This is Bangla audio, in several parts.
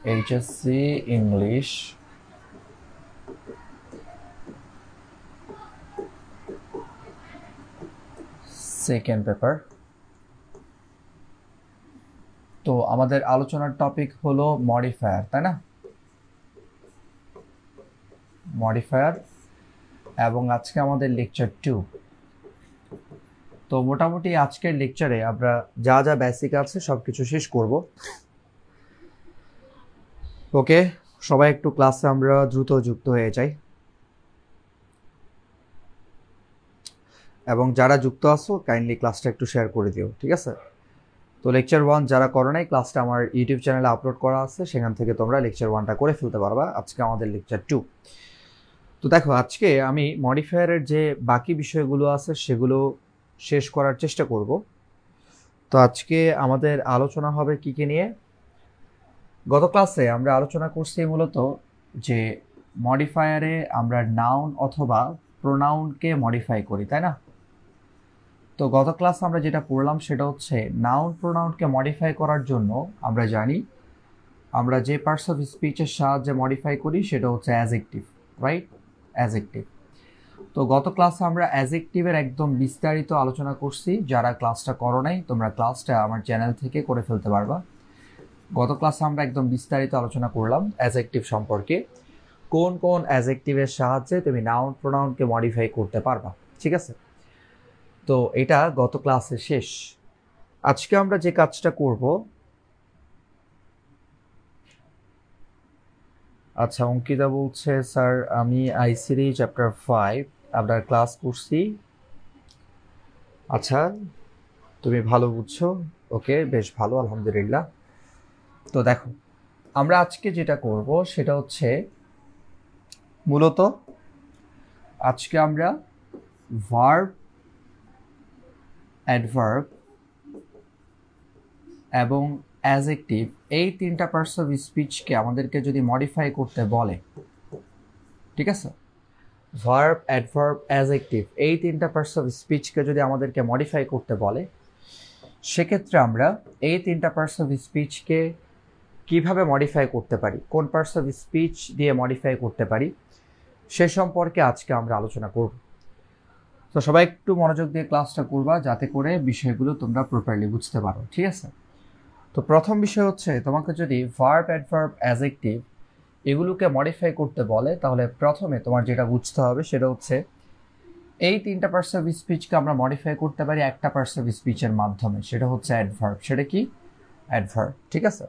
HSC English second paper. তো আমাদের আলোচনার টপিক হলো মডিফায়ার, তাই না? মডিফায়ার, এবং আজকে আমাদের লেকচার 2। তো মোটামুটি আজকের লেকচারে আমরা যা যা বেসিক আছে সব কিছু শেষ করব। ওকে, সবাই একটু ক্লাসে আমরা দ্রুত যুক্ত হয়ে যাই, এবং যারা যুক্ত আছো কাইন্ডলি ক্লাসটা একটু শেয়ার করে দিও, ঠিক আছে? তো লেকচার 1 যারা করো নাই, ক্লাসটা আমার ইউটিউব চ্যানেলে আপলোড করা আছে, সেখান থেকে তোমরা লেকচার 1টা করে ফেলতে পারবা। আজকে আমাদের লেকচার 2। তো দেখো, আজকে আমি মডিফায়ারের যে বাকি বিষয়গুলো আছে সেগুলো শেষ করার চেষ্টা করব। তো আজকে আমাদের আলোচনা হবে কি কি নিয়ে। গত ক্লাসে আমরা আলোচনা করছি মূলত যে মডিফায়ারে আমরা নাউন অথবা প্রোনাউনকে মডিফাই করি, তাই না? তো গত ক্লাসে আমরা যেটা পড়লাম সেটা হচ্ছে নাউন প্রোনাউনকে মডিফাই করার জন্য আমরা জানি আমরা যে পার্টস অফ স্পিচের সাহায্যে মডিফাই করি সেটা হচ্ছে অ্যাজেক্টিভ, রাইট? অ্যাজেক্টিভ। তো গত ক্লাসে আমরা অ্যাজেক্টিভের একদম বিস্তারিত আলোচনা করছি। যারা ক্লাসটা করো নাই তোমরা ক্লাসটা আমার চ্যানেল থেকে করে ফেলতে পারবা। গত ক্লাসে আমরা একদম বিস্তারিত আলোচনা করলাম অ্যাজেক্টিভ সম্পর্কে, কোন কোন অ্যাজেক্টিভের সাহায্যে তুমি নাউন প্রোনাউনকে মডিফাই করতে পারবা, ঠিক আছে? তো এটা গত ক্লাসে শেষ। আজকে আমরা যে কাজটা করব, আচ্ছা অঙ্কিতা বলছে স্যার আমি আইসিডি চ্যাপ্টার 5 আপনার ক্লাস করছি। আচ্ছা, তুমি ভালো বুঝছো, ওকে, বেশ ভালো, আলহামদুলিল্লাহ। তো দেখো, আমরা আজকে যেটা করব সেটা হচ্ছে মূলত আজকে আমরা ভার্ব, অ্যাডভার্ব এবং অ্যাজেক্টিভ এই তিনটা পার্টস অফ স্পিচকে আমাদেরকে যদি মডিফাই করতে বলে, ঠিক আছে? ভার্ব, অ্যাডভার্ব, অ্যাজেক্টিভ এই তিনটা পার্টস অফ স্পিচকে যদি আমাদেরকে মডিফাই করতে বলে, সেক্ষেত্রে আমরা এই তিনটা পার্টস অফ স্পিচকে কিভাবে মডিফাই করতে পারি, কোন পার্টস অফ স্পিচ দিয়ে মডিফাই করতে পারি, সে সম্পর্কে আজকে আমরা আলোচনা করব। তো সবাই একটু মনোযোগ দিয়ে ক্লাসটা করবা যাতে করে বিষয়গুলো তোমরা প্রপারলি বুঝতে পারো, ঠিক আছে? তো প্রথম বিষয় হচ্ছে, তোমাকে যদি ভার্ব, অ্যাডভার্ব, অ্যাজেক্টিভ এগুলোকে মডিফাই করতে বলে তাহলে প্রথমে তোমার যেটা বুঝতে হবে সেটা হচ্ছে এই তিনটা পার্টস অফ স্পিচকে আমরা মডিফাই করতে পারি একটা পার্টস অফ স্পিচের মাধ্যমে, সেটা হচ্ছে অ্যাডভার্ব। সেটা কি? অ্যাডভার্ব, ঠিক আছে?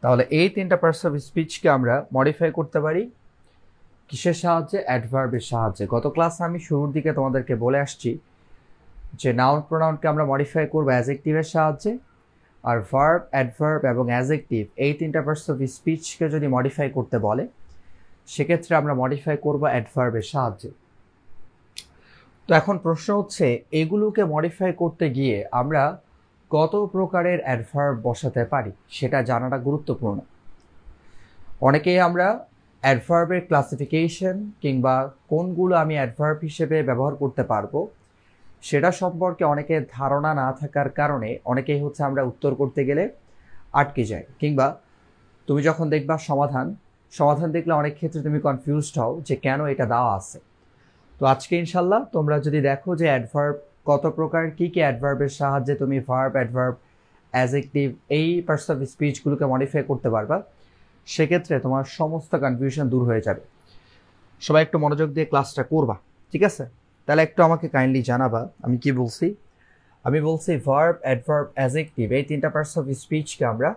তাহলে এই তিনটা পার্টস অফ স্পিচকে আমরা মডিফাই করতে পারি কিসের সাহায্যে? অ্যাডভার্বের সাহায্যে। গত ক্লাসে আমি শুরুর দিকে তোমাদেরকে বলে আসছি যে নাউন প্রোনাউনকে আমরা মডিফাই করবো অ্যাজেক্টিভের সাহায্যে, আর ভার্ব, অ্যাডভার্ব এবং অ্যাজেক্টিভ এই তিনটা পার্টস অফ স্পিচকে যদি মডিফাই করতে বলে সেক্ষেত্রে আমরা মডিফাই করব অ্যাডভার্বের সাহায্যে। তো এখন প্রশ্ন হচ্ছে, এগুলোকে মডিফাই করতে গিয়ে আমরা কত প্রকারের অ্যাডভার্ব বসাতে পারি সেটা জানাটা গুরুত্বপূর্ণ। অনেকেই আমরা অ্যাডভার্বের ক্লাসিফিকেশন কিংবা কোনগুলো আমি অ্যাডভার্ব হিসেবে ব্যবহার করতে পারবো সেটা সম্পর্কে অনেকের ধারণা না থাকার কারণে অনেকেই হচ্ছে আমরা উত্তর করতে গেলে আটকে যাই, কিংবা তুমি যখন দেখবা সমাধান দেখলে অনেক ক্ষেত্রে তুমি কনফিউজড হও যে কেন এটা দেওয়া আছে। তো আজকে ইনশাল্লাহ তোমরা যদি দেখো যে অ্যাডভার্ব কত প্রকার, কি কি অ্যাডভার্বের সাহায্যে তুমি ভার্ব, অ্যাডভার্ব, অ্যাজেক্টিভ এই পার্টস অফ স্পিচগুলোকে মডিফাই করতে পারবা, সেক্ষেত্রে তোমার সমস্ত কনফিউশন দূর হয়ে যাবে। সবাই একটু মনোযোগ দিয়ে ক্লাসটা করবা, ঠিক আছে? তাহলে একটু আমাকে কাইন্ডলি জানাবা আমি কি বলছি। আমি বলছি ভার্ব, অ্যাডভার্ব, অ্যাজেক্টিভ এই তিনটা পার্টস অফ স্পিচকে আমরা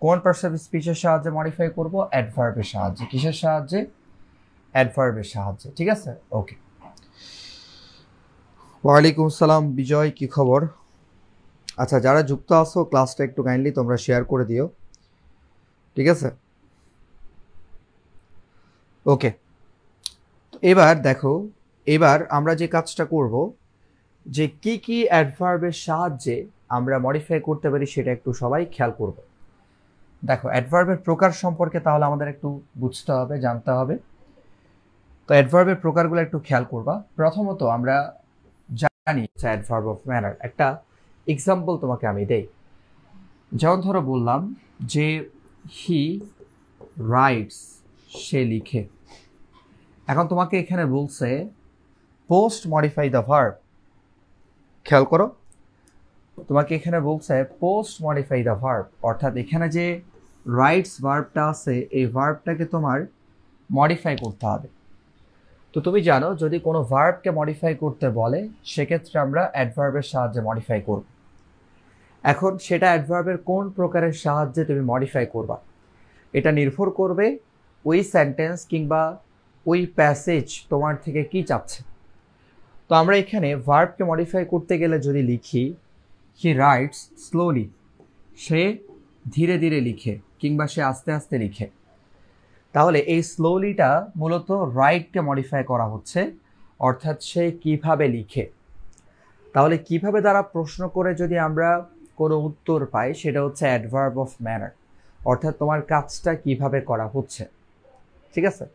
কোন পার্টস অফ স্পিচের সাহায্যে মডিফাই করব? অ্যাডভার্বের সাহায্যে। কিসের সাহায্যে? অ্যাডভার্বের সাহায্যে, ঠিক আছে? ওকে। ওয়ালাইকুম আসসালাম বিজয়, কি খবর? আচ্ছা, যারা যুক্ত আছো ক্লাসটা একটু কাইন্ডলি তোমরা শেয়ার করে দিও, ঠিক আছে? ওকে, এবার দেখো, এবার আমরা যে কাজটা করব যে কি কি অ্যাডভার্বের সাহায্যে আমরা মডিফাই করতে পারি সেটা একটু সবাই খেয়াল করব। দেখো, অ্যাডভার্বের প্রকার সম্পর্কে তাহলে আমাদের একটু বুঝতে হবে, জানতে হবে। তো অ্যাডভার্বের প্রকারগুলো একটু খেয়াল করবা। প্রথমত আমরা জানি অ্যাডভার্ব অফ ম্যানার। একটা এক্সাম্পল তোমাকে আমি দেই। যেমন ধরো বললাম যে হি রাইটস, সে লিখে। এখন তোমাকে এখানে বলছে পোস্ট মডিফাই দ্য ভার্ব। খেয়াল করো, তোমাকে এখানে বলছে পোস্ট মডিফাই দ্য ভার্ব, অর্থাৎ এখানে যে রাইটস ভার্বটা আছে এই ভার্বটাকে তোমার মডিফাই করতে হবে। তো তুমি জানো যদি কোনো ভার্বকে মডিফাই করতে বলে সেক্ষেত্রে আমরা অ্যাডভার্বের সাহায্যে মডিফাই করব। এখন সেটা অ্যাডভার্বের কোন প্রকারের সাহায্যে তুমি মডিফাই করবা এটা নির্ভর করবে ওই সেন্টেন্স কিংবা ওই প্যাসেজ তোমার থেকে কি চাচ্ছে। তো আমরা এখানে ভার্বকে মডিফাই করতে গেলে যদি লিখি হি রাইটস স্লোলি, সে ধীরে ধীরে লিখে কিংবা সে আস্তে আস্তে লিখে, তাহলে এই স্লোলিটা মূলত রাইটকে মডিফাই করা হচ্ছে, অর্থাৎ সে কিভাবে লিখে। তাহলে কিভাবে দ্বারা প্রশ্ন করে যদি আমরা কোনো উত্তর পাই সেটা হচ্ছে অ্যাডভার্ব অফ ম্যানার, অর্থাৎ তোমার কাজটা কিভাবে করা হচ্ছে। ঠিক আছে,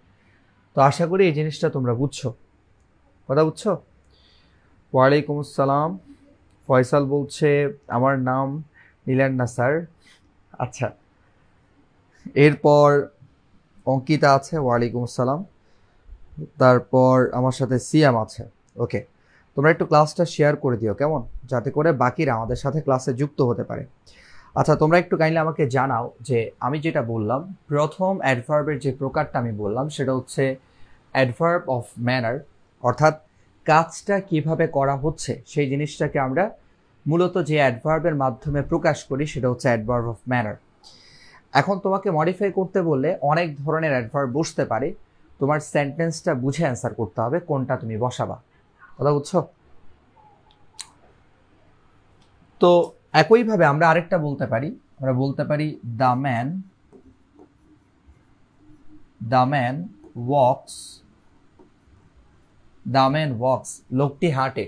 তো আশা করি এই জিনিসটা তোমরা বুঝছো, কথা বুঝছো। ওয়ালাইকুম আসসালাম, ফয়সাল বলছে আমার নাম নীলান নাসার। আচ্ছা, এরপর অঙ্কিতা আছে, ওয়ালাইকুম আসসালাম। তারপর আমার সাথে সিয়াম আছে। ওকে, তোমরা একটু ক্লাসটা শেয়ার করে দিও কেমন, যাতে করে বাকিরা আমাদের সাথে ক্লাসে যুক্ত হতে পারে। আচ্ছা, তোমরা একটু কাইন্ডলি আমাকে জানাও যে আমি যেটা বললাম প্রথম অ্যাডভার্বের যে প্রকারটা আমি বললাম সেটা হচ্ছে অ্যাডভার্ব অফ ম্যানার, অর্থাৎ কাজটা কিভাবে করা হচ্ছে সেই জিনিসটাকে আমরা মূলত যে অ্যাডভার্বের মাধ্যমে প্রকাশ করি সেটা হচ্ছে অ্যাডভার্ব অফ ম্যানার। এখন তোমাকে মডিফাই করতে বললে অনেক ধরনের অ্যাডভার্ব বসতে পারে, তোমার সেন্টেন্সটা বুঝে অ্যান্সার করতে হবে কোনটা তুমি বসাবা, কথা বুঝছো। তো একইভাবে আমরা আরেকটা বলতে পারি, আমরা বলতে পারি দ্য ম্যান ওয়াকস, লোকটি হাঁটে।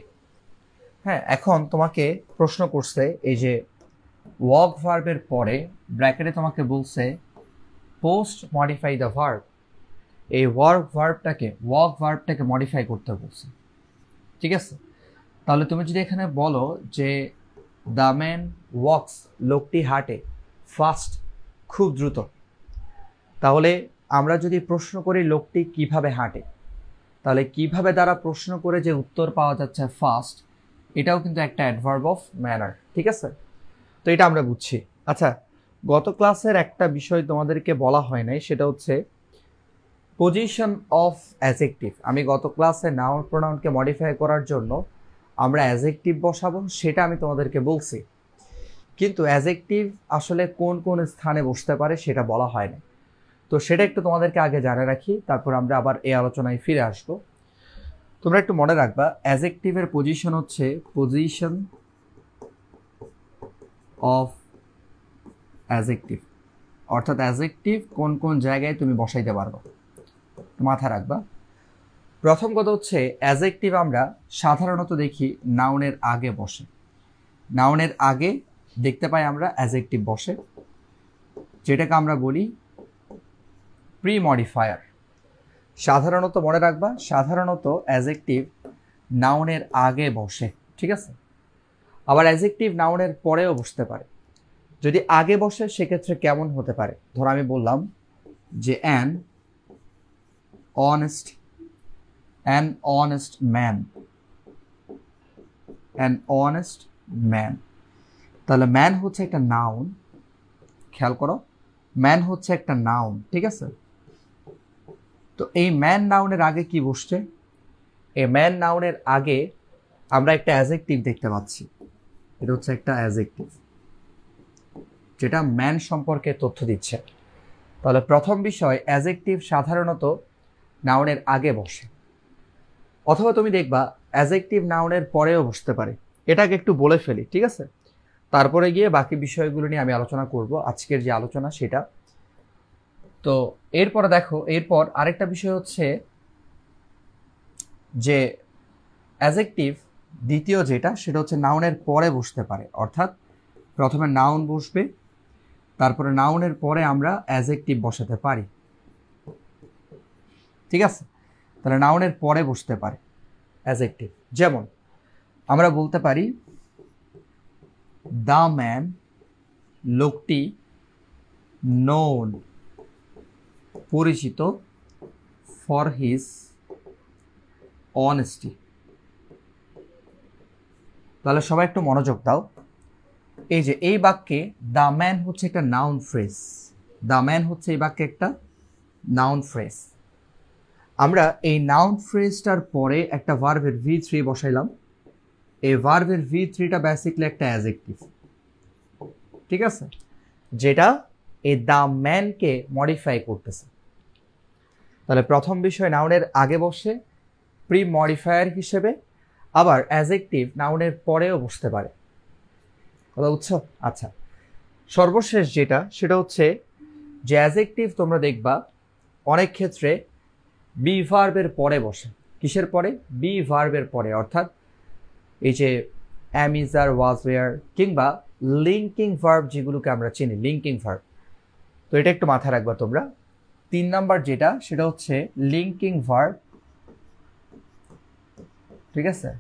হ্যাঁ, এখন তোমাকে প্রশ্ন করছে এই যে ওয়াক ভার্বের পরে ব্র্যাকেটে তোমাকে বলছে পোস্ট মডিফাই দ্য ভার্ব, এই ওয়াক ভার্বটাকে মডিফাই করতে বলছে। ঠিক আছে, তাহলে তুমি যদি এখানে বলো যে দ্য ম্যান ওয়াকস, লোকটি হাঁটে, ফাস্ট, খুব দ্রুত, তাহলে আমরা যদি প্রশ্ন করি লোকটি কিভাবে হাঁটে, তাহলে কিভাবে দ্বারা প্রশ্ন করে যে উত্তর পাওয়া যাচ্ছে ফাস্ট, এটাও কিন্তু একটা অ্যাডভার্ব অফ ম্যানার। ঠিক আছে, তো এটা আমরা বুঝছি। আচ্ছা, গত ক্লাসের একটা বিষয় তোমাদেরকে বলা হয় নাই, সেটা হচ্ছে পজিশন অফ অ্যাজেক্টিভ। আমি গত ক্লাসে নাউন প্রোনাউনকে মডিফাই করার জন্য আমরা অ্যাজেক্টিভ বসাবো সেটা আমি তোমাদেরকে বলছি, কিন্তু অ্যাজেক্টিভ আসলে কোন কোন স্থানে বসতে পারে সেটা বলা হয় না। তো সেটা একটু তোমাদেরকে আগে জানা রাখি, তারপর আমরা আবার এই আলোচনায় ফিরে আসবো। তোমরা একটু মনে রাখবা অ্যাজেক্টিভের পজিশন হচ্ছে পজিশন অফ অ্যাজেক্টিভ, অর্থাৎ অ্যাজেক্টিভ কোন কোন জায়গায় তুমি বসাইতে পারবে, মাথায় রাখবা। প্রথম কথা হচ্ছে অ্যাজেক্টিভ আমরা সাধারণত দেখি নাউনের আগে বসে, নাউনের আগে দেখতে পাই আমরা অ্যাজেক্টিভ বসে, যেটাকে আমরা বলি প্রি মডিফায়ার। সাধারণত মনে রাখবা, সাধারণত অ্যাজেক্টিভ নাউনের আগে বসে। ঠিক আছে, আবার অ্যাজেক্টিভ নাউনের পরেও বসতে পারে। যদি আগে বসে সেক্ষেত্রে কেমন হতে পারে, ধরো আমি বললাম যে অ্যান অনেস্ট ম্যান, তাহলে ম্যান হচ্ছে একটা নাউন, খেয়াল করো, ম্যান হচ্ছে একটা নাউন। ঠিক আছে, তো এই ম্যান নাউনের আগে কি বসছে, এই ম্যান নাউনের আগে আমরা একটা অ্যাজেক্টিভ দেখতে পাচ্ছি, এটা হচ্ছে একটা অ্যাজেক্টিভ যেটা ম্যান সম্পর্কে তথ্য দিচ্ছে। তাহলে প্রথম বিষয় অ্যাজেক্টিভ সাধারণত নাউনের আগে বসে, অথবা তুমি দেখবা অ্যাজেক্টিভ নাউনের পরেও বসতে পারে। এটাকে একটু বলে ফেলি, ঠিক আছে, তারপরে গিয়ে বাকি বিষয়গুলো নিয়ে আমি আলোচনা করব, আজকের যে আলোচনা সেটা। তো এরপরে দেখো, এরপর আরেকটা বিষয় হচ্ছে যে অ্যাজেক্টিভ দ্বিতীয় যেটা সেটা হচ্ছে নাউনের পরে বসতে পারে, অর্থাৎ প্রথমে নাউন বসবে, তারপরে নাউনের পরে আমরা অ্যাজেক্টিভ বসাতে পারি। ঠিক আছে, তাহলে নাউনের পরে বসতে পারে অ্যাজেক্টিভ। যেমন আমরা বলতে পারি দ্য ম্যান, লোকটি নোন, পরিচিত, ফর হিজ অনেস্টি। তাহলে সবাই একটু মনোযোগ দাও। এই যে এই বাক্যে দ্য ম্যান হচ্ছে একটা নাউন ফ্রেজ, দ্য ম্যান হচ্ছে এই বাক্যে একটা নাউন ফ্রেজ। আমরা এই নাউন ফ্রেজটার পরে একটা ভার্বের V3 বসাইলাম। এই ভার্বের V3টা বেসিক্যালি একটা অ্যাডজেক্টিভ, ঠিক আছে, যেটা এই দ্য ম্যানকে মডিফাই করতেছে। তাহলে প্রথম বিষয় নাউনের আগে বসে প্রি মডিফায়ার হিসেবে, আবার অ্যাডজেক্টিভ নাউনের পরেও বসতে পারে। কথা বুঝছো? আচ্ছা, সর্বশেষ যেটা সেটা হচ্ছে যে অ্যাডজেক্টিভ তোমরা দেখবা অনেক ক্ষেত্রে বি ভার্বের পরে বসে। কিসের পরে? বি ভার্বের পরে, অর্থাৎ এই যে অ্যাম, ইজ, আর, ওয়াজ, ওয়্যার কিংবা লিঙ্কিং ভার্ব যেগুলোকে আমরা চিনি, লিঙ্কিং ভার্ব। তো এটা একটু মাথায় রাখবা তোমরা। 3 নাম্বার যেটা সেটা হচ্ছে লিঙ্কিং ভার্ব, ঠিক আছে,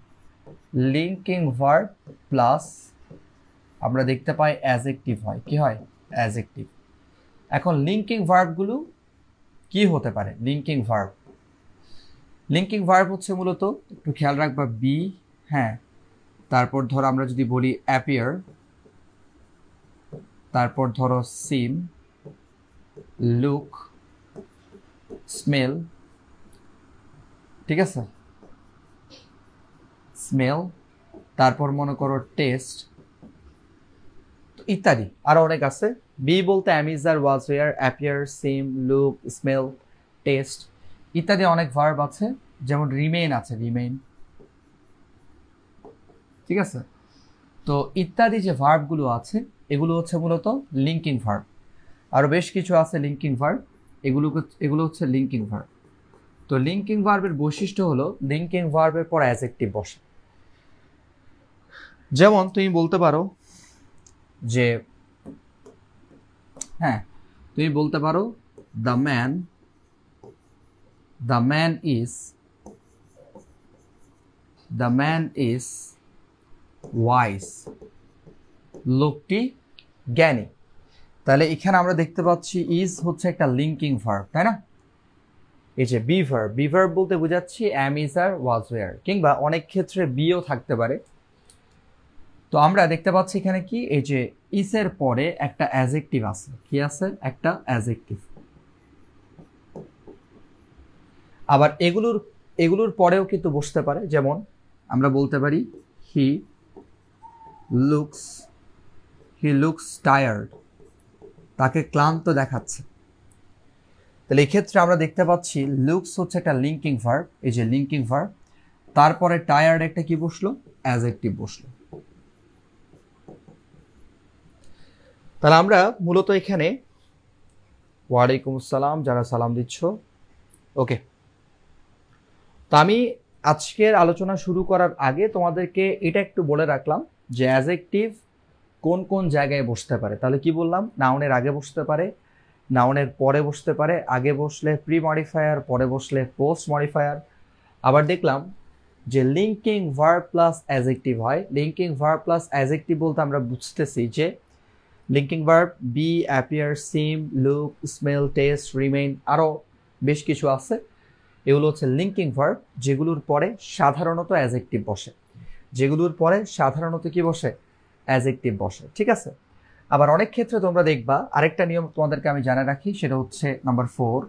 লিঙ্কিং ভার্ব প্লাস আমরা দেখতে পাই অ্যাডজেক্টিভ হয়। কি হয়? অ্যাডজেক্টিভ। এখন লিঙ্কিং ভার্বগুলো কি হতে পারে? লিঙ্কিং ভার্ব, লিঙ্কিং ভার্ব হচ্ছে মূলত, একটু খেয়াল রাখবা, বি, হ্যাঁ, তারপর ধরো আমরা যদি বলি অ্যাপিয়ার, তারপর ধরো সিম, লুক, স্মেল, ঠিক আছে, স্মেল, তারপর মনে করো টেস্ট ইত্যাদি, আরো অনেক আছে। বি বলতে am, is, are, was, were, appear, seem, look, smell, taste ইত্যাদি অনেক ভার্ব আছে। যেমন রিমেইন আছে, রিমেইন, ঠিক আছে। তো ইত্যাদি যে ভার্বগুলো আছে এগুলো হচ্ছে মূলত লিঙ্কিং ভার্ব। আরও বেশ কিছু আছে লিঙ্কিং ভার্ব, এগুলো হচ্ছে লিঙ্কিং ভার্ব। তো লিঙ্কিং ভার্বের বৈশিষ্ট্য হলো লিঙ্কিং ভার্বের পর অ্যাডজেক্টিভ বসে। যেমন তুমি বলতে পারো যে, হ্যাঁ, তুমি বলতে পারো দ্য ম্যান ইজ ওয়াইজ, লোকটি জ্ঞানী। তাহলে এখানে আমরা দেখতে পাচ্ছি ইজ হচ্ছে একটা লিঙ্কিং ভার্ব, তাই না? এই যে বি ভার্ব বলতে বোঝাচ্ছি অ্যাম, ইজ, আর, ওয়াজ, ওয়্যার, কিংবা অনেক ক্ষেত্রে বিও থাকতে পারে। তো আমরা দেখতে পাচ্ছি এখানে কি, এই যে ইসের পরে একটা অ্যাডজেক্টিভ আছে। কি আছে? একটা অ্যাডজেক্টিভ। আবার এগুলোর পরেও কিন্তু বসতে পারে। যেমন আমরা বলতে পারি হি লুকস টায়ার্ড, তাকে ক্লান্ত দেখাচ্ছে। তাহলে এই ক্ষেত্রে আমরা দেখতে পাচ্ছি লুকস হচ্ছে একটা লিঙ্কিং ভার্ব, এই যে লিঙ্কিং ভার্ব, তারপরে টায়ার্ড একটা কি বসলো? অ্যাডজেক্টিভ বসলো। তাহলে আমরা মূলত এখানে, ওয়ালাইকুম আসসালাম যারা সালাম দিচ্ছ, ওকে। তো আমি আজকের আলোচনা শুরু করার আগে তোমাদেরকে এটা একটু বলে রাখলাম যে অ্যাডজেক্টিভ কোন কোন জায়গায় বসতে পারে। তাহলে কি বললাম? নাউনের আগে বসতে পারে, নাউনের পরে বসতে পারে, আগে বসলে প্রি মডিফায়ার, পরে বসলে পোস্ট মডিফায়ার। আবার দেখলাম যে লিঙ্কিং ভার্ব প্লাস অ্যাডজেক্টিভ হয়। লিঙ্কিং ভার্ব প্লাস অ্যাডজেক্টিভ বলতে আমরা বুঝতেছি যে linking verb be, appear, seem, look, smell, test, remain, আরও বেশ কিছু আছে। এগুলো হচ্ছে লিঙ্কিং ভার্ব, যেগুলোর পরে সাধারণত অ্যাডজেক্টিভ বসে, যেগুলোর পরে সাধারণত কি বসে? অ্যাডজেক্টিভ বসে, ঠিক আছে। আবার অনেক ক্ষেত্রে তোমরা দেখবা, আরেকটা নিয়ম তোমাদেরকে আমি জানা রাখি, সেটা হচ্ছে নাম্বার 4,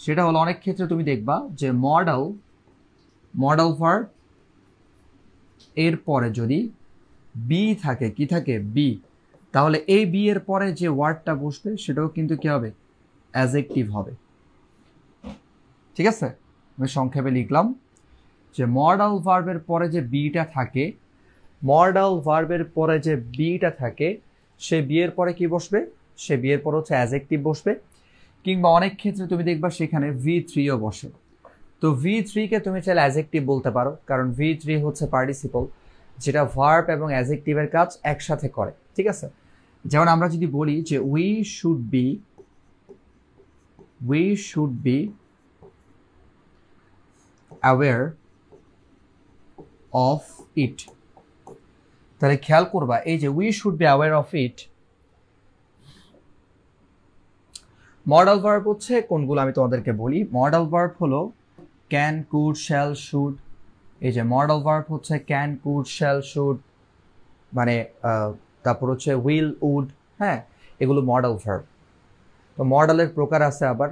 সেটা হলো অনেক ক্ষেত্রে তুমি দেখবা যে মডাল ভার্ব এর পরে যদি বি থাকে, কি থাকে? বি, তাহলে এই বি এর পরে যে ওয়ার্ডটা বসবে সেটাও কিন্তু কি হবে? অ্যাডজেক্টিভ হবে, ঠিক আছে। আমি সংক্ষেপে লিখলাম যে মডাল ভার্বের পরে যে বিটা থাকে, সে বিয়ের পরে কি বসবে? সে বিয়ের পরে হচ্ছে অ্যাডজেক্টিভ বসবে। কিংবা অনেক ক্ষেত্রে তুমি দেখবা সেখানে V3ও বসে। তো V3কে তুমি চাইলে অ্যাডজেক্টিভ বলতে পারো, কারণ V3 হচ্ছে পার্টিসিপল, যেটা ভার্ব এবং অ্যাডজেক্টিভের কাজ একসাথে করে, ঠিক আছে। যেমন আমরা যদি বলি যে we should be aware of it. তাহলে খেয়াল করবা এই যে we should be aware of it, modal verb হচ্ছে কোনগুলো আমি তোমাদেরকে বলি। মডাল ভার্ব হলো ক্যান, কুড, শ্যাল, শুড। এই যে মডাল ভার্ব হচ্ছে ক্যান, কুড, শ্যাল, শুড, মানে তারপর হচ্ছে উইল, উড, হ্যাঁ, এগুলো মডাল ভার্ব। তো মডালের প্রকার আছে, আবার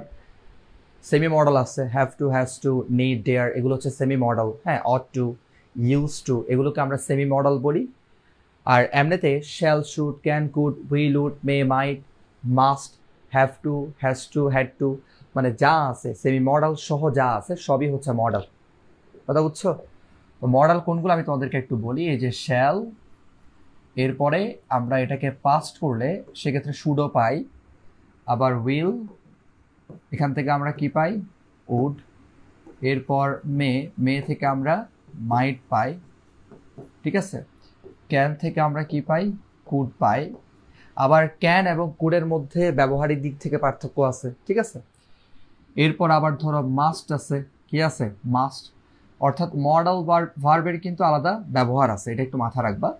সেমি মডাল আছে, have to, has to, need, dare, এগুলো হচ্ছে সেমি মডাল। হ্যাঁ, অট টু, ইউজ টু, এগুলোকে আমরা সেমি মডাল বলি। আর এমনিতে shall, should, can, could, will, would, may, might, must, have to, has to, had to, মানে যা আছে সেমি মডাল সহ যা আছে সবই হচ্ছে মডাল। কথা বুঝছো? তো মডাল কোনগুলো আমি তোমাদেরকে একটু বলি। এই যে শ্যাল, এরপরে আমরা এটাকে পাস্ট করলে সেক্ষেত্রে শুডও পাই, আবার উইল, এখান থেকে আমরা কি পাই, উড, এরপর মে, মে থেকে আমরা মাইট পাই, ঠিক আছে। ক্যান থেকে আমরা কি পাই, কুড পাই। আবার ক্যান এবং কুডের মধ্যে ব্যবহারিক দিক থেকে পার্থক্য আছে, ঠিক আছে। এরপর আবার ধরো মাস্ট আছে, কি আছে, মাস্ট, অর্থাৎ মডাল ভার্বের কিন্তু আলাদা ব্যবহার আছে, এটা একটু মাথা রাখবা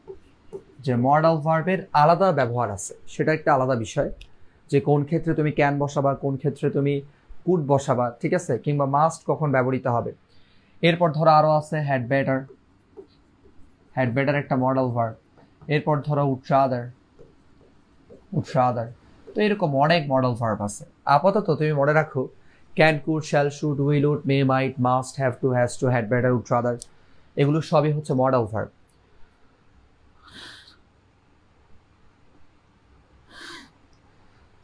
যে মডাল ভার্বের আলাদা ব্যবহার আছে, সেটা একটা আলাদা বিষয়, যে কোন ক্ষেত্রে তুমি ক্যান বসাবা, কোন ক্ষেত্রে তুমি কুড বসাবা, ঠিক আছে, কিংবা মাস্ট কখন ব্যবহৃত হবে। এরপর ধরো আরও আছে হ্যাড বেটার, হ্যাড বেটার একটা মডাল ভার্ব। এরপর ধরো উড রাদার, উড রাদার। তো এরকম অনেক মডাল ভার্ব আছে। আপাতত তুমি মনে রাখো can, could, shall, should, will, would, may, might, must, have to, has to, had better, would rather, এগুলো সবই হচ্ছে মডাল ভার্ব।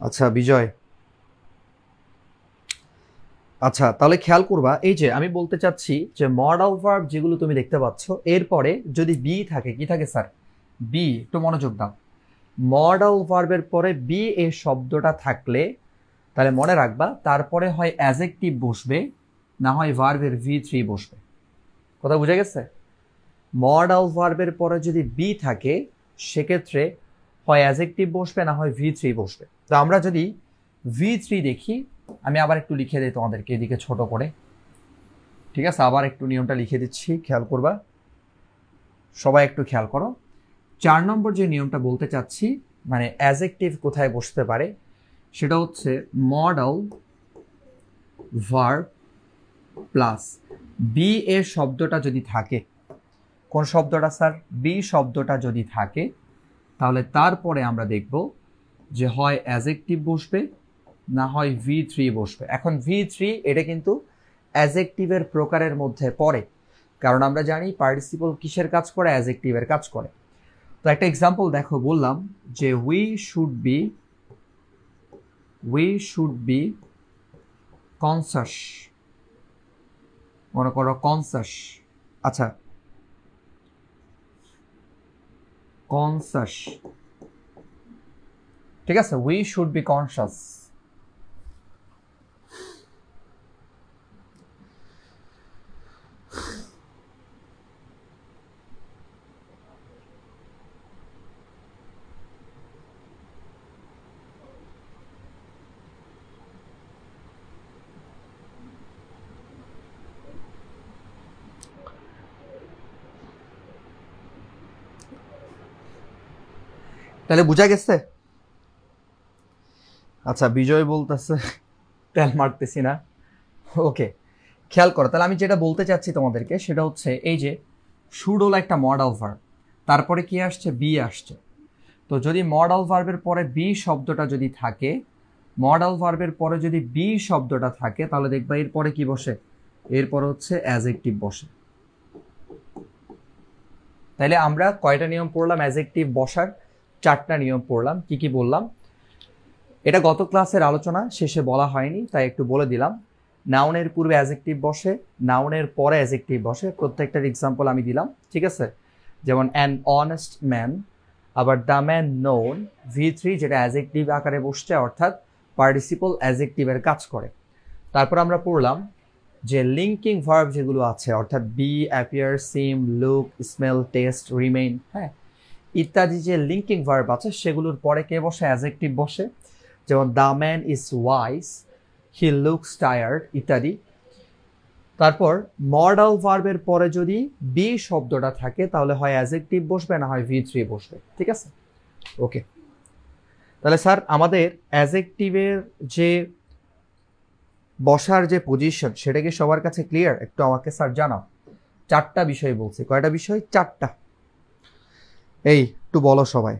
আচ্ছা বিজয়, আচ্ছা তাহলে খেয়াল করবা, এই যে আমি বলতে চাচ্ছি যে মডাল ভার্ব যেগুলো তুমি দেখতে পাচ্ছ, এরপরে যদি বি থাকে, কি থাকে স্যার, বি, একটু মনোযোগ দাও। মডাল ভার্বের পরে বি এই শব্দটা থাকলে তাহলে মনে রাখবা তারপরে হয় অ্যাজেক্টিভ বসবে, না হয় ভার্বের V3 বসবে। কথা বুঝে গেছে? মডাল ভার্বের পরে যদি বি থাকে সেক্ষেত্রে হয় অ্যাজেক্টিভ বসবে, না হয় V3 বসবে। তো আমরা যদি V3 দেখি, আমি আবার একটু লিখে দিই তোমাদেরকে এদিকে ছোট করে, ঠিক আছে, আবার একটু নিয়মটা লিখে দিচ্ছি, খেয়াল করবা, সবাই একটু খেয়াল করো। 4 নম্বর যে নিয়মটা বলতে চাচ্ছি, মানে অ্যাজেক্টিভ কোথায় বসতে পারে, সেটা হচ্ছে মডাল ভার্ব প্লাস বি এর শব্দটা যদি থাকে। কোন শব্দটা স্যার? বি শব্দটা যদি থাকে তাহলে তারপরে আমরা দেখব যে হয় অ্যাজেক্টিভ বসবে, না হয় V3 বসবে। এখন V3 এটা কিন্তু অ্যাজেক্টিভের প্রকারের মধ্যে পড়ে, কারণ আমরা জানি পার্টিসিপল কিসের কাজ করে, অ্যাজেক্টিভের কাজ করে। তো একটা এক্সাম্পল দেখো, বললাম যে উই শুড বি কনসাস, মনে করো কনসাস, আচ্ছা কনসাস, ঠিক আছে, উই শুড বি কনসাস। তাহলে বুঝা গেছে? আচ্ছা বিজয় বলতেছে তেল মারতেছি না, ওকে, খেয়াল করো। তাহলে আমি যেটা বলতে চাচ্ছি তোমাদেরকে সেটা হচ্ছে এই যে শুড হলো একটা মডাল ভার্ব, তারপরে কি আসছে, বি আসছে। তো যদি মডাল ভার্বের পরে বি শব্দটা যদি থাকে, মডাল ভার্বের পরে যদি বি শব্দটা থাকে, তাহলে দেখবা এরপরে কি বসে, এরপর হচ্ছে অ্যাজেক্টিভ বসে। তাইলে আমরা কয়টা নিয়ম পড়লাম অ্যাজেক্টিভ বসার? 4টা নিয়ম পড়লাম। কি কি বললাম? এটা গত ক্লাসের আলোচনা শেষে বলা হয়নি, তাই একটু বলে দিলাম। নাউনের পূর্বে অ্যাজেক্টিভ বসে, নাউনের পরে অ্যাজেক্টিভ বসে, প্রত্যেকটার এক্সাম্পল আমি দিলাম, ঠিক আছে। যেমন অ্যান অনেস্ট ম্যান, আবার দ্য ম্যান নোন, V3 যেটা অ্যাজেক্টিভ আকারে বসছে, অর্থাৎ পার্টিসিপল অ্যাজেক্টিভের কাজ করে। তারপর আমরা পড়লাম যে লিঙ্কিং ভার্ব যেগুলো আছে, অর্থাৎ B, appear, seem, look, smell, test, remain, হ্যাঁ, ইত্যাদি যে লিঙ্কিং ভার্ব আছে সেগুলোর পরে কে বসে, অ্যাজেক্টিভ বসে। যেমন the man is wise, he looks tired ইত্যাদি। তারপর মডাল ভার্বের পরে যদি বি শব্দটা থাকে তাহলে হয় অ্যাজেক্টিভ বসবে, না হয় V3 বসবে, ঠিক আছে, ওকে। তাহলে স্যার আমাদের অ্যাজেক্টিভের যে বসার যে পজিশন সেটা কি সবার কাছে ক্লিয়ার? একটু আমাকে স্যার জানাও। 4টা বিষয় বলছি, কয়টা বিষয়? 4টা। এই একটু বলো সবাই,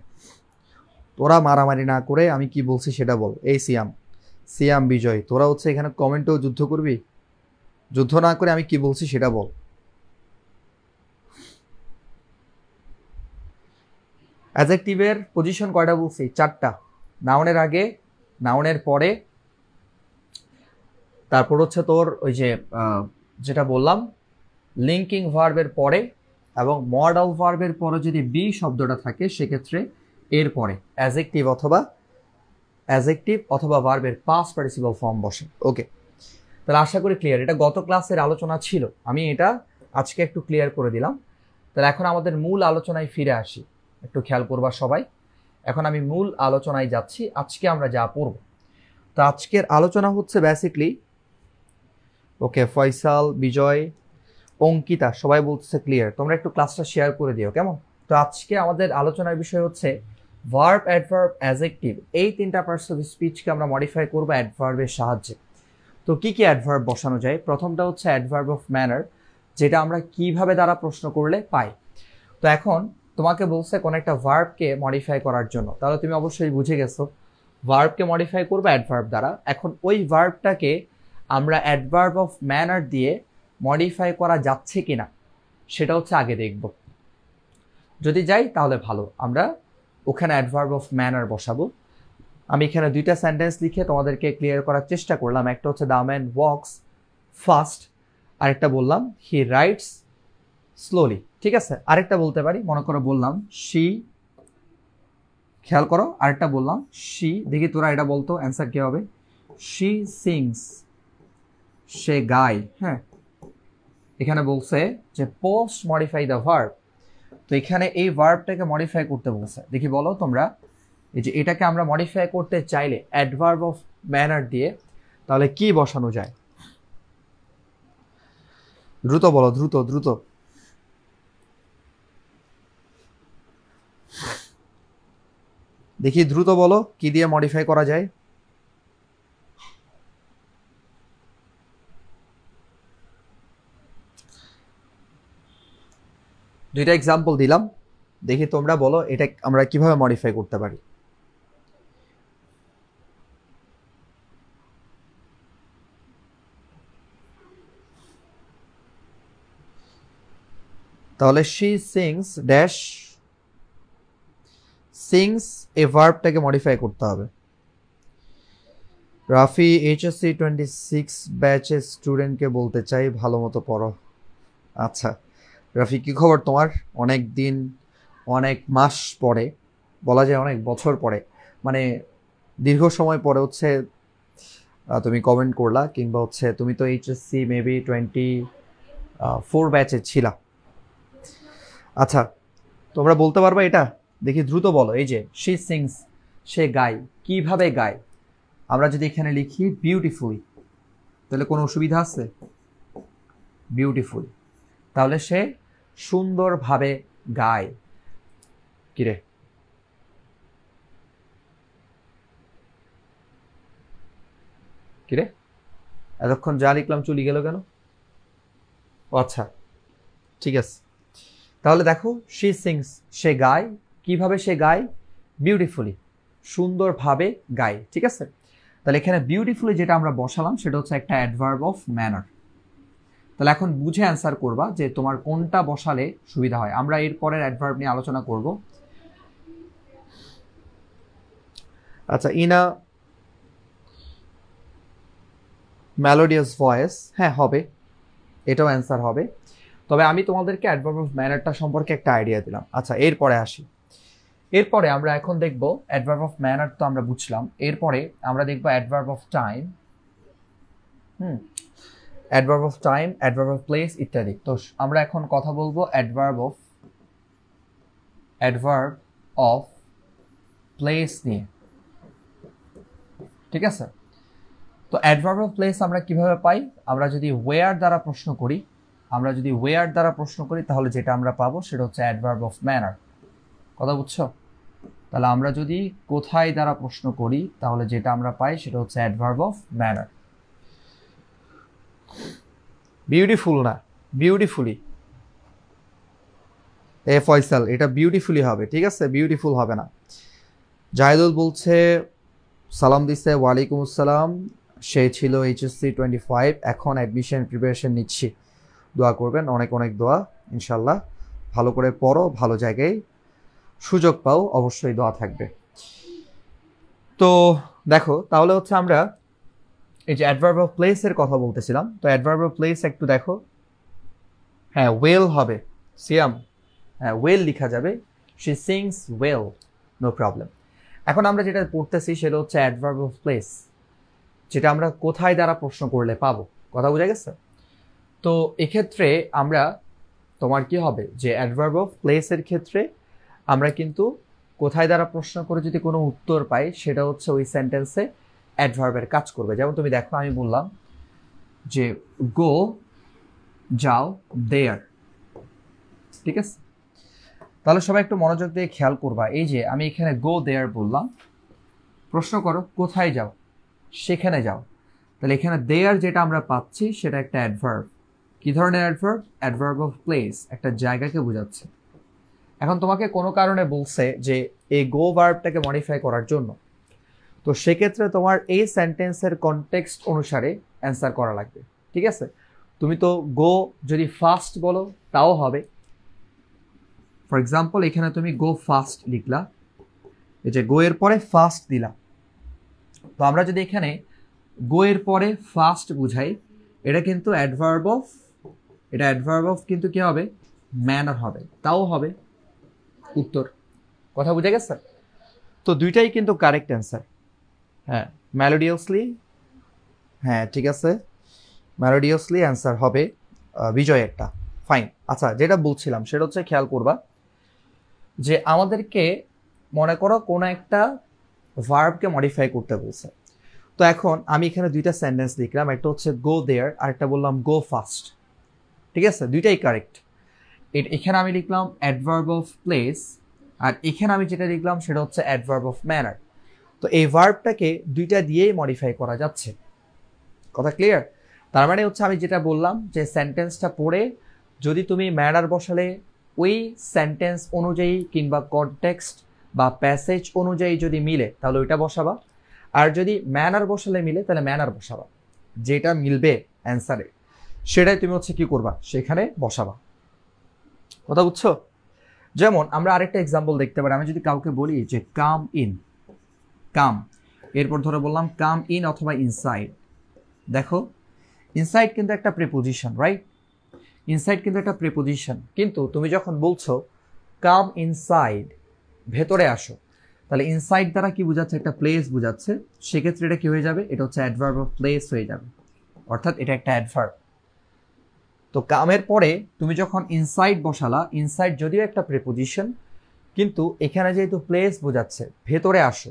তোরা মারামারি না করে আমি কি বলছি সেটা বল। এই সিয়াম বিজয়, তোরা হচ্ছে এখানে কমেন্টেও যুদ্ধ করবি, যুদ্ধ না করে আমি কি বলছি সেটা বল। অ্যাডজেক্টিভের পজিশন কয়টা বলছি? 4টা। নাউনের আগে, নাউনের পরে, তারপর হচ্ছে তোর ওই যে যেটা বললাম লিঙ্কিং ভার্বের পরে, এবং মডাল ভার্বের পরে যদি বি শব্দটা থাকে সেক্ষেত্রে এর পরে অ্যাডজেক্টিভ অথবা ভার্বের পাস্ট পার্টিসিপল ফর্ম বসে। ওকে, তাহলে আশা করি ক্লিয়ার। এটা গত ক্লাসের আলোচনা ছিল, আমি এটা আজকে একটু ক্লিয়ার করে দিলাম। তাহলে এখন আমাদের মূল আলোচনায় ফিরে আসি, একটু খেয়াল করবা সবাই। এখন আমি মূল আলোচনায় যাচ্ছি, আজকে আমরা যা পড়ব। তো আজকের আলোচনা হচ্ছে বেসিকলি, ওকে ফয়সাল, বিজয়, অঙ্কিতা সবাই বলতেছে ক্লিয়ার। তোমরা একটু ক্লাসটা শেয়ার করে দিও, কেমন? তো আজকে আমাদের আলোচনার বিষয় হচ্ছে ভার্ব, অ্যাডভার্ব, অ্যাডজেক্টিভ, এই 3টা পার্টস অফ স্পিচকে আমরা মডিফাই করবো অ্যাডভার্বের সাহায্যে। তো কি কি অ্যাডভার্ব বসানো যায়? প্রথমটা হচ্ছে অ্যাডভার্ব অফ ম্যানার, যেটা আমরা কিভাবে দ্বারা প্রশ্ন করলে পাই। তো এখন তোমাকে বলছে কোন একটা ভার্বকে মডিফাই করার জন্য, তাহলে তুমি অবশ্যই বুঝে গেছো ভার্বকে মডিফাই করবে অ্যাডভার্ব দ্বারা। এখন ওই ভার্বটাকে আমরা অ্যাডভার্ব অফ ম্যানার দিয়ে মডিফাই করা যাচ্ছে কিনা সেটা হচ্ছে আগে দেখব। যদি যাই তাহলে ভালো, আমরা ওখানে অ্যাডভার্ব অফ ম্যানার বসাবো। আমি এখানে 2টা সেন্টেন্স লিখে তোমাদেরকে ক্লিয়ার করার চেষ্টা করলাম। একটা হচ্ছে দ্য ম্যান ওয়াকস ফাস্ট, আরেকটা বললাম হি রাইডস স্লোলি। ঠিক আছে, আরেকটা বলতে পারি, মনে করো বললাম শি, খেয়াল করো আরেকটা বললাম শি, দেখি তোরা এটা বলতো অ্যান্সার কি হবে। শি সিংস, সে গায়। হ্যাঁ, এখানে বলছে যে পোস্ট মডিফাই দ্য ভার্ব, তো এখানে এই ভার্বটাকে মডিফাই করতে বলছে। দেখি বলো তোমরা, এই যে এটাকে আমরা মডিফাই করতে চাইলে অ্যাডভার্ব অফ ম্যানার দিয়ে, তাহলে কি বসানো যায়? দ্রুত বলো, দ্রুত দ্রুত। দেখি দ্রুত বলো কি দিয়ে মডিফাই করা যায়। দুইটা এক্সাম্পল দিলাম, দেখি তোমরা বলো এটা আমরা কিভাবে মডিফাই করতে পারি। তাহলে শি সিংস ড্যাশ, সিংস এ ভার্বটাকে মডিফাই করতে হবে। রাফি এইচএসসি 26 ব্যাচের স্টুডেন্টকে বলতে চাই ভালো মতো পড়ো। আচ্ছা রাফি, কি খবর তোমার? অনেক দিন, অনেক মাস পরে, বলা যায় অনেক বছর পরে, মানে দীর্ঘ সময় পরে হচ্ছে তুমি কমেন্ট করলা, কিংবা হচ্ছে তুমি তো এইচএসসি মেবি 24 ব্যাচে ছিলা। আচ্ছা তোমরা বলতে পারবা এটা? দেখি দ্রুত বলো। এই যে শি সিংস, সে গায়, কিভাবে গায়? আমরা যদি এখানে লিখি বিউটিফুলি, তাহলে কোনো অসুবিধা আছে? বিউটিফুল, তাহলে সে সুন্দরভাবে গায়। কিরে, কিরে এতক্ষণ যা লিখলাম চলে গেল কেন? ও আচ্ছা, ঠিক আছে। তাহলে দেখো শি সিংস, সে গায়, কিভাবে সে গায়? বিউটিফুলি, সুন্দরভাবে গায়। ঠিক আছে, তাহলে এখানে বিউটিফুলি যেটা আমরা বসালাম সেটা হচ্ছে একটা অ্যাডভার্ব অফ ম্যানার। তাহলে এখন বুঝে অ্যান্সার করবা যে তোমার কোনটা বসালে সুবিধা হয়। আমরা এর পরের অ্যাডভার্ব নিয়ে আলোচনা করব। আচ্ছা, ইন আ মেলোডিয়াস ভয়েস, হ্যাঁ হবে, এটাও অ্যান্সার হবে। তবে আমি তোমাদেরকে অ্যাডভার্ব অফ ম্যানারটা সম্পর্কে একটা আইডিয়া দিলাম। আচ্ছা এরপরে আসি, এরপরে আমরা এখন দেখব অ্যাডভার্ব অফ ম্যানার তো আমরা বুঝলাম, এরপরে আমরা দেখব adverb of time, adverb of time, adverb of place ইত্যাদি। তো আমরা এখন কথা বলবো অ্যাডভার্ব অফ প্লেস নিয়ে। ঠিক আছে, তো অ্যাডভার্ব অফ প্লেস আমরা কিভাবে পাই? আমরা যদি ওয়্যার দ্বারা প্রশ্ন করি, তাহলে যেটা আমরা পাবো সেটা হচ্ছে অ্যাডভার্ব অফ ম্যানার। কথা বুঝছো? তাহলে আমরা যদি কোথায় দ্বারা প্রশ্ন করি তাহলে যেটা আমরা পাই সেটা হচ্ছে অ্যাডভার্ব অফ ম্যানার। বিউটিফুল না, বিউটিফুলি। এ ফয়সাল, এটা বিউটিফুলি হবে, ঠিক আছে, বিউটিফুল হবে না। জাহিদুল বলছে, সালাম দিচ্ছে, ওয়ালাইকুম আসসালাম। সে ছিল এইচএসসি 25, এখন অ্যাডমিশন প্রিপারেশন নিচ্ছি, দোয়া করবেন, অনেক অনেক দোয়া। ইনশাল্লাহ ভালো করে পড়ো, ভালো জায়গায় সুযোগ পাও, অবশ্যই দোয়া থাকবে। তো দেখো, তাহলে হচ্ছে আমরা এই যে অ্যাডভার্ব অফ প্লেসের কথা বলতেছিলাম। তো অ্যাডভার্ব অফ প্লেস একটু দেখো, হ্যাঁ ওয়েল হবে, সিয়াম, হ্যাঁ ওয়েল লেখা যাবে, she sings well, no problem. এখন আমরা যেটা পড়তেছি সেটা হচ্ছে অ্যাডভার্ব অফ প্লেস, যেটা আমরা কোথায় দ্বারা প্রশ্ন করলে পাবো, কথা বোঝা গেছে? তো এক্ষেত্রে আমরা তোমার কি হবে যে অ্যাডভার্ব অফ প্লেসের ক্ষেত্রে আমরা কিন্তু কোথায় দ্বারা প্রশ্ন করে যদি কোনো উত্তর পাই, সেটা হচ্ছে ওই সেন্টেন্সে অ্যাডভার্বের কাজ করবে। যেমন তুমি দেখো, আমি বললাম যে গো, যাও, দেয়ার, ঠিক আছে? তাহলে সবাই একটু মনোযোগ দিয়ে খেয়াল করবা, এই যে আমি এখানে গো দেয়ার বললাম, প্রশ্ন করো কোথায় যাও, সেখানে যাও। তাহলে এখানে দেয়ার যেটা আমরা পাচ্ছি সেটা একটা অ্যাডভার্ব। কি ধরনের অ্যাডভার্ব? অ্যাডভার্ব অফ প্লেস, একটা জায়গাকে বোঝাচ্ছে। এখন তোমাকে কোনো কারণে বলছে যে এই গো ভার্বটাকে মডিফাই করার জন্য, তো সেক্ষেত্রে তোমার এই সেন্টেন্সের কনটেক্সট অনুসারে অ্যান্সার করা লাগবে, ঠিক আছে? তুমি তো গো যদি ফাস্ট বলো তাও হবে। ফর এক্সাম্পল, এখানে তুমি গো ফাস্ট লিখলা, এই যে গো এর পরে ফাস্ট দিলা। তো আমরা যদি এখানে গো এর পরে ফাস্ট বুঝাই, এটা কিন্তু অ্যাডভার্ব অফ, এটা অ্যাডভার্ব অফ কিন্তু কি হবে? ম্যানার হবে, তাও হবে উত্তর, কথা বুঝে গেছে? তো দুইটাই কিন্তু কারেক্ট অ্যান্সার। হ্যাঁ, মেলোডিয়াসলি, হ্যাঁ ঠিক আছে, মেলোডিয়াসলি অ্যান্সার হবে বিজয় একটা, ফাইন। আচ্ছা, যেটা বলছিলাম সেটা হচ্ছে খেয়াল করবা যে আমাদেরকে মনে করো কোনো একটা ভার্বকে মডিফাই করতে বলছে। তো এখন আমি এখানে দুইটা সেন্টেন্স লিখলাম, একটা হচ্ছে গো দেয়ার আর একটা বললাম গো ফাস্ট, ঠিক আছে? দুইটাই কারেক্ট। এখানে আমি লিখলাম অ্যাডভার্ব অফ প্লেস, আর এখানে আমি যেটা লিখলাম সেটা হচ্ছে অ্যাডভার্ব অফ ম্যানার। তো এই ভার্বটাকে দুইটা দিয়েই মডিফাই করা যাচ্ছে, কথা ক্লিয়ার? তার মানে হচ্ছে আমি যেটা বললাম যে সেন্টেন্সটা পড়ে যদি তুমি ম্যানার বসালে ওই সেন্টেন্স অনুযায়ী কিংবা কনটেক্সট বা প্যাসেজ অনুযায়ী যদি মিলে তাহলে ওইটা বসাবা, আর যদি ম্যানার বসালে মিলে তাহলে ম্যানার বসাবা, যেটা মিলবে অ্যান্সারে সেটাই তুমি হচ্ছে কি করবা, সেখানে বসাবা, কথা বুঝছো? যেমন আমরা আরেকটা এক্সাম্পল দেখতে পারি, আমি যদি কাউকে বলি যে কাম ইন, কাম, এরপর ধরে বললাম কাম ইন অথবা ইনসাইড। দেখো, ইনসাইড কিন্তু একটা প্রিপোজিশন, রাইট? ইনসাইড কিন্তু একটা প্রিপোজিশন, কিন্তু তুমি যখন বলছো কাম ইনসাইড, ভেতরে আসো, তাহলে ইনসাইড দ্বারা কি বোঝাচ্ছে? একটা প্লেস বোঝাচ্ছে। সেক্ষেত্রে এটা কি হয়ে যাবে? এটা হচ্ছে অ্যাডভার্ব অফ প্লেস হয়ে যাবে, অর্থাৎ এটা একটা অ্যাডভার্ব। তো কামের পরে তুমি যখন ইনসাইড বসালা, ইনসাইড যদিও একটা প্রিপোজিশন, কিন্তু এখানে যেহেতু প্লেস বোঝাচ্ছে, ভেতরে আসো,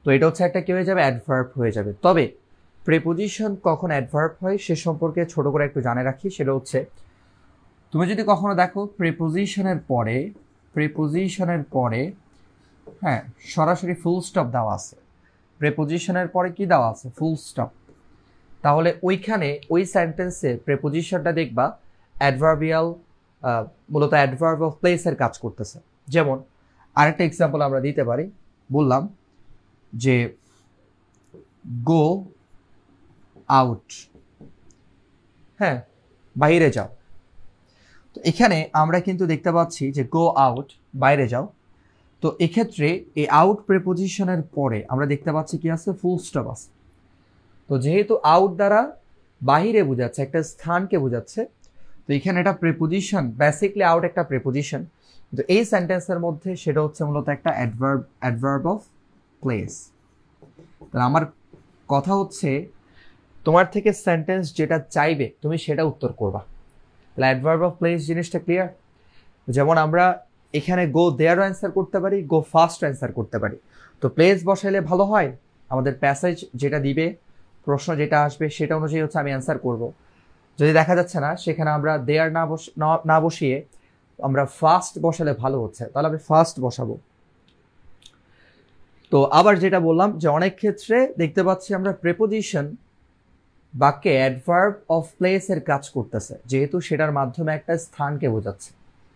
তো এটা হচ্ছে একটা কি হয়ে যাবে? অ্যাডভার্ব হয়ে যাবে। তবে প্রিপোজিশন কখন অ্যাডভার্ব হয় সে সম্পর্কে ছোট করে একটু জানে রাখি, সেটা হচ্ছে তুমি যদি কখনো দেখো প্রিপোজিশনের পরে হ্যাঁ সরাসরি ফুল স্টপ দেওয়া আছে, প্রিপোজিশনের পরে কি দেওয়া আছে? ফুল স্টপ, তাহলে ওইখানে ওই সেন্টেন্সে প্রিপোজিশনটা দেখবা অ্যাডভার্বিয়াল, মূলত অ্যাডভার্ব অফ প্লেসের কাজ করতেছে। যেমন আরেকটা এক্সাম্পল আমরা দিতে পারি, বললাম যে গো আউট, হ্যাঁ বাইরে যাও। তো এখানে আমরা কিন্তু দেখতে পাচ্ছি যে গো আউট, বাইরে যাও। তো এক্ষেত্রে এই আউট প্রিপোজিশনের পরে আমরা দেখতে পাচ্ছি কি আছে? ফুল স্টপ আছে। তো যেহেতু আউট দ্বারা বাহিরে বোঝাচ্ছে, একটা স্থানকে বোঝাচ্ছে, তো এখানে একটা প্রিপোজিশন, বেসিকলি আউট একটা প্রিপোজিশন, কিন্তু এই সেন্টেন্সের মধ্যে সেটা হচ্ছে মূলত একটা অ্যাডভার্ব অফ প্লেস। তাহলে আমার কথা হচ্ছে তোমার থেকে সেন্টেন্স যেটা চাইবে তুমি সেটা উত্তর করবা। তাহলে অ্যাডভার্ব অফ প্লেস জিনিসটা ক্লিয়ার? যেমন আমরা এখানে গো দেয়ারও অ্যান্সার করতে পারি, গো ফাস্ট অ্যান্সার করতে পারি। তো প্লেস বসাইলে ভালো হয়, আমাদের প্যাসেজ যেটা দিবে, প্রশ্ন যেটা আসবে সেটা অনুযায়ী হচ্ছে আমি অ্যান্সার করব। যদি দেখা যাচ্ছে না সেখানে আমরা দেয়ার না বসিয়ে আমরা ফাস্ট বসালে ভালো হচ্ছে, তাহলে আমি ফাস্ট বসাবো। তো আবার যেটা বললাম যে অনেক ক্ষেত্রে দেখতে পাচ্ছি আমরা প্রিপোজিশন বাক্যে অ্যাডভার্ব অফ প্লেসের কাজ করতেছে, যেহেতু সেটার মাধ্যমে একটা স্থানকে বোঝাচ্ছে।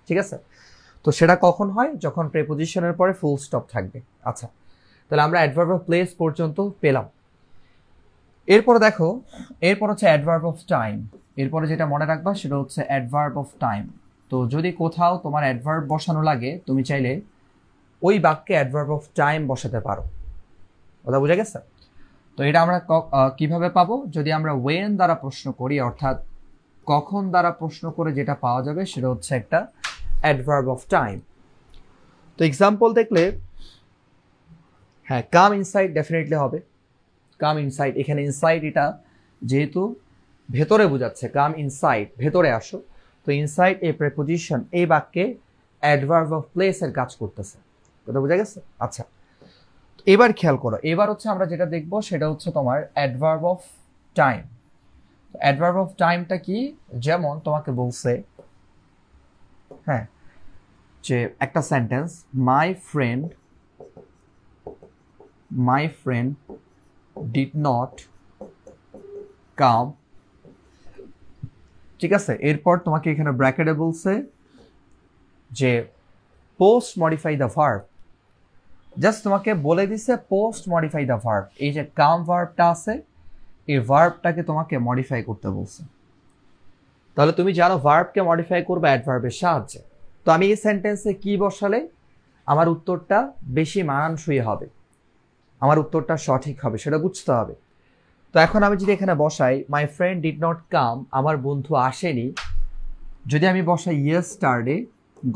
ঠিক আছে, তো সেটা কখন হয়? যখন প্রেপোজিশনের পরে ফুল স্টপ থাকবে। আচ্ছা, তাহলে আমরা অ্যাডভার্ব অফ প্লেস পর্যন্ত পেলাম। এরপরে দেখো, এরপর হচ্ছে অ্যাডভার্ব অফ টাইম। এরপরে যেটা মনে রাখবা সেটা হচ্ছে অ্যাডভার্ব অফ টাইম। তো যদি কোথাও তোমার অ্যাডভার্ব বসানো লাগে, তুমি চাইলে ওই বাক্যে অ্যাডভার্ব অফ টাইম বসাতে পারো। কথা বোঝা গেছে? তো এটা আমরা কিভাবে পাবো? যদি আমরা ওয়েন দ্বারা প্রশ্ন করি, অর্থাৎ কখন দ্বারা প্রশ্ন করে যেটা পাওয়া যাবে সেটা হচ্ছে একটা অ্যাডভার্ব অফ টাইম। তো এক্সাম্পল দেখলে, হ্যাঁ, কাম ইনসাইড ডেফিনেটলি হবে। কাম ইনসাইড, এখানে ইনসাইড এটা যেহেতু ভেতরে বোঝাচ্ছে, কাম ইনসাইড, ভেতরে আসো। তো ইনসাইড এ প্রেপোজিশন এই বাক্যে অ্যাডভার্ব অফ প্লেসের কাজ করতেছে। কথা বোঝা গেছে? আচ্ছা, এবার খেয়াল করো, এবার হচ্ছে আমরা যেটা দেখবো সেটা হচ্ছে তোমার adverb of time. Adverb of টাইমটা কি? যেমন তোমাকে বলছে, হ্যাঁ, যে একটা sentence, my friend did not come. ঠিক আছে, এরপর তোমাকে এখানে ব্র্যাকেটে বলছে যে post modify the verb. Just তোমাকে বলে দিছে পোস্ট মডিফাই দ্য ভার্ব। এই যে কাম ভার্বটা আছে, এই ভার্বটাকে তোমাকে মডিফাই করতে বলছে। তাহলে তুমি জানো ভার্বকে মডিফাই করবে অ্যাডভার্বের সাহায্যে। তো আমি এই সেন্টেন্সে কি বসালে আমার উত্তরটা বেশি মানানসই হবে, আমার উত্তরটা সঠিক হবে, সেটা বুঝতে হবে। তো এখন আমি যদি এখানে বসাই my friend did not come, আমার বন্ধু আসেনি, যদি আমি বসাই ইয়েস্টারডে,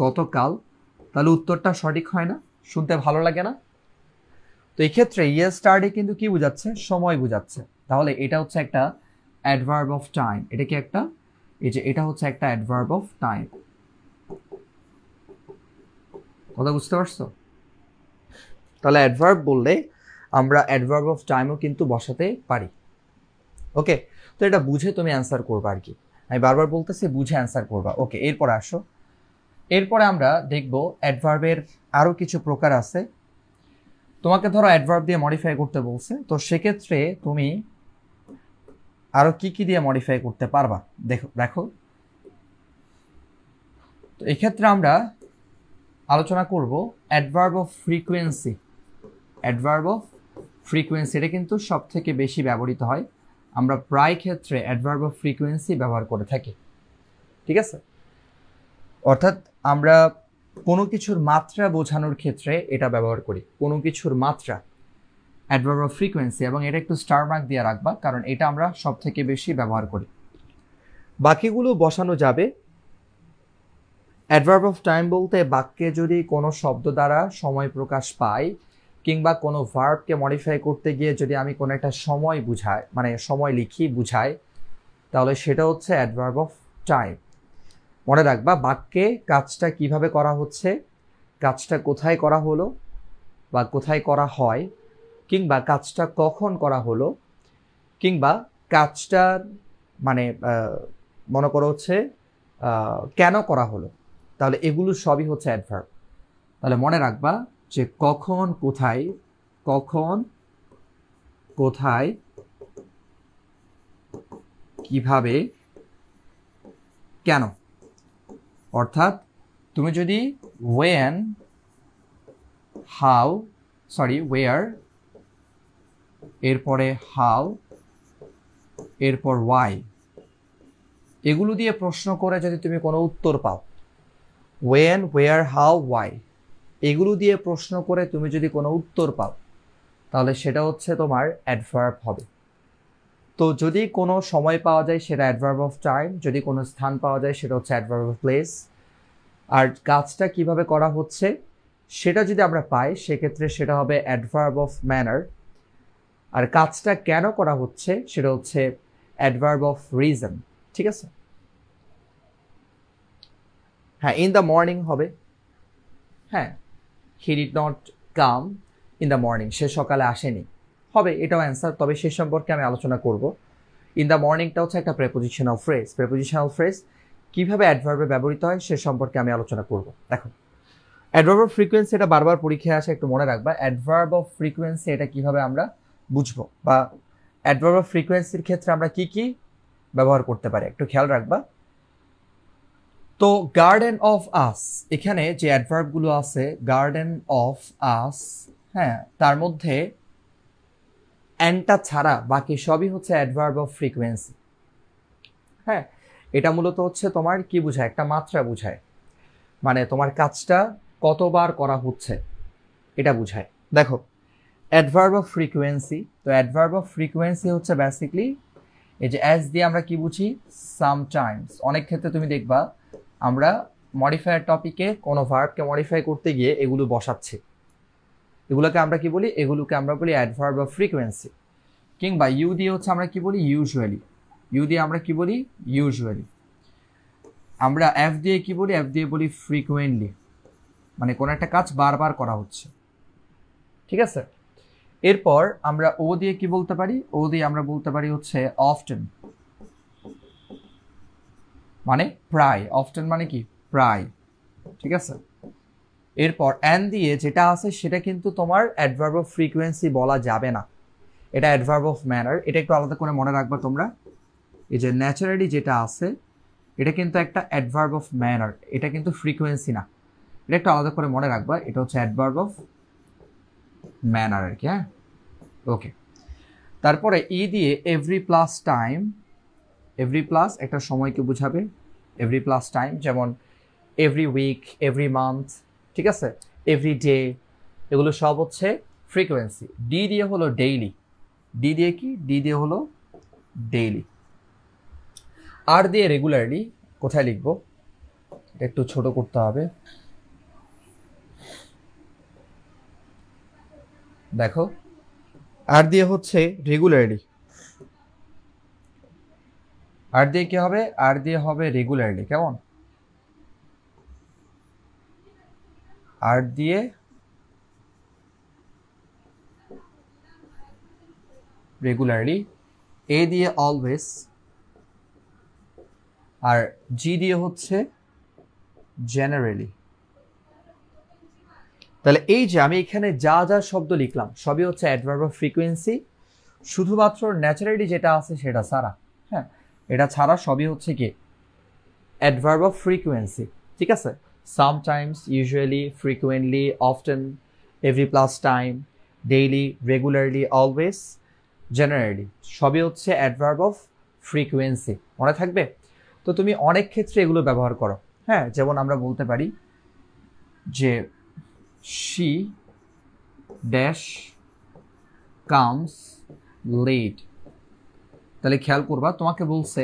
গতকাল, তাহলে উত্তরটা সঠিক হয় না? শুনতে ভালো লাগে না? তো এই ক্ষেত্রে ইয়েস্টারডে কিন্তু কি বোঝাচ্ছে? সময় বোঝাচ্ছে। তাহলে এটা হচ্ছে একটা অ্যাডভার্ব অফ টাইম। এটা কি একটা? এই যে এটা হচ্ছে একটা অ্যাডভার্ব অফ টাইম। কথা বুঝতে পারছো? তাহলে অ্যাডভার্ব বললে আমরা অ্যাডভার্ব অফ টাইমও কিন্তু বসাতে পারি। ওকে, তো এটা বুঝে তুমি অ্যান্সার করবা আর কি। আমি বারবার বলতেছি বুঝে অ্যান্সার করবা। ওকে, এরপরে আসো। এরপরে আমরা দেখব অ্যাডভার্বের আরও কিছু প্রকার আছে। তোমাকে ধরো অ্যাডভার্ব দিয়ে মডিফাই করতে বলছে, তো সেক্ষেত্রে তুমি আরও কি কি দিয়ে মডিফাই করতে পারবা দেখো। তো এক্ষেত্রে আমরা আলোচনা করব adverb of frequency. Adverb of frequency এটা কিন্তু সব থেকে বেশি ব্যবহৃত হয়। আমরা প্রায় ক্ষেত্রে অ্যাডভার্ব অফ ফ্রিকোয়েন্সি ব্যবহার করে থাকি। ঠিক আছে, অর্থাৎ আমরা কোনো কিছুর মাত্রা বোঝানোর ক্ষেত্রে এটা ব্যবহার করি। কোনো কিছুর মাত্রা, অ্যাডভার্ব অফ ফ্রিকোয়েন্সি, এবং এটা একটু স্টার মার্ক দিয়ে রাখবা, কারণ এটা আমরা সব থেকে বেশি ব্যবহার করি। বাকিগুলো বসানো যাবে। অ্যাডভার্ব অফ টাইম বলতে বাক্যে যদি কোনো শব্দ দ্বারা সময় প্রকাশ পায়, কিংবা কোনো ভার্বকে মডিফাই করতে গিয়ে যদি আমি কোনো একটা সময় বুঝাই, মানে সময় লিখি বুঝাই, তাহলে সেটা হচ্ছে অ্যাডভার্ব অফ টাইম। মনে রাখবা বাক্যে কাজটা কিভাবে করা হচ্ছে, কাজটা কোথায় করা হলো বা কোথায় করা হয়, কিংবা কাজটা কখন করা হলো, কিংবা কাজটার মানে মনে করো হচ্ছে কেন করা হলো, তাহলে এগুলো সবই হচ্ছে অ্যাডভার্ব। তাহলে মনে রাখবা যে কখন কোথায় কিভাবে কেন। অর্থাৎ তুমি যদি ওয়েন, হাউ, ওয়েয়ার, এরপরে হাউ, এরপর ওয়াই, এগুলো দিয়ে প্রশ্ন করে যদি তুমি কোনো উত্তর পাও, ওয়েন, ওয়েয়ার, হাউ, ওয়াই, এগুলো দিয়ে প্রশ্ন করে তুমি যদি কোনো উত্তর পাও, তাহলে সেটা হচ্ছে তোমার অ্যাডভার্ব হবে। তো যদি কোনো সময় পাওয়া যায় সেটা অ্যাডভার্ব অফ টাইম, যদি কোনো স্থান পাওয়া যায় সেটা হচ্ছে অ্যাডভার্ব অফ প্লেস, আর কাজটা কিভাবে করা হচ্ছে সেটা যদি আমরা পাই সেক্ষেত্রে সেটা হবে অ্যাডভার্ব অফ ম্যানার, আর কাজটা কেন করা হচ্ছে সেটা হচ্ছে অ্যাডভার্ব অফ রিজন। ঠিক আছে, হ্যাঁ, ইন দ্য মর্নিং হবে। হ্যাঁ, he did not come in the morning, সে সকালে আসেনি, হবে, এটাও অ্যান্সার। তবে সে সম্পর্কে আমি আলোচনা করব। ইন দ্য মর্নিংটা হচ্ছে একটা প্রেপোজিশনাল ফ্রেজ। প্রেপোজিশনাল ফ্রেজ কীভাবে অ্যাডভার্বে ব্যবহৃত হয় সে সম্পর্কে আমি আলোচনা করব। দেখো, অ্যাডভার্ব অফ ফ্রিকোয়েন্সি এটা বারবার পরীক্ষায় আসে, একটু মনে রাখবা। অ্যাডভার্ব অফ ফ্রিকোয়েন্সি এটা কিভাবে আমরা বুঝবো, বা অ্যাডভার্ব অফ ফ্রিকোয়েন্সির ক্ষেত্রে আমরা কি কি ব্যবহার করতে পারি একটু খেয়াল রাখবা। তো গার্ডেন অফ আস, এখানে যে অ্যাডভার্বগুলো আছে গার্ডেন অফ আস, হ্যাঁ, তার মধ্যে অ্যান্ডটা ছাড়া বাকি সবই হচ্ছে অ্যাডভার্ব অফ ফ্রিকোয়েন্সি। হ্যাঁ, এটা মূলত হচ্ছে তোমার কি বোঝায়, একটা মাত্রা বোঝায়, মানে তোমার কাজটা কতবার করা হচ্ছে এটা বোঝায়। দেখো অ্যাডভার্ব অফ ফ্রিকোয়েন্সি, তো অ্যাডভার্ব অফ ফ্রিকোয়েন্সি হচ্ছে বেসিকলি এই যে অ্যাজ দিয়ে আমরা কি বুঝি, সামটাইমস। অনেক ক্ষেত্রে তুমি দেখবা আমরা মডিফায়ার টপিকে কোনো ভার্বকে মডিফাই করতে গিয়ে এগুলো বসাচ্ছি, এগুলোকে আমরা কি বলি, এগুলোকে আমরা বলি অ্যাডভার্ব অফ ফ্রিকোয়েন্সি। কিংবা ইউ দিয়ে হচ্ছে আমরা কি বলি, ইউজুয়ালি। ইউ দিয়ে আমরা কি বলি, ইউজুয়ালি। আমরা এফ দিয়ে কি বলি, এফ দিয়ে বলি ফ্রিকুয়েন্টলি, মানে কোনো একটা কাজ বারবার করা হচ্ছে, ঠিক আছে। এরপর আমরা ও দিয়ে কি বলতে পারি, ও দিয়ে আমরা বলতে পারি হচ্ছে অফটেন, মানে প্রায়। অফটেন মানে কি, প্রায়, ঠিক আছে। এরপর অ্যান দিয়ে যেটা আছে সেটা কিন্তু তোমার অ্যাডভার্ব অফ ফ্রিকোয়েন্সি বলা যাবে না, এটা অ্যাডভার্ব অফ ম্যানার। এটা একটু আলাদা করে মনে রাখবা তোমরা। এই যে ন্যাচারালি যেটা আছে এটা কিন্তু একটা অ্যাডভার্ব অফ ম্যানার, এটা কিন্তু ফ্রিকোয়েন্সি না, এটা একটু আলাদা করে মনে রাখবা। এটা হচ্ছে অ্যাডভার্ব অফ ম্যানার আর কি, হ্যাঁ, ওকে। তারপরে ই দিয়ে every plus time, every plus একটা সময়কে বোঝাবে, এভরি প্লাস টাইম, যেমন এভরি উইক, এভরি মান্থ, ঠিক আছে, এভরি ডে, এগুলো সব হচ্ছে ফ্রিকোয়েন্সি। ডি দিয়ে হলো ডেইলি, ডি দিয়ে কি, ডি দিয়ে হলো ডেইলি। আর দিয়ে রেগুলারলি, কোথায় লিখবো এটা একটু ছোট করতে হবে, দেখো আর দিয়ে হচ্ছে রেগুলারলি, আর দিয়ে কি হবে, আর দিয়ে হবে রেগুলারলি, কেমন, আর দিয়ে রেগুলারলি। এ দিয়ে অলওয়েজ, আর জি দিয়ে হচ্ছে জেনারেলি। তাহলে এই যে আমি এখানে যা যা শব্দ লিখলাম সবই হচ্ছে অ্যাডভার্ব অফ ফ্রিকোয়েন্সি, শুধুমাত্র ন্যাচারালি যেটা আছে সেটা ছাড়া, হ্যাঁ, এটা ছাড়া সবই হচ্ছে কি অ্যাডভার্ব অফ ফ্রিকোয়েন্সি, ঠিক আছে। Sometimes, usually, frequently, often, every plus time, daily, regularly, always, generally, সবই হচ্ছে অ্যাডভার্ব অফ ফ্রিকোয়েন্সি, মনে থাকবে। তো তুমি অনেক ক্ষেত্রে এগুলো ব্যবহার করো, হ্যাঁ, যেমন আমরা বলতে পারি যে she dash comes late, তাহলে খেয়াল করবা তোমাকে বলছে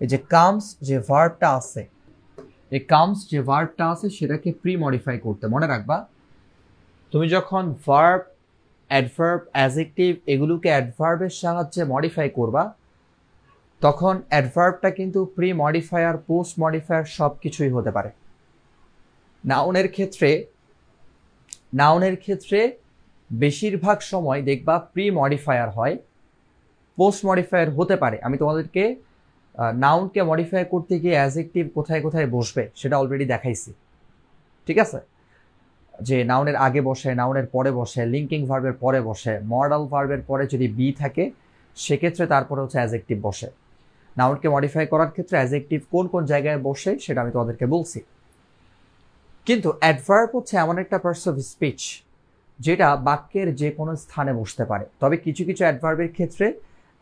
এই যে কামস যে ভার্বটা আছে, এই কামস যে ভার্বটা আছে সেটাকে প্রি মডিফাই করতে, মনে রাখবা তুমি যখন ভার্ব, অ্যাডভার্ব, অ্যাডজেক্টিভ এগুলোকে অ্যাডভার্বের সাহায্যে মডিফাই করবা তখন অ্যাডভার্বটা কিন্তু প্রি মডিফায়ার, পোস্ট মডিফায়ার সব কিছুই হতে পারে। নাউনের ক্ষেত্রে বেশিরভাগ সময় দেখবা প্রি মডিফায়ার হয়, পোস্ট মডিফায়ার হতে পারে। আমি তোমাদেরকে নাউনকে মডিফাই করতে গিয়ে অ্যাডজেক্টিভ কোথায় কোথায় বসবে সেটা অলরেডি দেখাইছি, ঠিক আছে, যে নাউনের আগে বসে, নাউনের পরে বসে, লিঙ্কিং ভার্বের পরে বসে, মডাল ভার্বের পরে যদি বি থাকে সেক্ষেত্রে তারপরে হচ্ছে অ্যাডজেক্টিভ বসে। নাউনকে মডিফাই করার ক্ষেত্রে অ্যাডজেক্টিভ কোন কোন জায়গায় বসে সেটা আমি তোমাদেরকে বলছি। কিন্তু অ্যাডভার্ব হচ্ছে এমন একটা পার্টস অফ স্পিচ যেটা বাক্যের যে কোনো স্থানে বসতে পারে, তবে কিছু কিছু অ্যাডভার্বের ক্ষেত্রে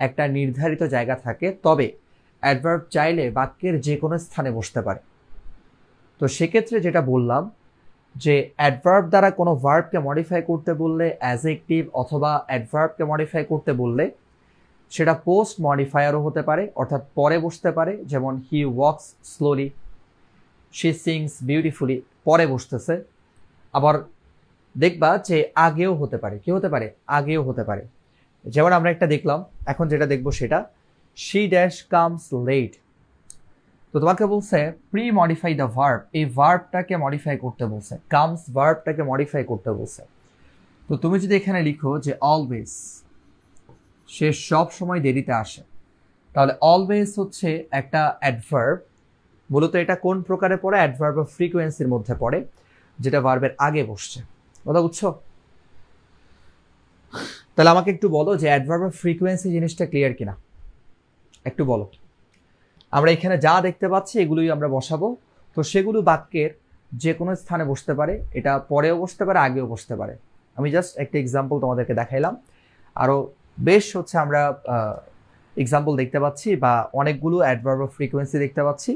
একটা নির্ধারিত জায়গা থাকে, তবে অ্যাডভার্ব চাইলে বাক্যের যে কোনো স্থানে বসতে পারে। তো সেক্ষেত্রে যেটা বললাম যে অ্যাডভার্ব দ্বারা কোনো ভার্বকে মডিফাই করতে বললে, অ্যাডজেক্টিভ অথবা অ্যাডভার্বকে মডিফাই করতে বললে সেটা পোস্ট মডিফায়ারও হতে পারে, অর্থাৎ পরে বসতে পারে, যেমন he walks slowly, she sings beautifully, পরে বসতেছে। আবার দেখবা যে আগেও হতে পারে, কি হতে পারে, আগেও হতে পারে। যেমন আমরা একটা দেখলাম, এখন যেটা দেখবো সেটা শি ড্যাশ কামস লেট, তো তোমাকে বলছে প্রি মডিফাই দ্য ভার্ব, এই ভার্বটাকে মডিফাই করতে বলছে, কামস ভার্বটাকে মডিফাই করতে বলছে। তো তুমি যদি এখানে লিখো যে অলওয়েজ, সে সব সময় দেরিতে আসে, তাহলে অলওয়েজ হচ্ছে একটা অ্যাডভার্ব, মূলত এটা কোন প্রকারে পড়ে, অ্যাডভার্ব অফ ফ্রিকোয়েন্সির মধ্যে পড়ে, যেটা ভার্বের আগে বসছে, কথা বুঝছো। তাহলে আমাকে একটু বলো যে অ্যাডভার্ব অফ ফ্রিকোয়েন্সি জিনিসটা ক্লিয়ার কিনা, একটু বলো। আমরা এখানে যা দেখতে পাচ্ছি এগুলোই আমরা বসাবো, তো সেগুলো বাক্যের যে কোনো স্থানে বসতে পারে, এটা পরেও বসতে পারে, আগেও বসতে পারে। আমি জাস্ট একটা এক্সাম্পল তোমাদেরকে দেখাইলাম, আরও বেশ হচ্ছে আমরা এক্সাম্পল দেখতে পাচ্ছি বা অনেকগুলো অ্যাডভার্ব অফ ফ্রিকোয়েন্সি দেখতে পাচ্ছি।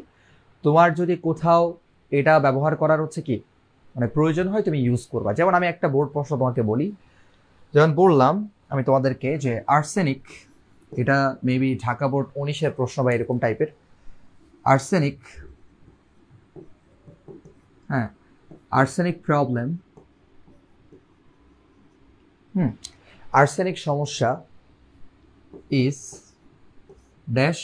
তোমার যদি কোথাও এটা ব্যবহার করার হচ্ছে কি মানে প্রয়োজন হয়, তুমি ইউজ করবা। যেমন আমি একটা বোর্ড প্রশ্ন তোমাকে বলি, যেমন বললাম আমি তোমাদেরকে যে আর্সেনিক, এটা মেবি ঢাকা বোর্ড 19-এর প্রশ্ন বা এরকম টাইপের। আর্সেনিক, হ্যাঁ, আর্সেনিক প্রবলেম, আর্সেনিক সমস্যা is dash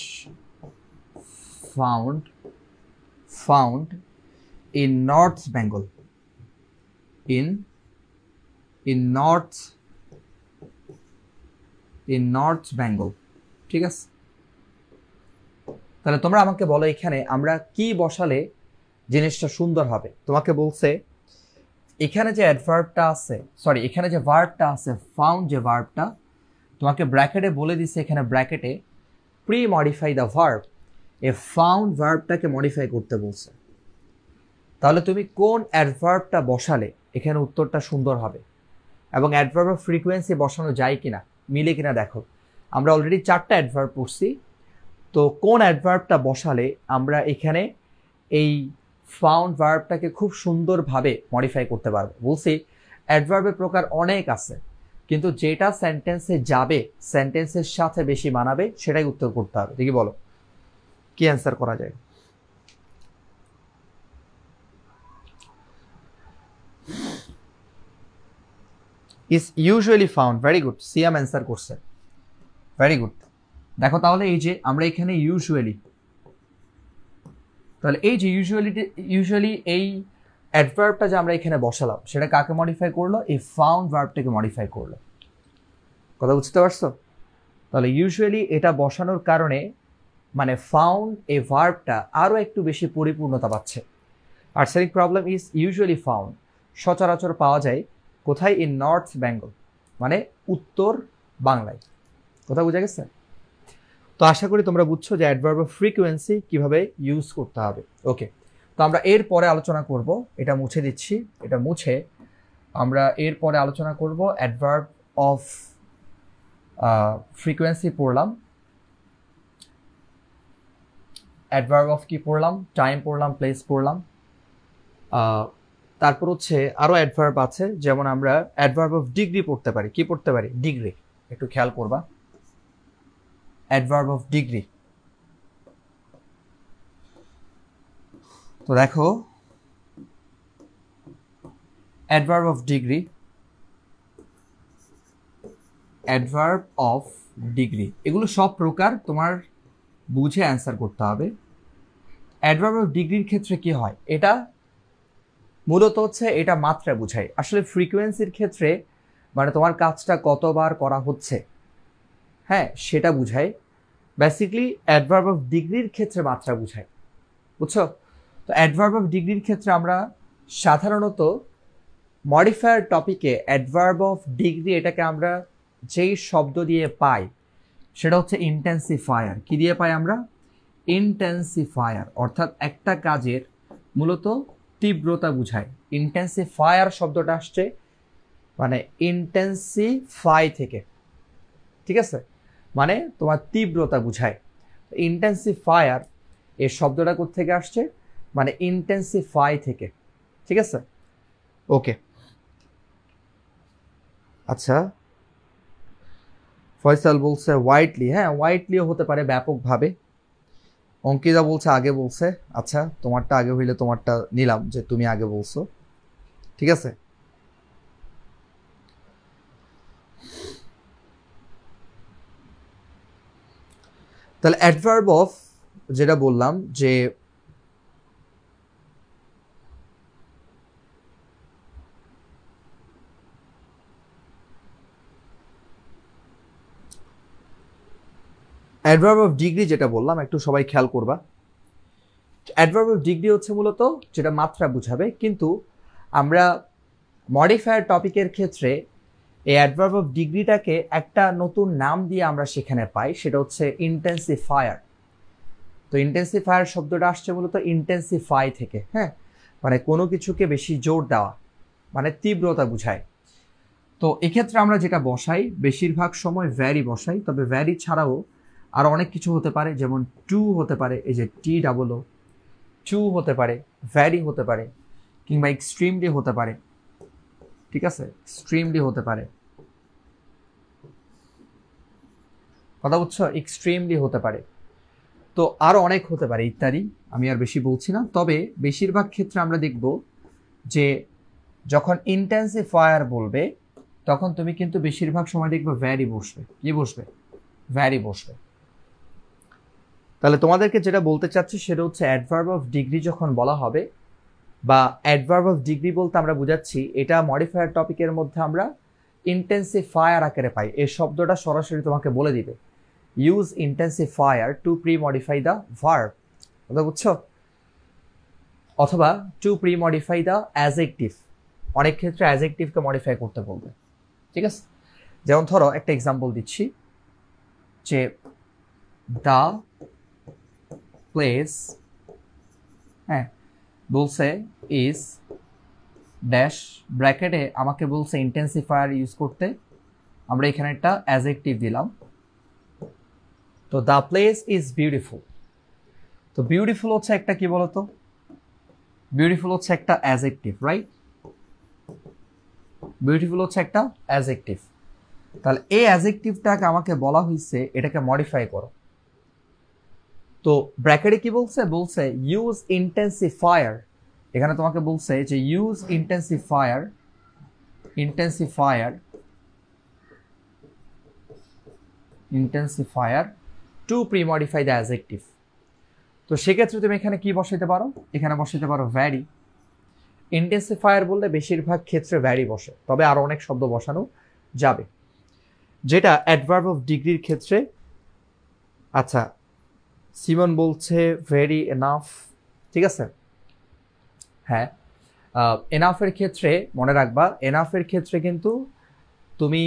found in north Bengal, in north Bengal. ঠিক আছে, তাহলে তোমরা আমাকে বলো এখানে আমরা কি বসালে জিনিসটা সুন্দর হবে। তোমাকে বলছে এখানে যে অ্যাডভার্বটা আছে, সরি এখানে যে ভার্বটা আছে, ফাউন্ড যে ভার্বটা, তোমাকে ব্র্যাকেটে বলে দিছে, এখানে ব্র্যাকেটে প্রি মডিফাই দ্য ভার্ব, এ ফাউন্ড ভার্বটাকে মডিফাই করতে বলছে। তাহলে তুমি কোন অ্যাডভার্বটা বসালে এখানে উত্তরটা সুন্দর হবে, এবং অ্যাডভার্ব অফ ফ্রিকোয়েন্সি বসানো যায় কিনা, মিলে কিনা দেখো। আমরা অলরেডি 4টা অ্যাডভার্ব পড়ছি, তো কোন অ্যাডভার্বটা বসালে আমরা এখানে এই ফাউন্ড ভার্বটাকে খুব সুন্দরভাবে মডিফাই করতে পারবো। বলছি অ্যাডভার্বের প্রকার অনেক আছে, কিন্তু যেটা সেন্টেন্সে যাবে, সেন্টেন্সের সাথে বেশি মানাবে, সেটাই উত্তর করতে হবে। দেখি বলো কি অ্যান্সার করা যায়। Is usually found, very good, Siam answer করছে, ভেরি গুড। দেখো তাহলে এই যে আমরা এখানে ইউজুয়ালি, তাহলে এই যে ইউজুয়ালি এই অ্যাডভার্বটা যে আমরা এখানে বসালাম, সেটা কাকে মডিফাই করলো, এই ফাউন্ড ভার্বটাকে মডিফাই করলো। কথা বুঝতে পারছো? তাহলে ইউজুয়ালি এটা বসানোর কারণে মানে ফাউন্ড এই ভার্বটা আরও একটু বেশি পরিপূর্ণতা পাচ্ছে। Arsenic problem is usually found, সচরাচর পাওয়া যায় কোথায়, ইন নর্থ বেঙ্গল, মানে উত্তর বাংলায়। কথা বোঝা গেছে? তো আশা করি তোমরা বুঝছো যে অ্যাডভার্ব অফ ফ্রিকোয়েন্সি কিভাবে ইউজ করতে হবে। ওকে, তো আমরা এর পরে আলোচনা করব, এটা মুছে দিচ্ছি, এটা মুছে আমরা এর পরে আলোচনা করব অ্যাডভার্ব অফ ফ্রিকোয়েন্সি পড়লাম, অ্যাডভার্ব অফ কি পড়লাম, টাইম পড়লাম, প্লেস পড়লাম, তারপর হচ্ছে আরও অ্যাডভার্ব আছে, যেমন আমরা অ্যাডভার্ব অফ ডিগ্রি পড়তে পারি। কি পড়তে পারি? ডিগ্রি। একটু খেয়াল করবা, অ্যাডভার্ব অফ ডিগ্রি। তো দেখো adverb of degree, adverb of degree, এগুলো সব প্রকার তোমার বুঝে অ্যান্সার করতে হবে। অ্যাডভার্ব অফ ডিগ্রির ক্ষেত্রে কি হয়, এটা মূলত হচ্ছে এটা মাত্রা বুঝায়। আসলে ফ্রিকোয়েন্সির ক্ষেত্রে মানে তোমার কাজটা কতবার করা হচ্ছে, হ্যাঁ, সেটা বুঝায়। বেসিক্যালি অ্যাডভার্ব অফ ডিগ্রির ক্ষেত্রে মাত্রা বুঝায়, বুঝছো? তো অ্যাডভার্ব অফ ডিগ্রির ক্ষেত্রে আমরা সাধারণত মডিফায়ার টপিকে অ্যাডভার্ব অফ ডিগ্রি এটাকে আমরা যেই শব্দ দিয়ে পাই সেটা হচ্ছে ইন্টেন্সিফায়ার। কি দিয়ে পাই আমরা? ইন্টেন্সিফায়ার, অর্থাৎ একটা কাজের মূলত তীব্রতা বুঝায়। ইন্টেন্সিফায়ার শব্দটা আসছে মানে ইন্টেন্সিফাই থেকে, ঠিক আছে, মানে তোমার তীব্রতা বুঝায়। ইন্টেন্সিফায়ার এই শব্দটা কোত্থেকে আসছে, মানে ইন্টেন্সিফাই থেকে, ঠিক আছে? ওকে, আচ্ছা, ফয়সাল বলছে ওয়াইডলি, হ্যাঁ ওয়াইডলিও হতে পারে, ব্যাপকভাবে। অঙ্কিতা বলছে আগে বলছে, আচ্ছা তোমারটা আগে হইলে তোমারটা নিলাম যে তুমি আগে বলছো, ঠিক আছে। তাহলে অ্যাডভার্ব অফ যেটা বললাম যে অ্যাডভার্ব অফ ডিগ্রি যেটা বললাম, একটু সবাই খেয়াল করবা। অ্যাডভার্ব অফ ডিগ্রি হচ্ছে মূলত যেটা মাত্রা বুঝাবে, কিন্তু আমরা মডিফায়ার টপিকের ক্ষেত্রে এই অ্যাডভার্ব অফ ডিগ্রিটাকে একটা নতুন নাম দিয়ে আমরা সেখানে পাই, সেটা হচ্ছে ইন্টেন্সিফায়ার। তো ইন্টেন্সিফায়ার শব্দটা আসছে মূলত ইন্টেন্সিফাই থেকে, হ্যাঁ, মানে কোনো কিছুকে বেশি জোর দেওয়া, মানে তীব্রতা বুঝায়। তো এক্ষেত্রে আমরা যেটা বসাই বেশিরভাগ সময় ভ্যারি বসাই, তবে ভ্যারি ছাড়াও আর অনেক কিছু হতে পারে, যেমন টু হতে পারে, এই যে টি ডাবল ও, টু হতে পারে, ভ্যারি হতে পারে, কিংবা এক্সট্রিমলি হতে পারে, ঠিক আছে, এক্সট্রিমলি হতে পারে, কথা বুঝছো, এক্সট্রিমলি হতে পারে, তো আরো অনেক হতে পারে ইত্যাদি, আমি আর বেশি বলছি না। তবে বেশিরভাগ ক্ষেত্রে আমরা দেখব যে যখন ইন্টেন্সিফায়ার বলবে তখন তুমি কিন্তু বেশিরভাগ সময় দেখবে ভ্যারি বসবে। কি বসবে? ভ্যারি বসবে। তাহলে তোমাদেরকে যেটা বলতে চাচ্ছি সেটা হচ্ছে অ্যাডভার্ব অফ ডিগ্রি যখন বলা হবে, বা অ্যাডভার্ব অফ ডিগ্রি বলতে আমরা বুঝাচ্ছি এটা মডিফায়ার টপিকের মধ্যে আমরা ইন্টেন্সিফায়ার আকারে পাই। এই শব্দটা সরাসরি তোমাকে বলে দিবে, use intensifier two pre modify the verb, কথা বুঝছো, অথবা two pre modify the adjective. অনেক ক্ষেত্রে অ্যাজেক্টিভকে মডিফাই করতে বলবে, ঠিক আছে। যেমন ধরো একটা এক্সাম্পল দিচ্ছি, যে দ্য প্লেস, হ্যাঁ, বলছে ইজ ড্যাশ, ব্র্যাকেটে আমাকে বলছে ইন্টেন্সিফায়ার ইউজ করতে, আমরা এখানে একটা অ্যাজেক্টিভ দিলাম। তো দ্য প্লেস ইজ বিউটিফুল। তো বিউটিফুল হচ্ছে একটা কি বলতো, বিউটিফুল হচ্ছে একটা অ্যাজেক্টিভ, রাইট? বিউটিফুল হচ্ছে একটা অ্যাজেক্টিভ। তাহলে এই অ্যাজেক্টিভটাকে আমাকে বলা হয়েছে এটাকে মডিফাই করো। তো ব্র্যাকেটে কি বলছে? বলছে ইউজ ইন্টেন্সিফায়ার। এখানে তোমাকে বলছে যে use intensifier, intensifier to premodify the adjective. তো সেক্ষেত্রে তুমি এখানে কি বসাইতে পারো? এখানে বসাইতে পারো ভ্যারি। ইন্টেন্সিফায়ার বললে বেশিরভাগ ক্ষেত্রে ভ্যারি বসে, তবে আরো অনেক শব্দ বসানো যাবে, যেটা অ্যাডভার্ব অফ ডিগ্রির ক্ষেত্রে। আচ্ছা, সিমন বলছে ভেরি এনাফ, ঠিক আছে। হ্যাঁ, এনাফের ক্ষেত্রে মনে রাখবা, এনাফের ক্ষেত্রে কিন্তু তুমি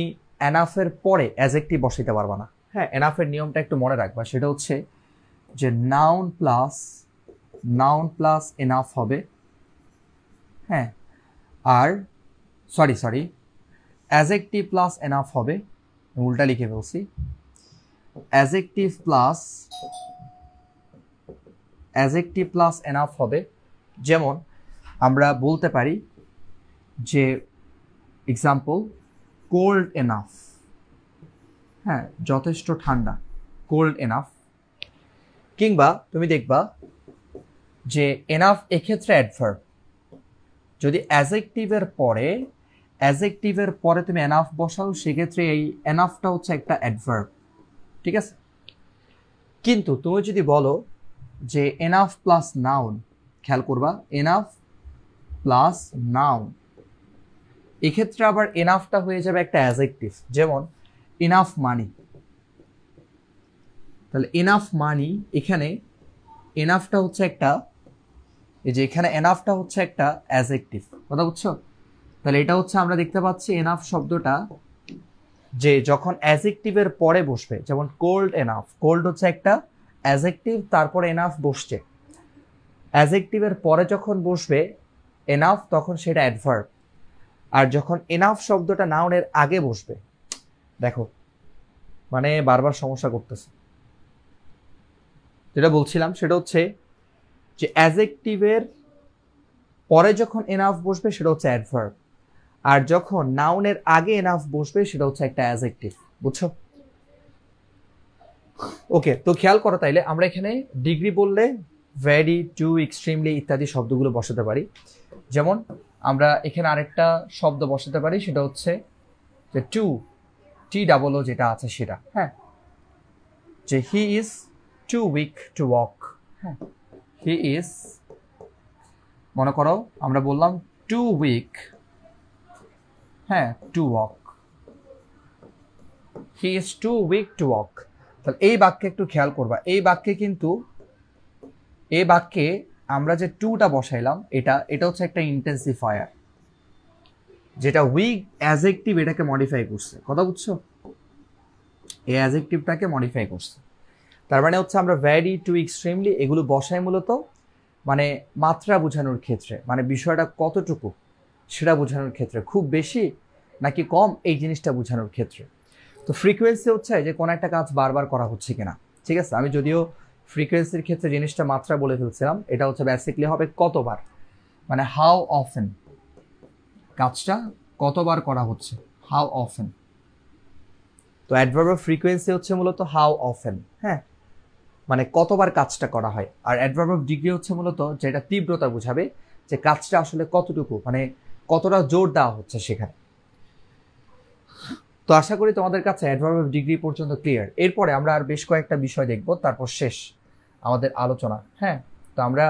এনাফের পরে অ্যাডজেক্টিভ বসাইতে পারবা না। হ্যাঁ, এনাফের নিয়মটা একটু মনে রাখবা, সেটা হচ্ছে যে নাউন প্লাস এনাফ হবে। হ্যাঁ, আর সরি অ্যাডজেক্টিভ প্লাস এনাফ হবে, উল্টা লিখে ফেলছি, অ্যাডজেক্টিভ প্লাস এনাফ হবে। যেমন আমরা বলতে পারি যে এক্সাম্পল, কোল্ড এনাফ, হ্যাঁ, যথেষ্ট ঠান্ডা, কোল্ড এনাফ। কিংবা তুমি দেখবা যে এনাফ এক্ষেত্রে অ্যাডভার্ব, যদি অ্যাডজেক্টিভের পরে তুমি এনাফ বসাও, সেক্ষেত্রে এই এনাফটা হচ্ছে একটা অ্যাডভার্ব, ঠিক আছে। কিন্তু তুমি যদি বলো যে এনাফ প্লাস নাউন, খেয়াল করবা, এনাফ প্লাস নাউন, এক্ষেত্রে আবার এনাফটা হয়ে যাবে একটা অ্যাডজেক্টিভ। যেমন ইনাফ মানি, তাহলে ইনাফ মানি, এখানে এনাফটা হচ্ছে একটা, এই যে এখানে এনাফটা হচ্ছে একটা অ্যাডজেক্টিভ, কথা বুঝছো। তাহলে এটা হচ্ছে আমরা দেখতে পাচ্ছি এনাফ শব্দটা যে যখন অ্যাডজেক্টিভের পরে বসবে, যেমন কোল্ড এনাফ, কোল্ড হচ্ছে একটা অ্যাডজেক্টিভ, তারপরে এনাফ বসছে। অ্যাডজেক্টিভের পরে যখন বসবে এনাফ, তখন সেটা অ্যাডভার্ব। আর যখন এনাফ শব্দটা নাউনের আগে বসবে, দেখো মানে বারবার সমস্যা করতেছে। যেটা বলছিলাম সেটা হচ্ছে যে অ্যাডজেক্টিভের পরে যখন এনাফ বসবে সেটা হচ্ছে অ্যাডভার্ব, আর যখন নাউনের আগে এনাফ বসবে সেটা হচ্ছে একটা অ্যাডজেক্টিভ, বুঝছো? ওকে, তো খেয়াল করো, তাইলে আমরা এখানে ডিগ্রি বললে ভেরি, টু, এক্সট্রিমলি ইত্যাদি শব্দগুলো বসাতে পারি। যেমন আমরা এখানে আরেকটা শব্দ বসাতে পারি, সেটা হচ্ছে যে টু, টি ডাবল ও যেটা আছে সেটা, হ্যাঁ, যে he is too weak to walk. হ্যাঁ, হি ইজ, মনে করো আমরা বললাম টু উইক, হ্যাঁ, to walk, he is too weak to walk. তাহলে এই বাক্যে একটু খেয়াল করবা, এই বাক্যে আমরা যে টুটা বসাইলাম, এটা হচ্ছে একটা ইন্টেন্সিফায়ার, যেটা উইক অ্যাজেক্টিভ এটাকে মডিফাই করছে, কথা বুঝছো? এই অ্যাজেক্টিভটাকে মডিফাই করছে। তার মানে হচ্ছে আমরা ভ্যারি টু এক্সট্রিমলি এগুলো বসাই মূলত মানে মাত্রা বোঝানোর ক্ষেত্রে, মানে বিষয়টা কতটুকু সেটা বোঝানোর ক্ষেত্রে, খুব বেশি নাকি কম এই জিনিসটা বোঝানোর ক্ষেত্রে। তো ফ্রিকোয়েন্সি হচ্ছে যে কোনো একটা কাজ বারবার করা হচ্ছে কিনা, ঠিক আছে? আমি যদিও ফ্রিকোয়েন্সির ক্ষেত্রে জিনিসটা মাত্রা বলে ফেলছিলাম, এটা হচ্ছে বেসিকলি হবে কতবার, মানে হাউ অফেন, কাজটা কতবার করা হচ্ছে, হাউ অফেন। তো অ্যাডভার্ব অফ ফ্রিকোয়েন্সি হচ্ছে মূলত হাউ অফেন, হ্যাঁ, মানে কতবার কাজটা করা হয়। আর অ্যাডভার্ব অফ ডিগ্রি হচ্ছে মূলত যেটা তীব্রতা বোঝাবে, যে কাজটা আসলে কতটুকু, মানে কতটা জোর দেওয়া হচ্ছে সেখানে। তো আশা করি তোমাদের কাছে অ্যাডভার্ব অফ ডিগ্রি পর্যন্ত ক্লিয়ার। এরপরে আমরা আর বেশ কয়েকটা বিষয় দেখব, তারপর শেষ আমাদের আলোচনা। হ্যাঁ, তো আমরা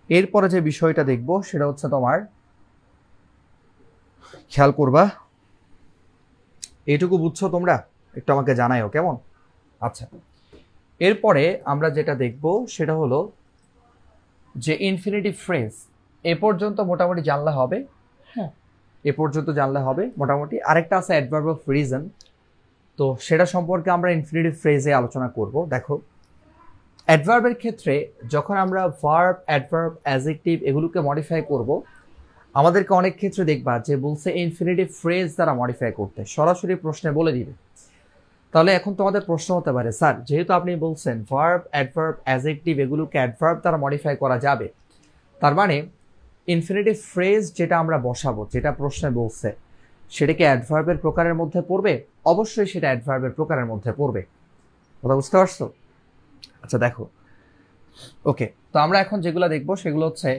এরপরে যে বিষয়টা দেখব সেটা হচ্ছে তোমার, খেয়াল করবা, এটুকু বুঝছো তোমরা? একটু আমাকে জানাইও কেমন। আচ্ছা, এরপরে আমরা যেটা দেখব সেটা হলো যে ইনফিনিটিভ ফ্রেজ। এ পর্যন্ত মোটামুটি জানলে হবে, হ্যাঁ, এ পর্যন্ত জানলে হবে মোটামুটি। আরেকটা আছে অ্যাডভার্ব অফ রিজন, তো সেটা সম্পর্কে আমরা ইনফিনিটিভ ফ্রেজে আলোচনা করব। দেখো, অ্যাডভার্বের ক্ষেত্রে যখন আমরা ভার্ব, অ্যাডভার্ব, অ্যাডজেক্টিভ এগুলোকে মডিফাই করব, আমাদেরকে অনেক ক্ষেত্রে দেখবা যে বলছে ইনফিনিটিভ ফ্রেজ দ্বারা মডিফাই করতে, সরাসরি প্রশ্নে বলে দিবে। তাহলে এখন তোমাদের প্রশ্ন হতে পারে, স্যার যেহেতু আপনি বলছেন ভার্ব, অ্যাডভার্ব, অ্যাডজেক্টিভ এগুলোকে অ্যাডভার্ব দ্বারা মডিফাই করা যাবে, তার মানে ইনফিনিটিভ ফ্রেজ যেটা আমরা বসাবো, যেটা প্রশ্নে বলছে, সেটা কি অ্যাডভার্বের প্রকারের মধ্যে পড়বে? অবশ্যই সেটা অ্যাডভার্বের প্রকারের মধ্যে পড়বে, কথা বুঝতে পারছো? আচ্ছা দেখো, ওকে, তো আমরা এখন যেগুলো দেখবো সেগুলো হচ্ছে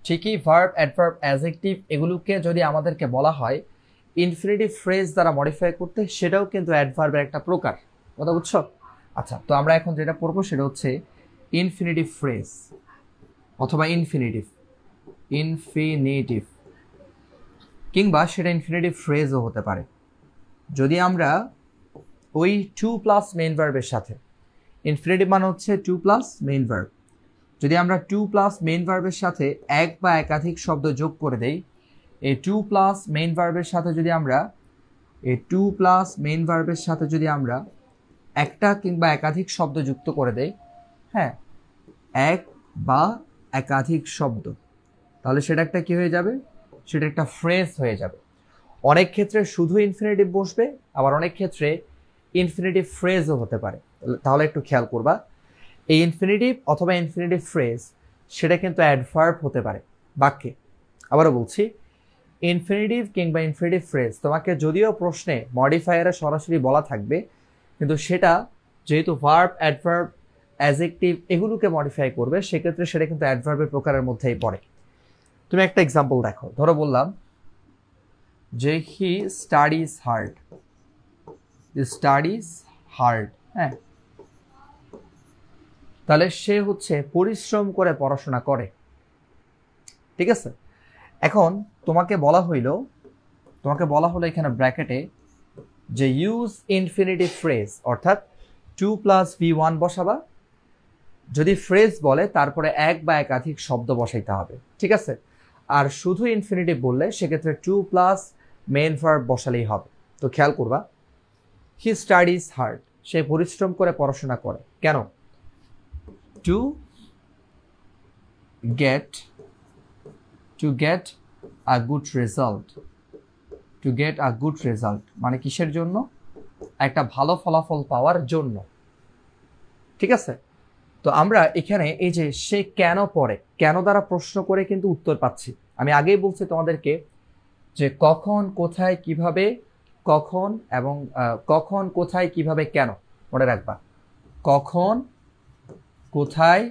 ঠিকই ভার্ব, অ্যাডভার্ব, অ্যাডজেক্টিভ এগুলোকে যদি আমাদেরকে বলা হয় ইনফিনিটিভ ফ্রেজ দ্বারা মডিফাই করতে, সেটাও কিন্তু অ্যাডভার্বের একটা প্রকার, কথা বুঝছো? আচ্ছা, তো আমরা এখন যেটা পড়বো সেটা হচ্ছে ইনফিনিটিভ ফ্রেজ অথবা ইনফিনিটিভ, ইনফিনিটিভ কিংবা সেটা ইনফিনিটিভ ফ্রেজও হতে পারে। যদি আমরা ওই টু প্লাস মেইন ভার্বের সাথে, ইনফিনিটিভ মানে হচ্ছে টু প্লাস মেইন ভার্ব, যদি আমরা টু প্লাস মেইন ভার্বের সাথে এক বা একাধিক শব্দ যোগ করে দেই, এই টু প্লাস মেইন ভার্বের সাথে যদি আমরা একটা কিংবা একাধিক শব্দ যুক্ত করে দেই, হ্যাঁ, এক বা একাধিক শব্দ, তাহলে সেটা একটা কি হয়ে যাবে? সেটা একটা ফ্রেজ হয়ে যাবে। অনেক ক্ষেত্রে শুধু ইনফিনিটিভ বসবে, আবার অনেক ক্ষেত্রে ইনফিনিটিভ ফ্রেজও হতে পারে। তাহলে একটু খেয়াল করবা, এই ইনফিনিটিভ অথবা ইনফিনিটিভ ফ্রেজ সেটা কিন্তু অ্যাডভার্ব হতে পারে বাক্যে। আবারও বলছি, ইনফিনিটিভ কিংবা ইনফিনিটিভ ফ্রেজ তোমাকে যদিও প্রশ্নে মডিফায়ারে সরাসরি বলা থাকবে, কিন্তু সেটা যেহেতু ভার্ব, অ্যাডভার্ব, অ্যাডজেক্টিভ এগুলোকে মডিফাই করবে, সেক্ষেত্রে সেটা কিন্তু অ্যাডভার্বের প্রকারের মধ্যেই পড়ে। তুমি একটা এক্সাম্পল দেখো, ধরো বললাম যে he studies hard, studies hard, হ্যাঁ, তাহলে সে হচ্ছে পরিশ্রম করে পড়াশোনা করে, ঠিক আছে? এখন তোমাকে বলা হলো এখানে ব্র্যাকেটে যে ইউজ ইনফিনিটিভ ফ্রেজ, অর্থাৎ টু প্লাস V1 বসাবা, যদি ফ্রেজ বলে তারপরে এক বা একাধিক শব্দ বসাইতে হবে, ঠিক আছে? আর শুধু ইনফিনিটিভ বললে সেক্ষেত্রে টু প্লাস মেইন ভার্ব বসালেই হবে। তো খেয়াল করবা, হি স্টাডিজ হার্ড, সে পরিশ্রম করে পড়াশোনা করে, কেন? To get a good result, মানে কিসের জন্য? একটা ভালো ফলাফল পাওয়ার জন্য, ঠিক আছে? তো আমরা এখানে এই যে সে কেন পড়ে, কেন দ্বারা প্রশ্ন করে কিন্তু উত্তর পাচ্ছি। আমি আগেই বলছি তোমাদেরকে যে কখন, কোথায়, কিভাবে, কখন, কোথায়, কিভাবে, কেন, মনে রাখবা। কখন, কোথায়,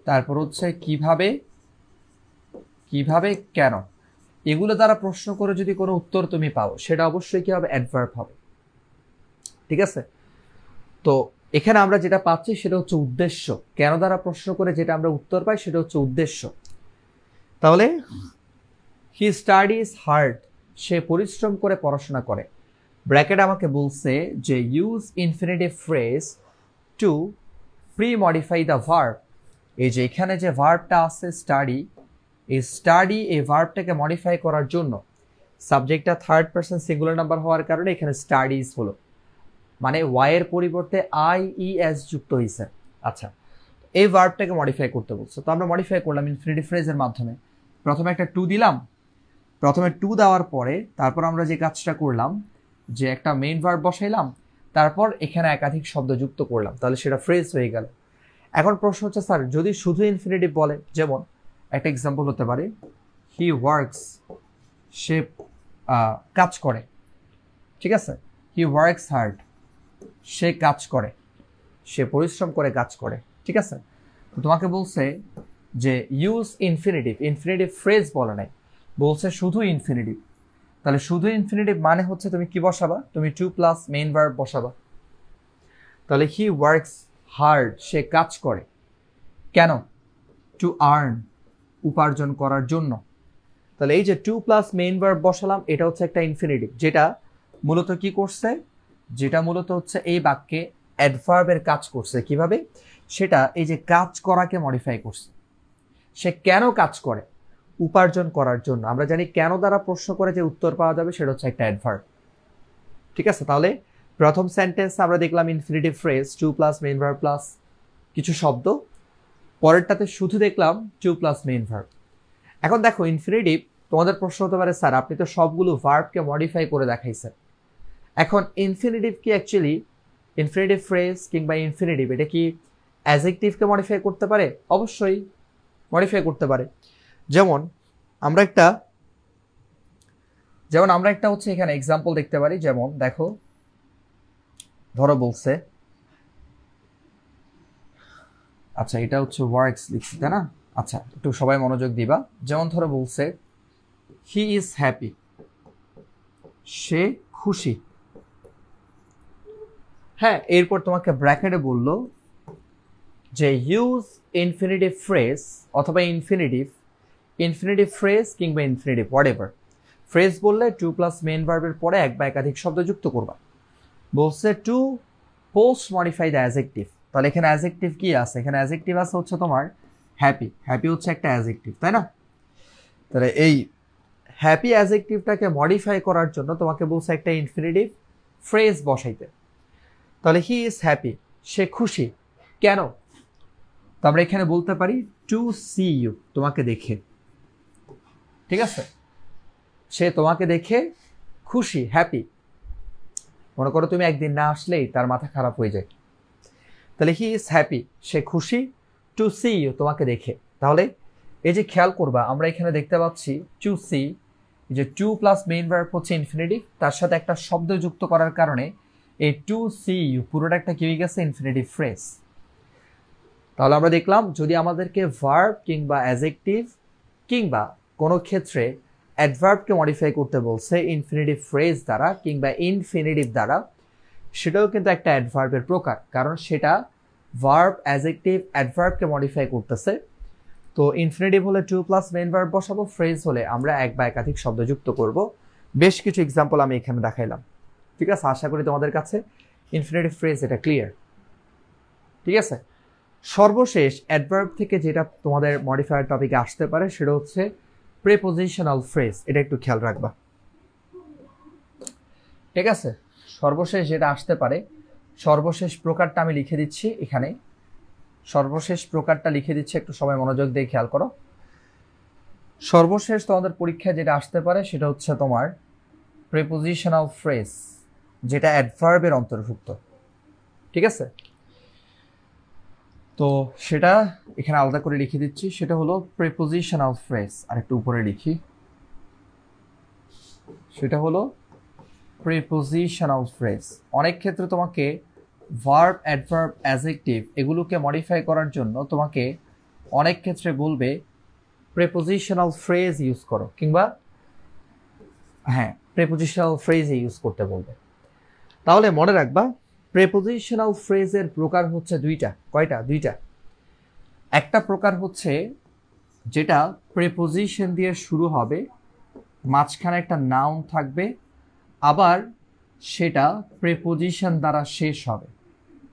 তারপর হচ্ছে কিভাবে, কেন, এগুলো দ্বারা প্রশ্ন করে যদি কোনো উত্তর তুমি পাও, সেটা অবশ্যই কি হবে? অ্যাডভার্ব হবে, ঠিক আছে? তো এখানে আমরা যেটা পাচ্ছি সেটা হচ্ছে উদ্দেশ্য। কেন দ্বারা প্রশ্ন করে যেটা আমরা উত্তর পাই সেটা হচ্ছে উদ্দেশ্য। তাহলে হি স্টাডিজ হার্ড, সে পরিশ্রম করে পড়াশোনা করে। ব্র্যাকেট আমাকে বলছে যে use infinitive phrase two pre modify the verb. এই যে এখানে যে ভার্বটা আছে স্টাডি, এই ভার্বটাকে মডিফাই করার জন্য সাবজেক্টটা থার্ড পারসন সিঙ্গুলার নাম্বার হওয়ার কারণে এখানে স্টাডিজ হলো, মানে ওয়াই এর পরিবর্তে IES যুক্ত হয়েছে। আচ্ছা, এই ভার্বটাকে মডিফাই করতে বলছো, তো আমরা মডিফাই করলাম ইনফিনিটিভ ফ্রেজের মাধ্যমে। প্রথমে একটা টু দিলাম, প্রথমে টু দেওয়ার পরে তারপর আমরা যে কাজটা করলাম যে একটা মেইন ভার্ব বসাইলাম, তারপর এখানে একাধিক শব্দ যুক্ত করলাম, তাহলে সেটা ফ্রেজ হয়ে গেল। এখন প্রশ্ন হচ্ছে স্যার যদি শুধু ইনফিনিটিভ বলে, যেমন একটা এক্সাম্পল হতে পারে হি ওয়ার্কস, সে কাজ করে, ঠিক আছে, হি ওয়ার্কস হার্ড, সে কাজ করে, সে পরিশ্রম করে কাজ করে, ঠিক আছে। তো তোমাকে বলছে যে ইউজ ইনফিনিটিভ, ইনফিনিটিভ ফ্রেজ বলে নাই, বলছে শুধু ইনফিনিটিভ। তাহলে শুধু ইনফিনিটিভ মানে হচ্ছে তুমি কি বসাবা, তুমি টু প্লাস মেইন ভার্ব বসাবা। তাহলে হি ওয়ার্কস হার্ড, সে কাজ করে, কেন? টু আর্ন, উপার্জন করার জন্য। তাহলে এই যে টু প্লাস মেইন ভার্ব বসালাম, এটা হচ্ছে একটা ইনফিনিটিভ, যেটা মূলত কি করছে, যেটা মূলত হচ্ছে এই বাক্যে অ্যাডভার্বের কাজ করছে। কিভাবে? সেটা এই যে কাজ করাকে মডিফাই করছে। সে কেন কাজ করে? উপার্জন করার জন্য। আমরা জানি কেন দ্বারা প্রশ্ন করে যে উত্তর পাওয়া যাবে সেটা হচ্ছে একটা অ্যাডভার্ব, ঠিক আছে। তাহলে প্রথম সেন্টেন্স আমরা দেখলাম infinitive phrase, to plus main verb plus কিছু শব্দ, পরেরটাতে শুধু দেখলাম টু প্লাস মেইন ভার্ব। এখন দেখো ইনফিনিটিভ, তোমাদের প্রশ্ন হতে পারে স্যার আপনি তো সবগুলো ভার্বকে মডিফাই করে দেখাইছেন, এখন ইনফিনিটিভ কি অ্যাকচুয়ালি, ইনফিনিটিভ ফ্রেজ কিংবা ইনফিনিটিভ এটা কি অ্যাডজেক্টিভকে মডিফাই করতে পারে? অবশ্যই মডিফাই করতে পারে। যেমন আমরা একটা হচ্ছে এখানে এক্সাম্পল দেখতে পারি। যেমন দেখো, ধরো বলছে, আচ্ছা এটা হচ্ছে ওয়ার্কস লিখছি তাই না, আচ্ছা একটু সবাই মনোযোগ দিবা। যেমন ধরো বলছে হি ইজ হ্যাপি, সে খুশি, হ্যাঁ। এরপর তোমাকে ব্র্যাকেটে বললো যে ইউজ ইনফিনিটিভ ফ্রেজ অথবা ইনফিনিটিভ ফ্রেজ কিংবা ইনফিনিটিভ হোয়াটএভার। ফ্রেজ বললে টু প্লাস মেইন ভার্বের পরে এক বা একাধিক শব্দ যুক্ত করবা। বলছে to post modify the adjective, তাহলে এখানে অ্যাডজেক্টিভ কি আছে? এখানে অ্যাডজেক্টিভ আছে হচ্ছে তোমার হ্যাপি, হ্যাপি হচ্ছে একটা অ্যাডজেক্টিভ তাই না। তাহলে এই হ্যাপি অ্যাডজেক্টিভটাকে মডিফাই করার জন্য তোমাকে বলছে একটা ইনফিনিটিভ ফ্রেজ বসাইতে। তাহলে হি ইজ হ্যাপি, সে খুশি, কেন? তো আমরা এখানে বলতে পারি টু সি ইউ, তোমাকে দেখে, ঠিক আছে, সে তোমাকে দেখে খুশি, হ্যাপি। মনে করো তুমি একদিন না আসলেই তার মাথা খারাপ হয়ে যায়। তাহলে হি ইজ হ্যাপি, সে খুশি, টু সি ইউ, তোমাকে দেখে। তাহলে এই যে খেয়াল করবা, আমরা এখানে দেখতে পাচ্ছি টু সি, যে টু প্লাস মেইন ভার্ব হচ্ছে ইনফিনিটিভ, তার সাথে একটা শব্দ যুক্ত করার কারণে এই টু সি ইউ পুরোটা একটা কি হয়ে গেছে? Infinitive phrase. তাহলে আমরা দেখলাম যদি আমাদেরকে ভার্ব কিংবা অ্যাডজেক্টিভ কিংবা কোনো ক্ষেত্রে অ্যাডভার্বকে মডিফাই করতে বলছে ইনফিনিটিভ ফ্রেজ দ্বারা কিংবা ইনফিনিটিভ দ্বারা, সেটাও কিন্তু একটা অ্যাডভার্বের প্রকার, কারণ সেটা ভার্ব, অ্যাডজেক্টিভ, অ্যাডভার্বকে মডিফাই করতেছে। তো ইনফিনিটিভ হলে টু প্লাস মেইন ভার্ব বসাবো, ফ্রেজ হলে আমরা এক বা একাধিক শব্দ যুক্ত করব। বেশ কিছু এক্সাম্পল আমি এখানে দেখাইলাম, ঠিক আছে। আশা করি তোমাদের কাছে ইনফিনিটিভ ফ্রেজ এটা ক্লিয়ার, ঠিক আছে। সর্বশেষ অ্যাডভার্ব থেকে যেটা তোমাদের মডিফায়ার টপিকে আসতে পারে সেটা হচ্ছে প্রিপোজিশনাল ফ্রেজ, এটা একটু খেয়াল রাখবা, ঠিক আছে। সর্বশেষ যেটা আসতে পারে, সর্বশেষ প্রকারটা আমি লিখে দিচ্ছি এখানে, সর্বশেষ প্রকারটা লিখে দিচ্ছি, একটু সবাই মনোযোগ দিয়ে খেয়াল করো। সর্বশেষ তোমাদের পরীক্ষায় যেটা আসতে পারে সেটা হচ্ছে তোমার প্রিপোজিশনাল ফ্রেজ, যেটা অ্যাডভার্বের অন্তর্ভুক্ত, ঠিক আছে। তো সেটা এখানে আলাদা করে লিখে দিচ্ছি, সেটা হলো প্রিপোজিশনাল ফ্রেজ। আর একটু উপরে লিখি, সেটা হলো প্রিপোজিশনাল ফ্রেজ। অনেক ক্ষেত্রে তোমাকে ভার্ব, অ্যাডভার্ব, অ্যাডজেক্টিভ এগুলোকে মডিফাই করার জন্য তোমাকে অনেক ক্ষেত্রে বলবে প্রিপোজিশনাল ফ্রেজ ইউজ করো, কিংবা হ্যাঁ প্রিপোজিশনাল ফ্রেজ ইউজ করতে বলবে। তাহলে মনে রাখবা প্রিপোজিশনাল ফ্রেজের প্রকার হচ্ছে দুইটা। কয়টা? দুইটা। একটা প্রকার হচ্ছে যেটা প্রিপোজিশন দিয়ে শুরু হবে, মাঝখানে একটা নাউন থাকবে, আবার সেটা প্রিপোজিশন দ্বারা শেষ হবে।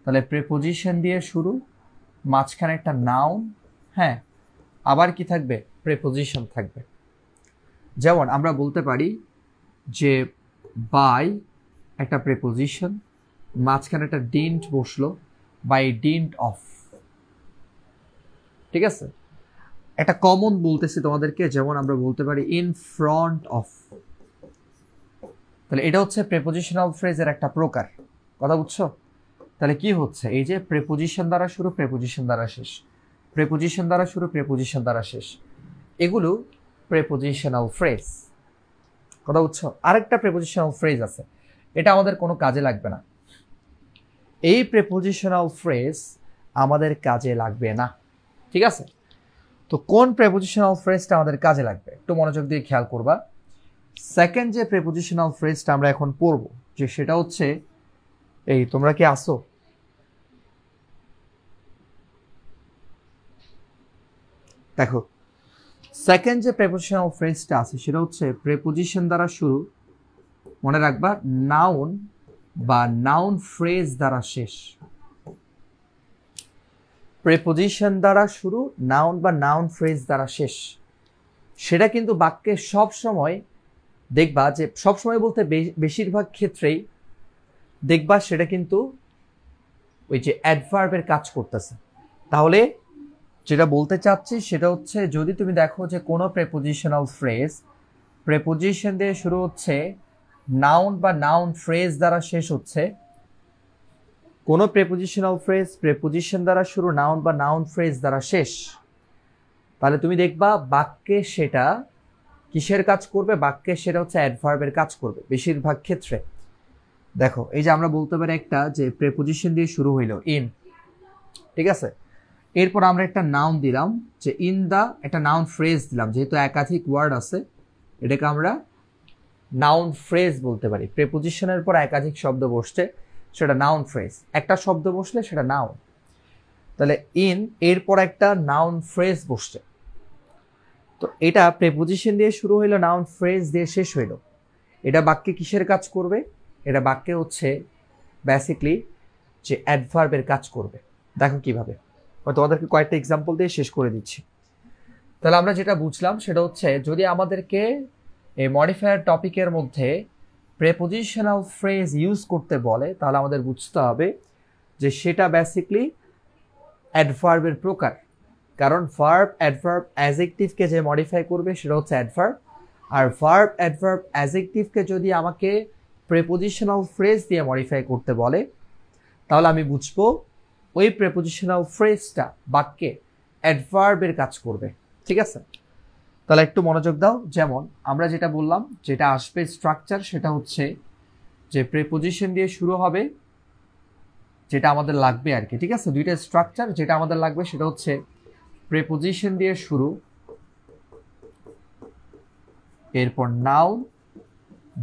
তাহলে প্রিপোজিশন দিয়ে শুরু, মাঝখানে একটা নাউন, হ্যাঁ, আবার কি থাকবে? প্রিপোজিশন থাকবে। যেমন আমরা বলতে পারি যে বাই একটা প্রেপোজিশন, মাঝখানে একটা ডিন্ট বসলো, বাই ডিন্ট অফ। ঠিক আছে, একটা কমন বলতেছি তোমাদেরকে, যেমন আমরা বলতে পারি ইন ফ্রন্ট অফ। তাহলে এটা হচ্ছে প্রেপোজিশনাল ফ্রেজের একটা প্রকার, কথা বুঝছো? তাহলে কি হচ্ছে, এই যে প্রেপোজিশন দ্বারা শুরু, প্রেপোজিশন দ্বারা শেষ, প্রেপোজিশন দ্বারা শুরু, প্রেপোজিশন দ্বারা শেষ, এগুলো প্রেপোজিশনাল ফ্রেজ, কথা বুঝছো? আরেকটা প্রেপোজিশনাল ফ্রেজ আছে, এটা আমাদের কোনো কাজে লাগবে না। এই প্রেপোজিশনাল ফ্রেজ আমাদের কাজে লাগবে না, ঠিক আছে? তো কোন প্রেপোজিশনাল ফ্রেজটা আমাদের কাজে লাগবে একটু মনোযোগ দিয়ে খেয়াল করবা। সেকেন্ড যে প্রেপোজিশনাল ফ্রেজটা আমরা এখন পড়ব, যে সেটা হচ্ছে এই, তোমরা কি আসো? দেখো, সেকেন্ড যে প্রেপোজিশনাল ফ্রেজটা আছে সেটা হচ্ছে প্রেপোজিশন দ্বারা শুরু, মনে রাখবা, নাউন বা নাউন ফ্রেজ দ্বারা শেষ। প্রেপোজিশন দ্বারা শুরু, নাউন বা নাউন ফ্রেজ দ্বারা শেষ। সেটা কিন্তু বাক্যে সব সময় দেখবা, যে সব সময় বলতে বেশিরভাগ ক্ষেত্রেই দেখবা সেটা কিন্তু ওই যে অ্যাডভার্বের কাজ করতেছে। তাহলে যেটা বলতে চাচ্ছি সেটা হচ্ছে, যদি তুমি দেখো যে কোনো প্রেপোজিশনাল ফ্রেজ প্রেপোজিশন দিয়ে শুরু হচ্ছে, নাউন বা নাউন ফ্রেজ দ্বারা শেষ হচ্ছে, কোনো প্রেপোজিশনাল ফ্রেজ প্রেপোজিশন দ্বারা শুরু, নাউন বা নাউন ফ্রেজ দ্বারা শেষ, তাহলে তুমি দেখবা বাক্যে সেটা কিসের কাজ করবে? বাক্যে সেটা হচ্ছে অ্যাডভার্বের কাজ করবে বেশিরভাগ ক্ষেত্রে। দেখো, এই যে আমরা বলতে পারি একটা, যে প্রেপোজিশন দিয়ে শুরু হইল ইন, ঠিক আছে, এরপর আমরা একটা নাউন দিলাম, যে ইন দা, একটা নাউন ফ্রেজ দিলাম, যেহেতু একাধিক ওয়ার্ড আছে এটাকে আমরা নাউন ফ্রেজ বলতে পারি। প্রেপোজিশনের পর একাধিক শব্দ বসছে সেটা নাউন ফ্রেজ, একটা শব্দ বসলে সেটা নাউন। তাহলে ইন, এরপর একটা নাউন ফ্রেজ বসছে, তো এটা প্রেপোজিশন দিয়ে শুরু হইলো, নাউন ফ্রেজ দিয়ে শেষ হইলো, এটা বাক্যে কিসের কাজ করবে? এটা বাক্যে হচ্ছে বেসিকলি যে অ্যাডভার্বের কাজ করবে। দেখো কিভাবে, তোমাদেরকে কয়েকটা এক্সাম্পল দিয়ে শেষ করে দিচ্ছি। তাহলে আমরা যেটা বুঝলাম সেটা হচ্ছে, যদি আমাদেরকে এই মডিফায়ার টপিকের মধ্যে প্রেপোজিশনাল ফ্রেজ ইউজ করতে বলে, তাহলে আমাদের বুঝতে হবে যে সেটা বেসিকলি অ্যাডভার্বের প্রকার। কারণ ভার্ব, অ্যাডভার্ব, অ্যাজেক্টিভকে যে মডিফাই করবে সেটা হচ্ছে অ্যাডভার্ব, আর ভার্ব, অ্যাডভার্ব, অ্যাজেক্টিভকে যদি আমাকে প্রেপোজিশনাল ফ্রেজ দিয়ে মডিফাই করতে বলে, তাহলে আমি বুঝবো ওই প্রেপোজিশনাল ফ্রেজটা বাক্যে অ্যাডভার্বের কাজ করবে, ঠিক আছে? তাহলে একটু মনোযোগ দাও। যেমন আমরা যেটা বললাম, যেটা আসবে স্ট্রাকচার, সেটা হচ্ছে যে প্রেপোজিশন দিয়ে শুরু হবে, যেটা আমাদের লাগবে আর কি, ঠিক আছে? দুইটা স্ট্রাকচার, যেটা আমাদের লাগবে সেটা হচ্ছে প্রেপোজিশন দিয়ে শুরু, এরপর নাউন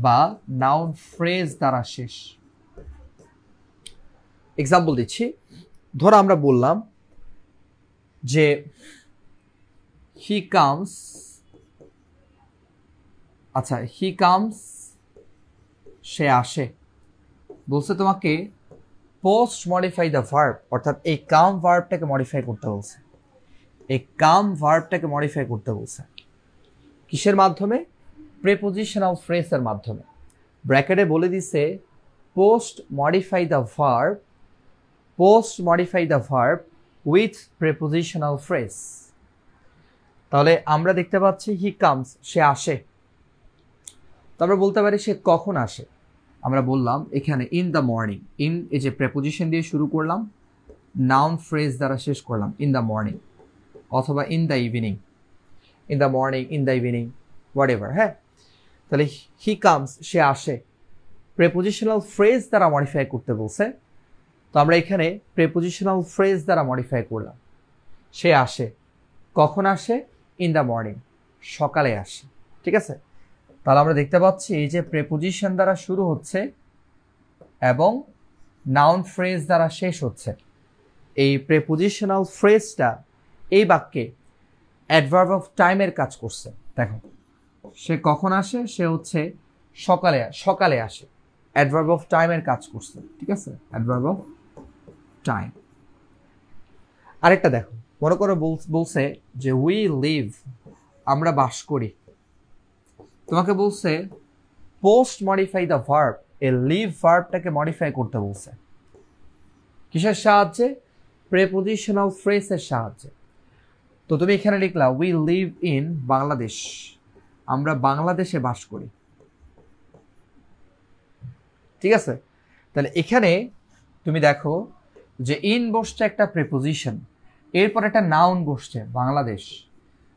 বা নাউন ফ্রেজ দ্বারা শেষ। এক্সাম্পল দিচ্ছি, ধরো আমরা বললাম যে হি কামস, আচ্ছা হি কামস, সে আসে, বলছে তোমাকে পোস্ট মডিফাই দ্য ভার্ব, অর্থাৎ এই কাম ভার্বটাকে মডিফাই করতে বলছে, এই কাম ভার্বটাকে মডিফাই করতে বলছে কিসের মাধ্যমে? প্রেপোজিশনাল ফ্রেজের মাধ্যমে। ব্র্যাকেটে বলে দিছে post modify the verb, post modify the verb with prepositional phrase. তাহলে আমরা দেখতে পাচ্ছি হি কামস, সে আসে, তো আমরা বলতে পারি সে কখন আসে। আমরা বললাম এখানে ইন দ্য মর্নিং, ইন এই যে প্রেপোজিশন দিয়ে শুরু করলাম, নাউন ফ্রেজ দ্বারা শেষ করলাম ইন দ্য মর্নিং, অথবা in the evening, in the morning, in the evening, what ever. হ্যাঁ, তাহলে হি কামস, সে আসে, প্রেপোজিশনাল ফ্রেজ দ্বারা মডিফাই করতে বলছে, তো আমরা এখানে প্রেপোজিশনাল ফ্রেজ দ্বারা মডিফাই করলাম। সে আসে, কখন আসে? ইন দ্য মর্নিং, সকালে আসে, ঠিক আছে? তাহলে আমরা দেখতে পাচ্ছি এই যে প্রেপোজিশন দ্বারা শুরু হচ্ছে এবং নাউন ফ্রেজ দ্বারা শেষ হচ্ছে, এই প্রেপোজিশনাল ফ্রেজটা এই বাক্যে অ্যাডভার্ব অফ টাইমের কাজ করছে। দেখো, সে কখন আসে? সে হচ্ছে সকালে, সকালে আসে, অ্যাডভার্ব অফ টাইমের কাজ করছে, ঠিক আছে? Adverb of time. আরেকটা দেখো, মনে করো বলছে যে উই লিভ, আমরা বাস করি, তোমাকে বলছে পোস্ট মডিফাই দ্য ভার্ব, এই লিভ ভার্বটাকে মডিফাই করতে বলছে কিসের সাহায্যে? প্রেপোজিশনাল ফ্রেজের সাহায্যে। তো তুমি এখানে লিখলা উই লিভ ইন বাংলাদেশ, আমরা বাংলাদেশে বাস করি, ঠিক আছে? তাহলে এখানে তুমি দেখো যে ইন বসছে একটা প্রেপোজিশন, এরপর একটা নাউন বসছে বাংলাদেশ।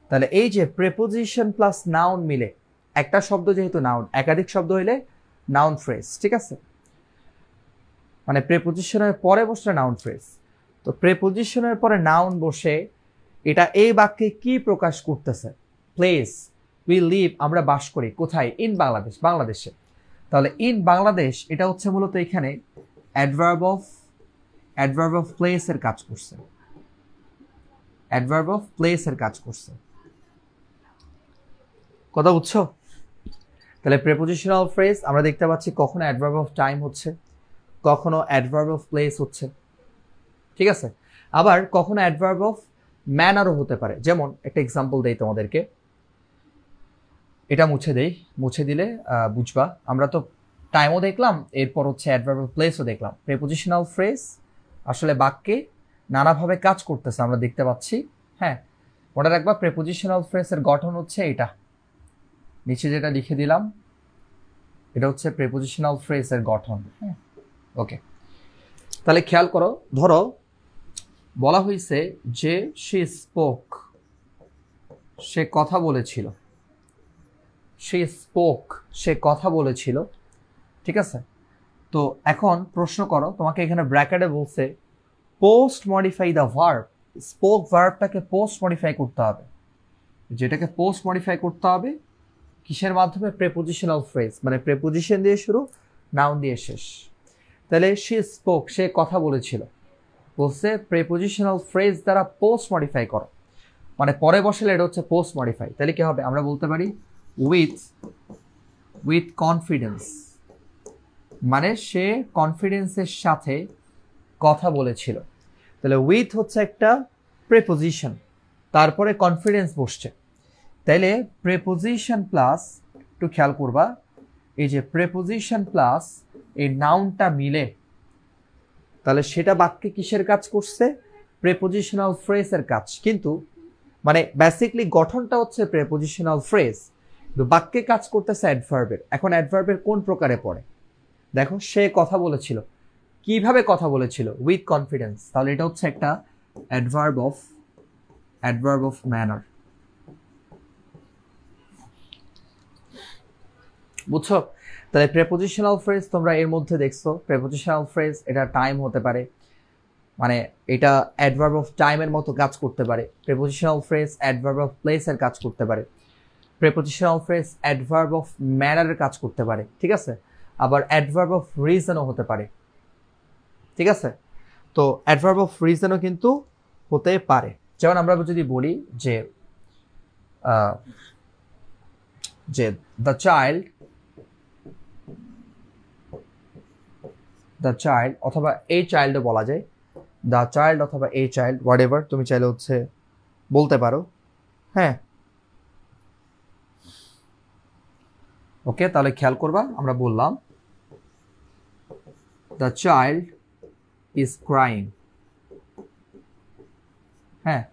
তাহলে এই যে প্রেপোজিশন প্লাস নাউন মিলে একটা শব্দ, যেহেতু নাউন, একাধিক শব্দ হইলে নাউন ফ্রেজ, ঠিক আছে? মানে প্রেপোজিশনের পরে বসলে নাউন ফ্রেজ। তো প্রেপোজিশনের পরে নাউন বসে এটা এই বাক্যে কি প্রকাশ করতেছে? প্লেস, উই লিভ, আমরা বাস করি কোথায়? ইন বাংলাদেশ, বাংলাদেশে। তাহলে ইন বাংলাদেশ এটা হচ্ছে মূলত এখানে অ্যাডভার্ব অফ প্লেস এর কাজ করছে, অ্যাডভার্ব অফ প্লেস এর কাজ করছে। কথা বুঝছো? তাহলে প্রেপোজিশনাল ফ্রেজ আমরা দেখতে পাচ্ছি কখনো অ্যাডভার্ব অফ টাইম হচ্ছে, কখনো অ্যাডভার্ব অফ প্লেস হচ্ছে, ঠিক আছে? আবার কখনো অ্যাডভার্ব অফ ম্যানারও হতে পারে। যেমন একটা এক্সাম্পল দেই তোমাদেরকে, এটা মুছে দিলে বুঝবা। আমরা তো টাইমও দেখলাম, এরপর হচ্ছে অ্যাডভার্ব অফ প্লেসও দেখলাম। প্রেপোজিশনাল ফ্রেজ আসলে বাক্যে নানাভাবে কাজ করতেছে আমরা দেখতে পাচ্ছি। হ্যাঁ, মনে রাখবা প্রেপোজিশনাল ফ্রেজের গঠন হচ্ছে এটা, নিচে যেটা লিখে দিলাম এটা হচ্ছে প্রেপোজিশনাল ফ্রেজের গঠন। হ্যাঁ, ওকে। তাহলে খেয়াল করো, ধরো বলা হয়েছে যে শি স্পোক, সে কথা বলেছিল, শি স্পোক, সে কথা বলেছিল, ঠিক আছে? তো এখন প্রশ্ন করো, তোমাকে এখানে ব্র্যাকেটে বলছে পোস্ট মডিফাই দ্য ভার্ব, স্পোক ভার্বটাকে পোস্ট মডিফাই করতে হবে। যেটাকে পোস্ট মডিফাই করতে হবে কিসের মাধ্যমে? প্রেপোজিশনাল ফ্রেজ, মানে প্রেপোজিশন দিয়ে শুরু, নাউন দিয়ে শেষ। তাহলে শি স্পোক, সে কথা বলেছিল, বলছে প্রেপোজিশনাল ফ্রেজ দ্বারা পোস্ট মডিফাই করো, মানে পরে বসালে এটা হচ্ছে পোস্ট মডিফাই। তাহলে কি হবে? আমরা বলতে পারি উইথ কনফিডেন্স, মানে সে কনফিডেন্সের সাথে কথা বলেছিল। তাহলে উইথ হচ্ছে একটা প্রেপোজিশন, তারপরে কনফিডেন্স বসছে। তাইলে প্রেপোজিশন প্লাস, একটু খেয়াল করবা, এই যে প্রেপোজিশন প্লাস এই নাউনটা মিলে, তাহলে সেটা বাক্যে কিসের কাজ করছে? প্রেপোজিশনাল ফ্রেজের কাজ। কিন্তু মানে বেসিকলি গঠনটা হচ্ছে প্রেপোজিশনাল ফ্রেজ, কিন্তু বাক্যে কাজ করতেছে অ্যাডভার্বের। এখন অ্যাডভার্বের কোন প্রকারে পড়ে? দেখো, সে কথা বলেছিল, কিভাবে কথা বলেছিল? With confidence. তাহলে এটা হচ্ছে একটা অ্যাডভার্ব অফ ম্যানার। বুঝছো? তাহলে প্রেপোজিশনাল ফ্রেজ তোমরা এর মধ্যে দেখছো, প্রেপোজিশনাল ফ্রেজ এটা টাইম হতে পারে, মানে এটা অ্যাডভার্ব অফ টাইমের মতো কাজ করতে পারে। প্রেপোজিশনাল ফ্রেজ অ্যাডভার্ব অফ প্লেসের কাজ করতে পারে। প্রেপোজিশনাল ফ্রেজ অ্যাডভার্ব অফ ম্যানারের কাজ করতে পারে, ঠিক আছে? আবার অ্যাডভার্ব অফ রিজনও হতে পারে, ঠিক আছে? তো অ্যাডভার্ব অফ রিজনও কিন্তু হতে পারে। যেমন আমরা যদি বলি যে দ্য চাইল্ড অথবা এ চাইল্ডও বলা যায়, দ্য চাইল্ড অথবা এ চাইল্ড, হোয়াট এভার তুমি চাইলে হচ্ছে বলতে পারো। হ্যাঁ, ওকে। তাহলে খেয়াল করবা, আমরা বললাম দ্য চাইল্ড ইজ ক্রাইং। হ্যাঁ,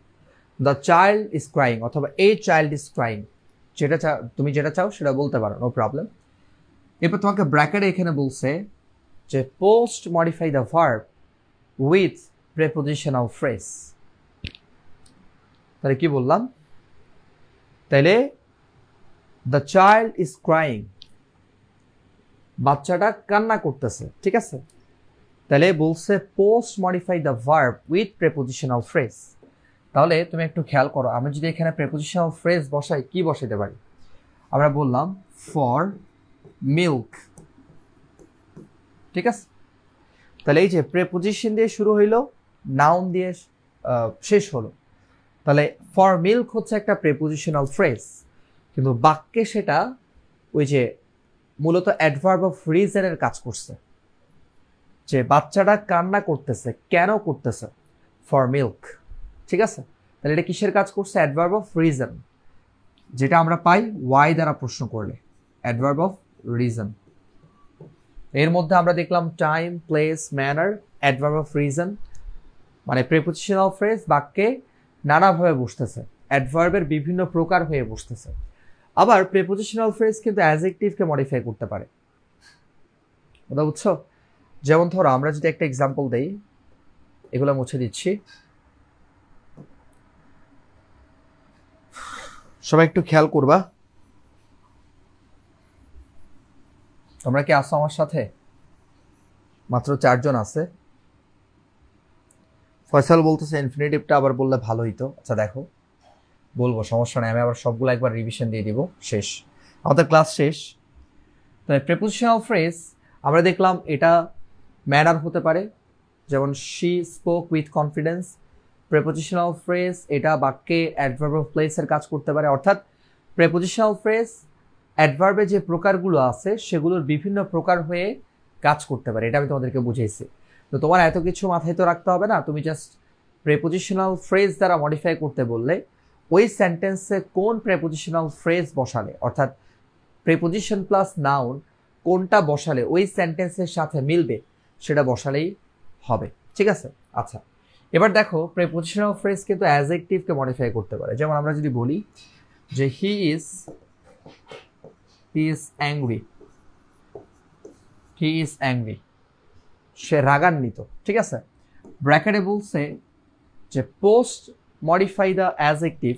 দ্য চাইল্ড ইজ ক্রাইং অথবা এ চাইল্ড ইজ ক্রাইং, তুমি যেটা চাও সেটা বলতে পারো, নো প্রবলেম। এরপর তোমাকে ব্র্যাকেটে এখানে বলছে যে post modify the verb with prepositional phrase. তাহলে কি বললাম? তাহলে দ্য চাইল্ড ইজ ক্রাইং, বাচ্চাটা কান্না করতেছে, ঠিক আছে? তাহলে বলছে post modify the verb with prepositional phrase. তাহলে তুমি একটু খেয়াল করো, আমরা যদি এখানে প্রেপোজিশনাল ফ্রেজ বসাই, কি বসাইতে পারি? আমরা বললাম ফর মিল্ক, ঠিক আছে? তাহলে এই যে প্রেপোজিশন দিয়ে শুরু হইলো, নাউন দিয়ে শেষ হলো। তাহলে ফর মিল্ক হচ্ছে একটা প্রেপোজিশনাল ফ্রেজ, কিন্তু বাক্যে সেটা ওই যে মূলত অ্যাডভার্ব অফ রিজনের কাজ করছে, যে বাচ্চাটা কান্না করতেছে, কেন করতেছে? ফর মিল্ক, ঠিক আছে? তাহলে এটা কিসের কাজ করছে? অ্যাডভার্ব অফ রিজন, যেটা আমরা পাই ওয়াই দ্বারা প্রশ্ন করলে, অ্যাডভার্ব অফ রিজন। এর মধ্যে আমরা দেখলাম time, place, manner, adverb of reason, মানে প্রিপোজিশনাল ফ্রেজ বাক্যে নানাভাবে বসতেছে, অ্যাডভার্বের বিভিন্ন প্রকার হয়ে বসতেছে। আবার প্রিপোজিশনাল ফ্রেজ কিন্তু অ্যাডজেক্টিভকে মডিফাই করতে পারে, কথা বুঝছো? যেমন ধরো আমরা যদি একটা এক্সাম্পল দেই, এগুলো মুছে দিচ্ছি, সবাই একটু খেয়াল করবা। তোমরা কি আসো আমার সাথে? মাত্র 4 জন আছে। ফয়সাল বলতেছে ইনফিনিটিভটা আবার বললে ভালো হইতো। আচ্ছা দেখো, বলবো, সমস্যা নেই, আমি আবার সবগুলো একবার রিভিশন দিয়ে দিব। শেষ, আমাদের ক্লাস শেষ। তো প্রিপোজিশনাল ফ্রেজ আমরা দেখলাম এটা ম্যানার হতে পারে, যেমন she spoke with confidence. Prepositional phrase এটা বাক্যে অ্যাডভার্ব অফ প্লেসের কাজ করতে পারে, অর্থাৎ প্রিপোজিশনাল ফ্রেজ অ্যাডভার্বে যে প্রকারগুলো আছে সেগুলোর বিভিন্ন প্রকার হয়ে কাজ করতে পারে। এটা আমি তোমাদেরকে বুঝিয়েছি। তো তোমার এত কিছু মাথায় তো রাখতে হবে না, তুমি জাস্ট প্রিপোজিশনাল ফ্রেজ দ্বারা মডিফাই করতে বললে ওই সেন্টেন্সে কোন প্রিপোজিশনাল ফ্রেজ বসালে, অর্থাৎ প্রিপোজিশন প্লাস নাউন কোনটা বসালে ওই সেন্টেন্সের সাথে মিলবে সেটা বসালেই হবে, ঠিক আছে? আচ্ছা, এবার দেখো প্রিপোজিশনাল ফ্রেজ কিন্তু অ্যাডজেক্টিভকে মডিফাই করতে পারে। যেমন আমরা যদি বলি যে he is angry, he is angry, সে রাগান্বিত, ঠিক আছে? ব্র্যাকেটে বলছে যে post modify the adjective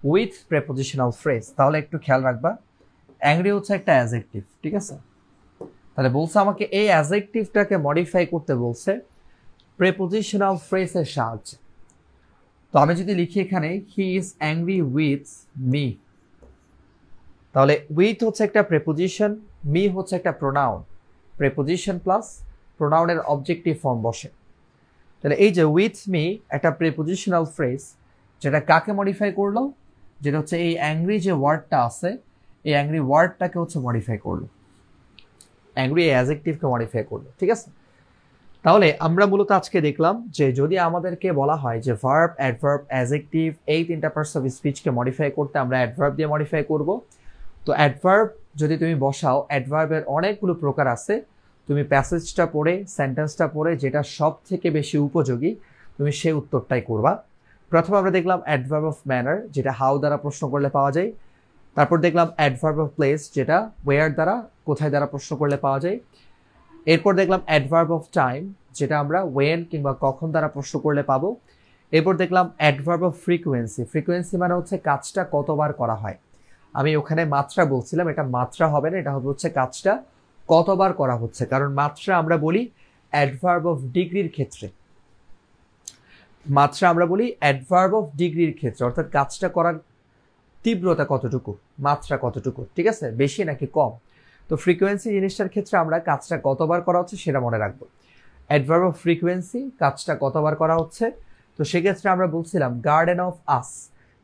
with prepositional phrase. তাহলে একটু খেয়াল রাখবা, অ্যাংরি হচ্ছে একটা অ্যাডজেক্টিভ, ঠিক আছে? তাহলে বলছে আমাকে এই অ্যাডজেক্টিভটাকে মডিফাই করতে বলছে প্রিপোজিশনাল ফ্রেজের সাহায্যে। তো আমি যদি লিখি এখানে he is angry with me, তাহলে উইথ হচ্ছে একটা প্রিপোজিশন, মি হচ্ছে একটা প্রোনাউন, প্রিপোজিশন প্লাস প্রোনাউনের অবজেক্টিভ ফর্ম বসে। তাহলে এই যে উইথ মি একটা প্রিপোজিশনাল ফ্রেজ, যেটা কাকে মডিফাই করলো? যেটা হচ্ছে এই অ্যাংরি যে ওয়ার্ডটা আছে, এই অ্যাংরি ওয়ার্ডটাকে হচ্ছে মডিফাই করলো, অ্যাংরি এই অ্যাডজেক্টিভকে মডিফাই করলো, ঠিক আছে? তাহলে আমরা মূলত আজকে দেখলাম যে যদি আমাদেরকে বলা হয় যে ভার্ব, অ্যাডভার্ব, অ্যাডজেক্টিভ এই 3টা পার্টস অফ স্পিচকে মডিফাই করতে, আমরা অ্যাডভার্ব দিয়ে মডিফাই করব। তো অ্যাডভার্ব যদি তুমি বসাও, অ্যাডভার্বের অনেকগুলো প্রকার আছে। তুমি প্যাসেজটা পড়ে, সেন্টেন্সটা পড়ে যেটা সব থেকে বেশি উপযোগী তুমি সেই উত্তরটাই করবা। প্রথমে আমরা দেখলাম অ্যাডভার্ব অফ ম্যানার, যেটা হাউ দ্বারা প্রশ্ন করলে পাওয়া যায়। তারপর দেখলাম অ্যাডভার্ব অফ প্লেস, যেটা ওয়ার দ্বারা, কোথায় দ্বারা প্রশ্ন করলে পাওয়া যায়। এরপর দেখলাম অ্যাডভার্ব অফ টাইম, যেটা আমরা ওয়েন কিংবা কখন দ্বারা প্রশ্ন করলে পাবো। এরপর দেখলাম অ্যাডভার্ব অফ ফ্রিকোয়েন্সি, ফ্রিকোয়েন্সি মানে হচ্ছে কাজটা কতবার করা হয়। আমি ওখানে মাত্রা বলছিলাম, এটা মাত্রা হবে না, এটা হবে হচ্ছে কাজটা কতবার করা হচ্ছে, কারণ মাত্রা আমরা বলি অ্যাডভার্ব অফ ডিগ্রির ক্ষেত্রে, মাত্রা আমরা বলি অ্যাডভার্ব অফ ডিগ্রির ক্ষেত্রে, অর্থাৎ কাজটা করার তীব্রতা কতটুকু, মাত্রা কতটুকু, ঠিক আছে, বেশি নাকি কম। তো ফ্রিকোয়েন্সি জিনিসটার ক্ষেত্রে আমরা কাজটা কতবার করা হচ্ছে সেটা মনে রাখবো। অ্যাডভার্ব অফ ফ্রিকোয়েন্সি, কাজটা কতবার করা হচ্ছে। তো সেক্ষেত্রে আমরা বলছিলাম গার্ডেন অফ আস,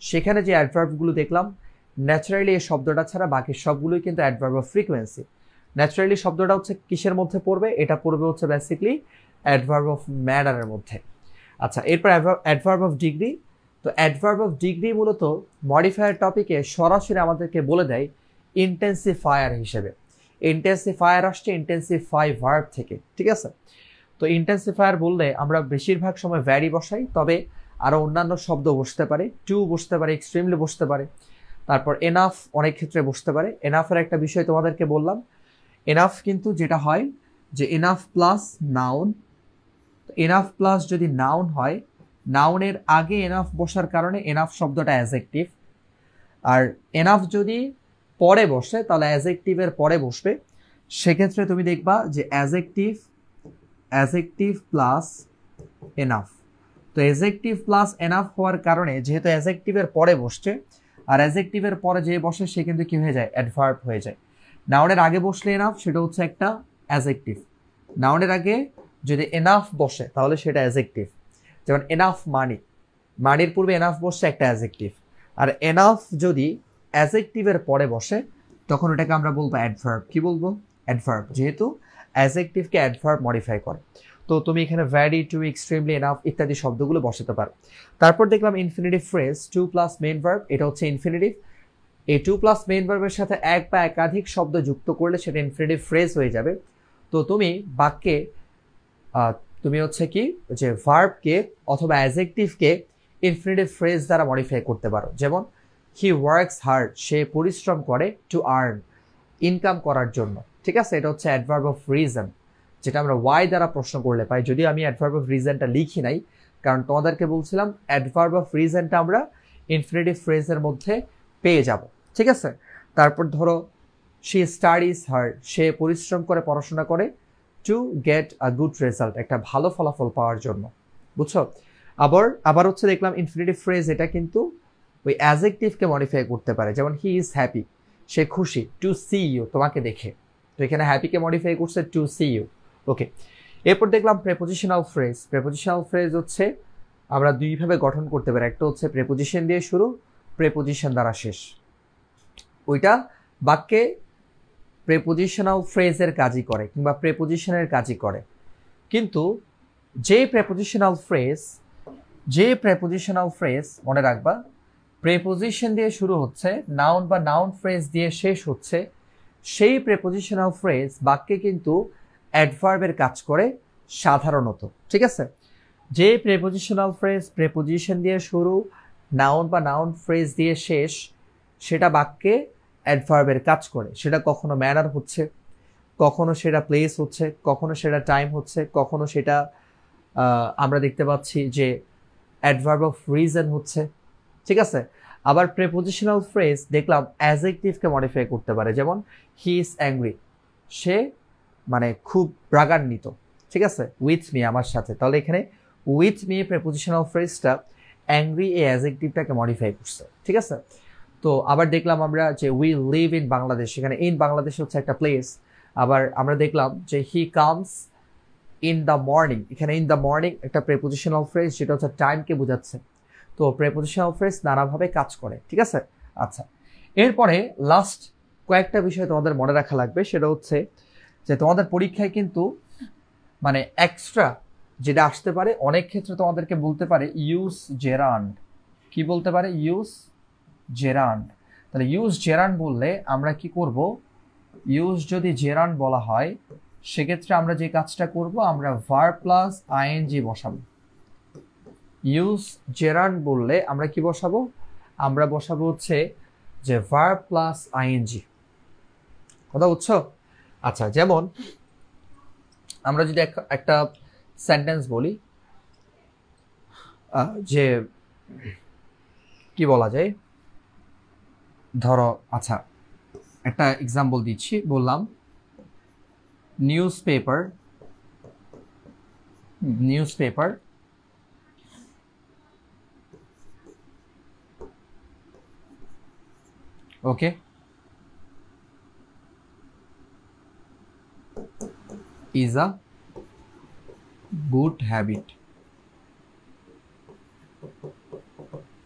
সেখানে যে অ্যাডভার্বগুলো দেখলাম, ন্যাচারালি এই শব্দটা ছাড়া বাকি সবগুলোই কিন্তু অ্যাডভার্ব অফ ফ্রিকোয়েন্সি। ন্যাচারালি শব্দটা হচ্ছে কিসের মধ্যে পড়বে? এটা পড়বে হচ্ছে বেসিক্যালি অ্যাডভার্ব অফ ম্যানারের মধ্যে। আচ্ছা, এরপর অ্যাডভার্ব অফ ডিগ্রি। তো অ্যাডভার্ব অফ ডিগ্রি মূলত মডিফায়ার টপিকে সরাসরি আমাদেরকে বলে দেয় ইন্টেন্সিফায়ার হিসেবে। ইন্টেন্সিফায়ার আসছে ইন্টেন্সিফাই ভার্ব থেকে, ঠিক আছে? তো ইন্টেন্সিফায়ার বললে আমরা বেশিরভাগ সময় ভ্যারি বসাই, তবে আরও অন্যান্য শব্দ বসতে পারে, টু বসতে পারে, এক্সট্রিমলি বসতে পারে, তারপর এনাফ অনেক ক্ষেত্রে বসতে পারে। এনাফের একটা বিষয় তোমাদেরকে বললাম, এনাফ কিন্তু যেটা হয় যে enough plus noun, enough plus যদি নাউন হয়, নাউনের আগে এনাফ বসার কারণে এনাফ শব্দটা অ্যাডজেক্টিভ, আর এনাফ যদি পরে বসে তাহলে অ্যাডজেক্টিভের পরে বসবে। সেক্ষেত্রে তুমি দেখবা যে অ্যাডজেক্টিভ প্লাস এনাফ। তো অ্যাডজেক্টিভ প্লাস এনাফ হওয়ার কারণে যেহেতু অ্যাডজেক্টিভের পরে বসছে, আর অ্যাডজেক্টিভের পরে যে বসে সে কিন্তু কি হয়ে যায়? অ্যাডভার্ব হয়ে যায়। নাউনের আগে বসলে এনাফ, সেটা হচ্ছে একটা অ্যাডজেক্টিভ। নাউনের আগে যদি এনাফ বসে তাহলে সেটা অ্যাডজেক্টিভ। যেমন এনাফ মানি, মানির পূর্বে এনাফ বসছে, একটা অ্যাডজেক্টিভ। আর এনাফ যদি অ্যাডজেক্টিভের পরে বসে তখন এটাকে আমরা বলবো অ্যাডভার্ব। কি বলবো? অ্যাডভার্ব, যেহেতু অ্যাডজেক্টিভকে অ্যাডভার্ব মডিফাই করে। তো তুমি এখানে ভ্যারি, টু, এক্সট্রিমলি, এনাফ ইত্যাদি শব্দগুলো বসাতে পারো। তারপর দেখলাম infinitive phrase, to plus main verb, এটা হচ্ছে ইনফিনিটিভ। এই টু প্লাস মেইন ভার্বের সাথে এক বা একাধিক শব্দ যুক্ত করলে সেটা ইনফিনিটিভ ফ্রেজ হয়ে যাবে। তো তুমি বাক্যে তুমি হচ্ছে কি যে ভার্বকে অথবা অ্যাডজেক্টিভকে ইনফিনিটিভ ফ্রেজ দ্বারা মডিফাই করতে পারো। যেমন হি ওয়ার্কস হার্ড, সে পরিশ্রম করে, টু আর্ন, ইনকাম করার জন্য। ঠিক আছে, এটা হচ্ছে অ্যাডভার্ব অফ রিজন, যেটা আমরা ওয়াই দ্বারা প্রশ্ন করলে পাই। যদিও আমি অ্যাডভার্ব অফ রিজনটা লিখি নাই, কারণ তোমাদেরকে বলছিলাম অ্যাডভার্ব অফ রিজনটা আমরা ইনফিনিটিভ ফ্রেজের মধ্যে পেয়ে যাব। ঠিক আছে, তারপর ধরো শি স্টাডিজ হার্ড, সে পরিশ্রম করে, পড়াশোনা করে, to get a good result, একটা ভালো ফলাফল পাওয়ার জন্য। বুঝছো? আবার হচ্ছে দেখলাম ইনফিনিটিভ ফ্রেজ এটা কিন্তু ওই অ্যাডজেক্টিভকে মডিফাই করতে পারে। যেমন হি ইজ হ্যাপি, সে খুশি, টু সি ইউ, তোমাকে দেখে। তো এখানে হ্যাপিকে মডিফাই করছে টু সি ইউ। ওকে, এরপর দেখলাম প্রেপোজিশনাল ফ্রেজ। প্রেপোজিশনাল ফ্রেজ হচ্ছে আমরা দুইভাবে গঠন করতে পারি, একটা হচ্ছে প্রেপোজিশন দিয়ে শুরু, প্রেপোজিশন দ্বারা শেষ। ওইটা বাক্যে প্রেপোজিশনাল ফ্রেজের কাজই করে কিংবা প্রেপোজিশনের কাজই করে। কিন্তু যে প্রেপোজিশনাল ফ্রেজ মনে রাখবা, প্রেপোজিশন দিয়ে শুরু হচ্ছে, নাউন বা নাউন ফ্রেজ দিয়ে শেষ হচ্ছে, সেই প্রেপোজিশনাল ফ্রেজ বাক্যে কিন্তু অ্যাডভার্বের কাজ করে সাধারণত। ঠিক আছে, যে প্রেপোজিশনাল ফ্রেজ প্রেপোজিশন দিয়ে শুরু, নাউন বা নাউন ফ্রেজ দিয়ে শেষ, সেটা বাক্যে অ্যাডভার্বের কাজ করে। সেটা কখনো ম্যানার হচ্ছে, কখনো সেটা প্লেস হচ্ছে, কখনো সেটা টাইম হচ্ছে, কখনো সেটা আমরা দেখতে পাচ্ছি যে অ্যাডভার্ব অফ রিজন হচ্ছে। ঠিক আছে, আবার প্রেপোজিশনাল ফ্রেজ দেখলাম অ্যাডজেক্টিভকে মডিফাই করতে পারে। যেমন হি ইজ অ্যাংরি, সে মানে খুব রাগান্বিত। ঠিক আছে, উইথ মি, আমার সাথে। তাহলে এখানে উইথ মি প্রেপোজিশনাল ফ্রেজটা অ্যাংরি এই অ্যাডজেক্টিভটাকে মডিফাই করছে। ঠিক আছে, তো আবার দেখলাম আমরা যে উই লিভ ইন বাংলাদেশ, এখানে ইন বাংলাদেশ হচ্ছে একটা প্লেস। আবার আমরা দেখলাম যে he comes in the morning, এখানে ইন দ্য মর্নিং একটা প্রেপোজিশনাল ফ্রেজ যেটা হচ্ছে টাইমকে বোঝাচ্ছে। তো প্রেপোজিশনাল ফ্রেজ নানাভাবে কাজ করে। ঠিক আছে, আচ্ছা, এরপরে লাস্ট কয়েকটা বিষয় তোমাদের মনে রাখা লাগবে। সেটা হচ্ছে যে তোমাদের পরীক্ষায় কিন্তু মানে এক্সট্রা যেটা আসতে পারে, অনেক ক্ষেত্রে তোমাদেরকে বলতে পারে ইউজ জেরান্ড। কি বলতে পারে? Use gerund. তাহলে ইউজ জেরান্ড বললে আমরা কি করব? ইউজ যদি জেরান্ড বলা হয় সেক্ষেত্রে আমরা যে কাজটা করব, আমরা ভার্ব প্লাস আইএনজি বসাবো। ইউজ জেরান্ড বললে আমরা কি বসাবো? আমরা বসাবো হচ্ছে যে ভার্ব প্লাস আইএনজি। কথা বুঝছো? আচ্ছা, যেমন আমরা যদি একটা সেন্টেন্স বলি যে কি বলা যায়, ধরো, আচ্ছা একটা এক্সাম্পল দিচ্ছি, বললাম news paper okay is a good habit।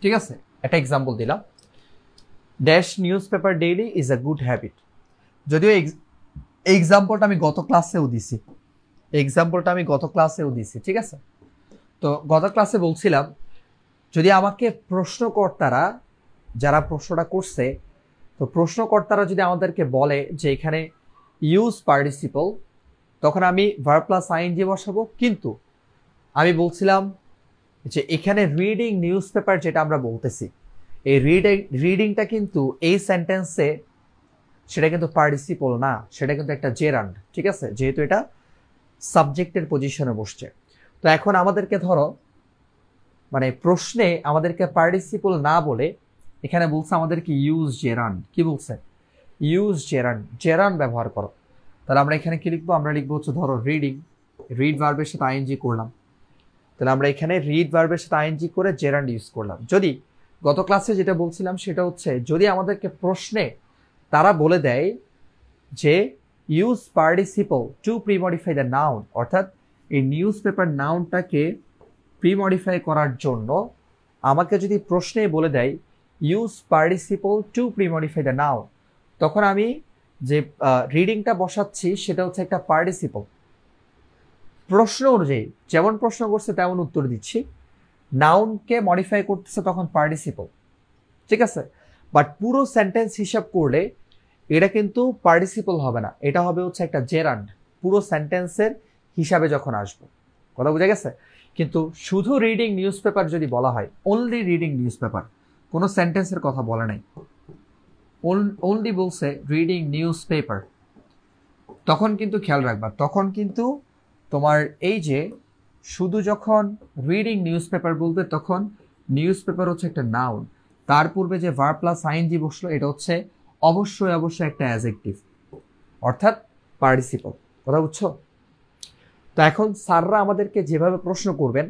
ঠিক আছে, একটা এক্সাম্পল দিলাম, dash news paper daily is a good habit. যদিও এক্সাম্পলটা আমি গত ক্লাসেও দিছি। ঠিক আছে, তো গত ক্লাসে বলছিলাম যদি আমাকে প্রশ্নকর্তারা, যারা প্রশ্নটা করছে, তো প্রশ্নকর্তারা যদি আমাদেরকে বলে যে এখানে ইউজ পার্টিসিপল, তখন আমি ভার্ব প্লাস আইএনজি বসাবো। কিন্তু আমি বলছিলাম যে এখানে রিডিং নিউজ পেপার যেটা আমরা বলতেছি, এই রিডিংটা কিন্তু এই সেন্টেন্সে সেটা কিন্তু পার্টিসিপল না, সেটা কিন্তু একটা জেরান্ড। ঠিক আছে, যেহেতু এটা সাবজেক্টের পজিশনে বসছে। তো এখন আমাদেরকে ধরো মানে প্রশ্নে আমাদেরকে পার্টিসিপল না বলে এখানে বলছে আমাদেরকে ইউজ জেরান্ড। কি বলছে? ইউজ জেরান্ড ব্যবহার করো। তাহলে আমরা এখানে কি লিখবো? আমরা লিখবো হচ্ছে ধরো রিডিং, রিড ভার্বের সাথে আইএনজি করলাম। তাহলে আমরা এখানে রিড ভার্বের সাথে আইএনজি করে জেরান্ড ইউজ করলাম। যদি গত ক্লাসে যেটা বলছিলাম সেটা হচ্ছে যদি আমাদেরকে প্রশ্নে তারা বলে দেয় যে use participle to premodify the noun, অর্থাৎ এই নিউজ পেপার নাউনটাকে প্রিমডিফাই করার জন্য আমাকে যদি প্রশ্নে বলে দেয় use participle to premodify the noun, তখন আমি যে রিডিংটা বসাচ্ছি সেটা হচ্ছে একটা পার্টিসিপল। প্রশ্ন অনুযায়ী যেমন প্রশ্ন করছে তেমন উত্তর দিচ্ছি। নাউনকে মডিফাই করতেছে তখন পার্টিসিপল। ঠিক আছে, বাট পুরো সেন্টেন্স হিসাব করলে এটা কিন্তু পার্টিসিপল হবে না, এটা হবে হচ্ছে একটা জেরান্ড পুরো সেন্টেন্সের হিসাবে যখন আসবো। কথা বুঝা গেছে? কিন্তু শুধু রিডিং নিউজ পেপার যদি বলা হয়, অনলি রিডিং নিউজ পেপার, কোনো সেন্টেন্সের কথা বলে নাই, অনলি বলছে রিডিং নিউজ পেপার, তখন কিন্তু খেয়াল রাখবা, তখন কিন্তু তোমার এই যে শুধু যখন রিডিং নিউজ পেপার বলবে তখন নিউজ পেপার হচ্ছে একটা নাউন, তার পূর্বে যে ভার্ব প্লাস আইএনজি বসলো এটা হচ্ছে অবশ্যই একটা অ্যাডজেক্টিভ, অর্থাৎ পার্টিসিপল। কথা বুঝছো? তো এখন স্যাররা আমাদেরকে যেভাবে প্রশ্ন করবেন,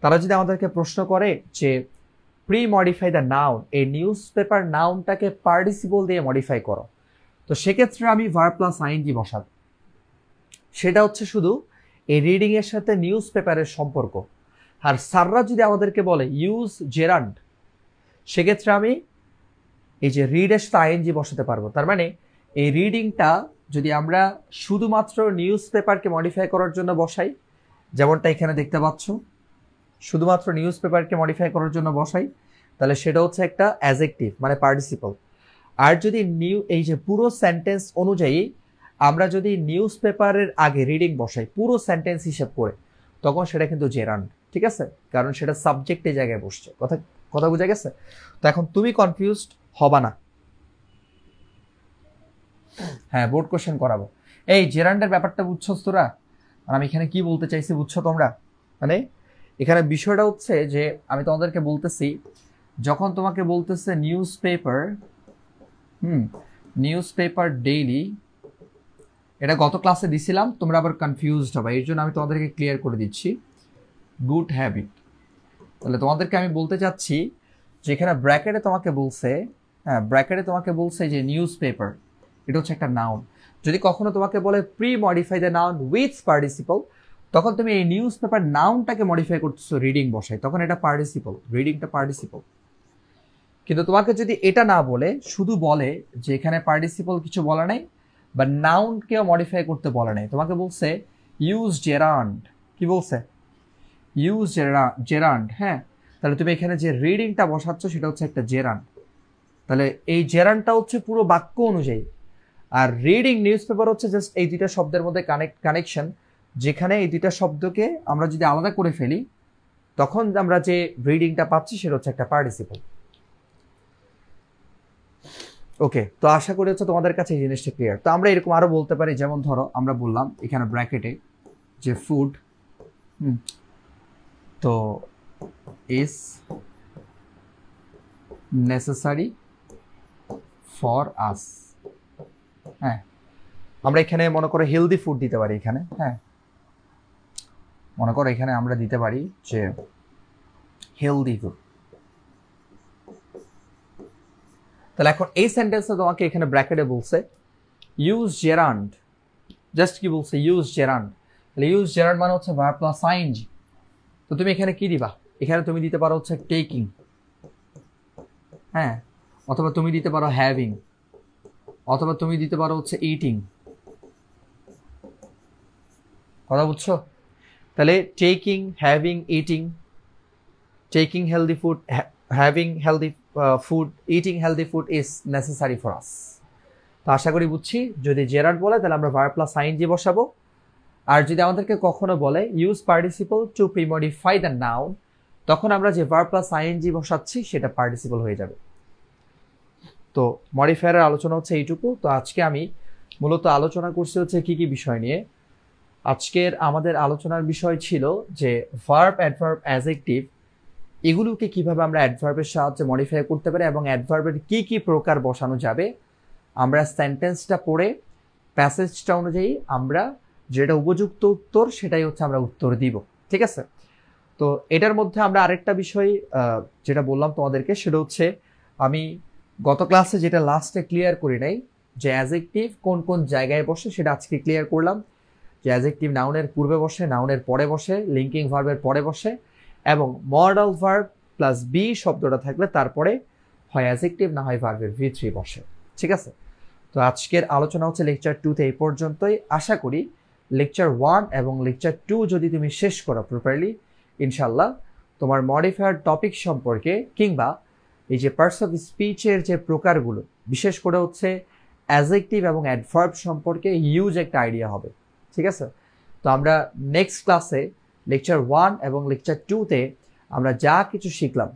তারা যদি আমাদেরকে প্রশ্ন করে যে প্রি মডিফাই দ্য নাউন, এই নিউজ পেপার নাউনটাকে পার্টিসিপল দিয়ে মডিফাই করো, তো সেক্ষেত্রে আমি ভার্ব প্লাস আইএনজি বসাবো। সেটা হচ্ছে শুধু এই রিডিং এর সাথে নিউজ পেপারের সম্পর্ক। আর স্যাররা যদি আমাদেরকে বলে ইউজ জেরান্ড, সেক্ষেত্রে আমি এই যে রিডের সাথে আইএনজি বসাতে পারবো। তার মানে এই রিডিংটা যদি আমরা শুধুমাত্র নিউজ পেপারকে মডিফাই করার জন্য বসাই, যেমনটা এখানে দেখতে পাচ্ছ, শুধুমাত্র নিউজ পেপারকে মডিফাই করার জন্য বসাই, তাহলে সেটা হচ্ছে একটা অ্যাডজেক্টিভ মানে পার্টিসিপল। আর যদি এই যে পুরো সেন্টেন্স অনুযায়ী আমরা যদি নিউজ পেপারের আগে রিডিং বসাই পুরো সেন্টেন্স হিসেব করে, তখন সেটা কিন্তু জেরান্ড। ঠিক আছে? কারণ সেটা সাবজেক্টের জায়গায় বসছে। কথা বুঝা গেছে? তো এখন তুমি কনফিউজড হবা না। হ্যাঁ, বোর্ড কোশ্চেন করাবো। এই জেরান্ডের ব্যাপারটা বুঝছো তোরা? আর আমি এখানে কি বলতে চাইছি বুঝছো তোমরা? মানে এখানে বিষয়টা হচ্ছে যে আমি তোমাদেরকে বলতেছি, যখন তোমাকে বলতেছে news paper, news paper daily, এটা গত ক্লাসে দিছিলাম, তোমরা আবার কনফিউজড হবে, এর জন্য আমি তোমাদেরকে ক্লিয়ার করে দিচ্ছি। Good habit. তাহলে তোমাদেরকে আমি বলতে চাচ্ছি যে এখানে ব্র্যাকেটে তোমাকে বলছে, হ্যাঁ ব্র্যাকেটে তোমাকে বলছে যে নিউজ পেপার, এটা হচ্ছে একটা নাউন। যদি কখনো তোমাকে বলে pre modify the noun with participle, তখন তুমি এই নিউজ পেপার নাউনটাকে মডিফাই করতেছো রিডিং বসাই, তখন এটা পার্টিসিপল, রিডিংটা পার্টিসিপল। কিন্তু তোমাকে যদি এটা না বলে, শুধু বলে যে এখানে পার্টিসিপল কিছু বলা নাই বা নাউনকেও মডিফাই করতে বলা নাই, তোমাকে বলছে ইউজ জেরান্ড, কি বলছে? Use gerund. হ্যাঁ, তাহলে তুমি এখানে যে রিডিংটা বসাচ্ছ সেটা হচ্ছে একটা জেরান্ড। তাহলে এই জেরান্ডটা হচ্ছে পুরো বাক্য অনুযায়ী, আর রিডিং নিউজ পেপার হচ্ছে জাস্ট এই দুইটা শব্দের মধ্যে কানেকশন, যেখানে এই দুইটা শব্দকে আমরা যদি আলাদা করে ফেলি, তখন আমরা যে রিডিংটা পাচ্ছি সেটা হচ্ছে একটা পার্টিসিপল। ওকে, তো আশা করি হচ্ছে তোমাদের কাছে এই জিনিসটা ক্লিয়ার। তো আমরা এরকম আরো বলতে পারি, যেমন ধরো আমরা বললাম এখানে ব্র্যাকেটে যে ফুড, তো ইজ নেসেসারি ফর আস। হ্যাঁ, আমরা এখানে মনে করো হেলদি ফুড দিতে পারি এখানে। হ্যাঁ, মনে করো এখানে আমরা দিতে পারি যে হেলদি ফুড। তাহলে এখন এই সেন্টেন্সটা তোমাকে এখানে ব্র্যাকেটে বলছে ইউজ জেরান্ড, জাস্ট কি বলছে? Use gerund. তাহলে ইউজ জেরান্ড মানে হচ্ছে ভার্ব প্লাস আইএনজি। তো তুমি এখানে কি দিবা? এখানে তুমি দিতে পারো হচ্ছে টেকিং, হ্যাঁ, অথবা তুমি দিতে পারো হ্যাভিং, অথবা তুমি দিতে পারো হচ্ছে ইটিং। কথা বুঝছো? তাহলে taking, having, eating, taking healthy food, having healthy food, eating healthy food is necessary for us. তো আশা করি বুঝছি। যদি জেরান্ড বলে তাহলে আমরা ভার্ব প্লাস আইএনজি বসাবো। আর যদি আমাদেরকে কখনো বলে use participle to premodify the noun, তখন আমরা যে ভার্ব প্লাস আইএনজি বসাচ্ছি সেটা পার্টিসিপল হয়ে যাবে। তো মডিফায়ারের আলোচনা হচ্ছে এইটুকু। তো আজকে আমি মূলত আলোচনা করছি হচ্ছে কি কি বিষয় নিয়ে। আজকের আমাদের আলোচনার বিষয় ছিল যে ভার্ব, অ্যাডভার্ব, অ্যাডজেক্টিভ, এগুলোকে কিভাবে আমরা অ্যাডভার্বের সাহায্যে মডিফাই করতে পারি এবং অ্যাডভার্বের কি কি প্রকার বসানো যাবে। আমরা সেন্টেন্সটা পড়ে প্যাসেজটা অনুযায়ী আমরা যেটা উপযুক্ত উত্তর সেটাই হচ্ছে আমরা উত্তর দিব। ঠিক আছে? তো এটার মধ্যে আমরা আরেকটা বিষয় যেটা বললাম তোমাদেরকে, সেটা হচ্ছে আমি গত ক্লাসে যেটা লাস্টে ক্লিয়ার করি নাই, যে অ্যাডজেক্টিভ কোন কোন জায়গায় বসে সেটা আজকে ক্লিয়ার করলাম। যে অ্যাডজেক্টিভ নাউনের পূর্বে বসে, নাউনের পরে বসে, লিঙ্কিং ভার্বের পরে বসে, এবং মডাল ভার্ব প্লাস বি শব্দটা থাকলে তারপরে হয় অ্যাডজেক্টিভ না হয় ভার্বের V3 বসে। ঠিক আছে? তো আজকের আলোচনা হচ্ছে লেকচার 2তে এই পর্যন্তই। আশা করি লেকচার 1 এবং লেকচার 2 যদি তুমি শেষ করো প্রপারলি, ইনশাল্লাহ তোমার মডিফায়ার টপিক সম্পর্কে কিংবা এই যে পার্টস অফ স্পিচের যে প্রকারগুলো, বিশেষ করে হচ্ছে অ্যাডজেক্টিভ এবং অ্যাডভার্ব সম্পর্কে হিউজ একটা আইডিয়া হবে। ঠিক আছে, তো আমরা নেক্সট ক্লাসে লেকচার 1 এবং লেকচার 2তে আমরা যা কিছু শিখলাম,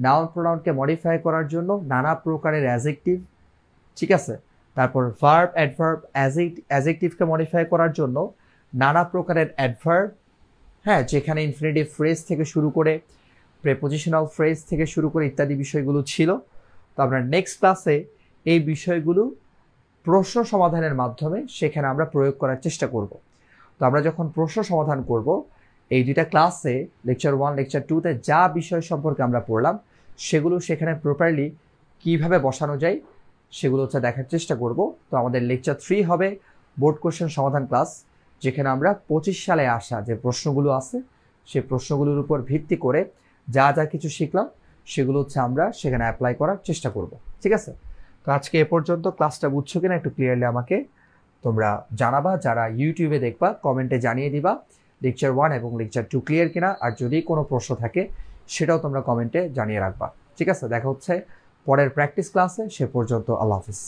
নাউন প্রোনাউনকে মডিফাই করার জন্য নানা প্রকারের অ্যাডজেক্টিভ, ঠিক আছে, তারপর ভার্ব অ্যাডভার্ব অ্যাডজেক্টিভকে মডিফাই করার জন্য নানা প্রকারের অ্যাডভার্ব, হ্যাঁ, যেখানে ইনফিনিটিভ ফ্রেজ থেকে শুরু করে প্রেপোজিশনাল ফ্রেজ থেকে শুরু করে ইত্যাদি বিষয়গুলো ছিল। তো আমরা নেক্সট ক্লাসে এই বিষয়গুলো প্রশ্ন সমাধানের মাধ্যমে সেখানে আমরা প্রয়োগ করার চেষ্টা করব। তো আমরা যখন প্রশ্ন সমাধান করব, এই দুইটা ক্লাসে লেকচার 1 লেকচার 2তে যা বিষয় সম্পর্কে আমরা পড়লাম সেগুলো সেখানে প্রপারলি কিভাবে বসানো যায় সেগুলো হচ্ছে দেখার চেষ্টা করব। তো আমাদের লেকচার 3 হবে বোর্ড কোশ্চেন সমাধান ক্লাস, যেখানে আমরা 25 সালে আসা যে প্রশ্নগুলো আছে সেই প্রশ্নগুলোর উপর ভিত্তি করে যা যা কিছু শিখলাম সেগুলো হচ্ছে আমরা সেখানে অ্যাপ্লাই করার চেষ্টা করব। ঠিক আছে, তো আজকে এ পর্যন্ত। ক্লাসটা বুঝছো কিনা একটু ক্লিয়ারলি আমাকে তোমরা জানাবা, যারা ইউটিউবে দেখবা কমেন্টে জানিয়ে দিবা লেকচার 1 এবং লেকচার 2 ক্লিয়ার কিনা, আর যদি কোনো প্রশ্ন থাকে সেটাও তোমরা কমেন্টে জানিয়ে রাখবা। ঠিক আছে, দেখা হচ্ছে পরের প্র্যাকটিস ক্লাসে। সে পর্যন্ত আল্লাহ হাফিজ।